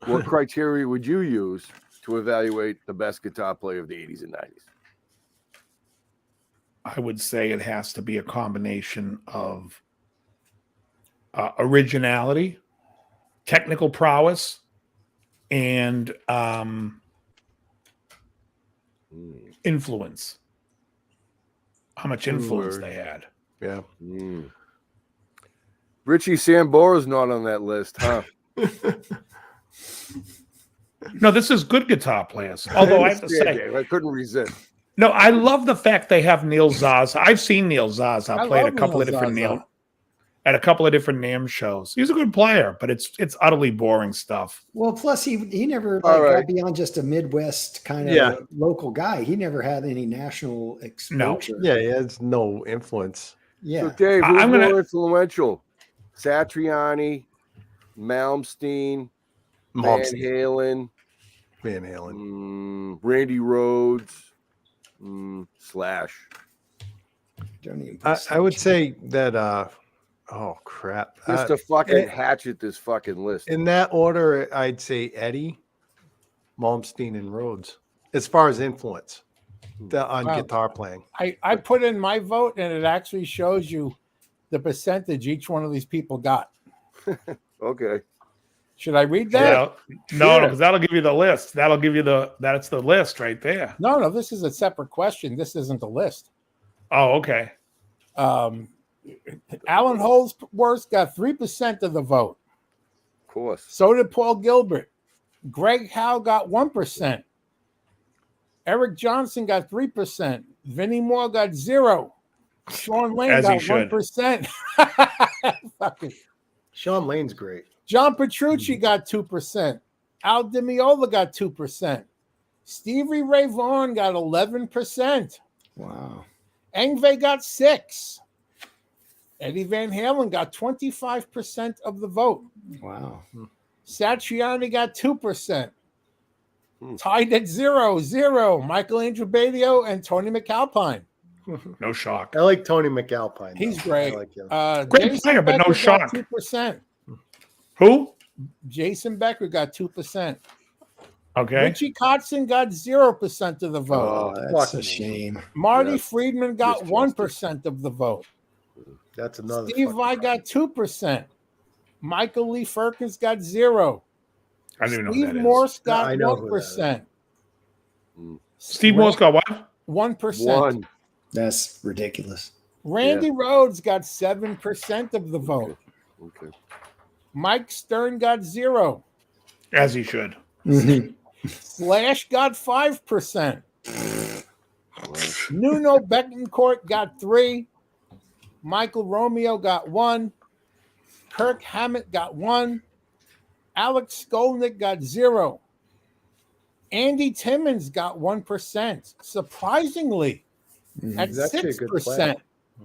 what criteria would you use to evaluate the best guitar player of the 80s and 90s? I would say it has to be a combination of originality, technical prowess, and influence. How much influence Word. they had. yeah. Richie Sambora's not on that list, huh? No, this is good guitar players. Although I have to understand, say, Dave. I couldn't resist. no, I love the fact they have Neil Zaza. I've seen Neil Zaza I play at a love couple of Neil different Zaza. at a couple of different NAMM shows. He's a good player, but it's utterly boring stuff. Well, plus he never All like right. got beyond just a Midwest kind of Yeah. local guy. He never had any national exposure. Yeah, he has no influence. Yeah. So, Dave, who's I'm gonna- more influential? Satriani, Malmsteen, Van Malmsteen, Halen, Van Halen. Randy Rhodes, Slash. Don't even put I would say that. Oh crap! Just to fucking hatchet this fucking list. In that order, I'd say Eddie, Malmsteen, and Rhodes. As far as influence on Wow. guitar playing, I put in my vote, and it actually shows you the percentage each one of these people got. Okay. Should I read that? No, because that'll give you the list. That'll give you that's the list right there. No, this is a separate question. This isn't the list. Oh, okay. Alan Holdsworth got 3% of the vote. Of course. So did Paul Gilbert. Greg Howe got 1%. Eric Johnson got 3%. Vinnie Moore got 0. Sean Lane As he got should. 1%. Fucking Sean Lane's great. John Petrucci got 2%. Al Di Meola got 2%. Stevie Ray Vaughan got 11%. Wow. Yngwie got 6%. Eddie Van Halen got 25% of the vote. Wow. Satriani got 2%. Tied at 0-0. Michael Badio and Tony McAlpine. No shock. I like Tony McAlpine. He's though. great. I like him. Great Jason player, but no Becker shock. got 2%. Who? Jason Becker got 2%. Okay. Richie Kotzen got 0% of the vote. Oh, that's a fucking- shame. Marty Yeah. Friedman got Just 1% of the vote. That's another. Steve fucking Vai got 2%. Michael Lee Firkins got 0%. I don't even know who Steve that is. Morse got I know who that 1%. Steve Morse got what? 1%. One. That's ridiculous. Randy Rhodes got 7% of the vote. Okay. Mike Stern got 0%. As he should. Mhm. Slash got 5%. Nuno Betancourt got 3%. Michael Romeo got 1%. Kirk Hammett got 1%. Alex Skolnick got 0%. Andy Timmons got 1%. Surprisingly, at He's actually a good player. 6%,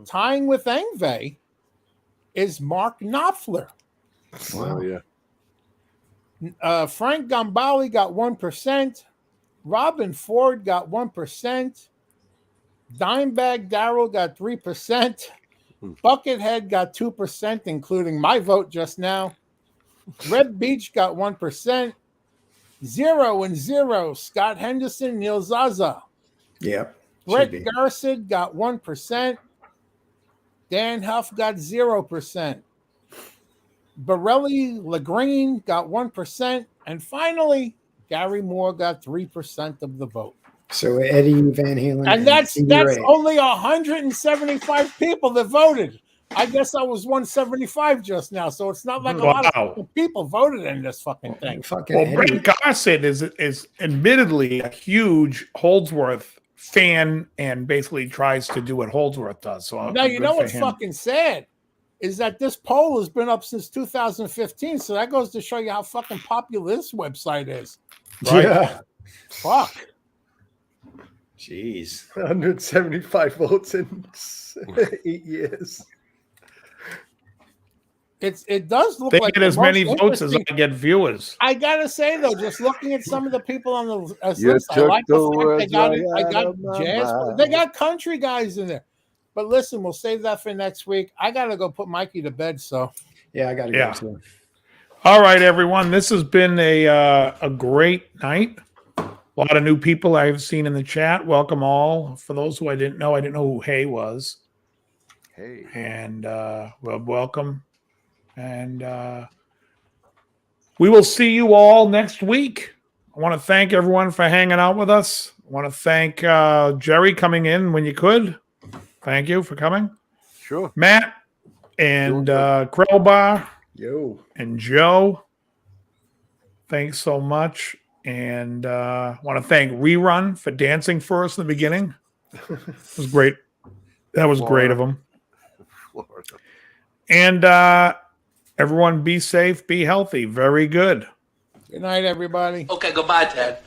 tying with Yngwie, is Mark Knopfler. Oh, yeah. Frank Gambale got 1%. Robin Ford got 1%. Dimebag Darrell got 3%. Buckethead got 2%, including my vote just now. Red Beach got 1%. 0-0. Scott Henderson, Neil Zaza. Yep. Brett Should be. Garcid got 1%. Dan Huff got 0%. Borelli Lagreen got 1%. And finally, Gary Moore got 3% of the vote. So Eddie Van Halen. And that's Stevie Ray. only 175 people that voted. I guess I was 175 just now, so it's not like a lot of people voted in this fucking thing. Fucking Well, Eddie. Brett Gossett is admittedly a huge Holdsworth fan and basically tries to do what Holdsworth does. So Now, you good know for what's him. fucking sad is that this poll has been up since 2015, so that goes to show you how fucking popular this website is. Right. Yeah. Fuck. Jeez. 175 votes in 8 years. It does look They like get the as many most votes as I interesting- get viewers. I gotta say though, just looking at some of the people on the You list, I took like the the fact they words got right I got out of my jazz, mouth. they got country guys in there. But listen, we'll save that for next week. I gotta go put Mikey to bed. So Yeah, I got to Yeah. go too. All right, everyone. This has been a great night. A lot of new people I've seen in the chat. Welcome all. For those who I didn't know who Hay was. Hey. And well, welcome. And we will see you all next week. I want to thank everyone for hanging out with us. I want to thank Jerry coming in when you could. Thank you for coming. Sure. Matt and Krellbar Yo. and Joe. Thanks so much. And I want to thank Rerun for dancing for us in the beginning. It was great. That was great of them. Florida. And everyone be safe, be healthy. Very good. good night, everybody. Okay, goodbye, Ted.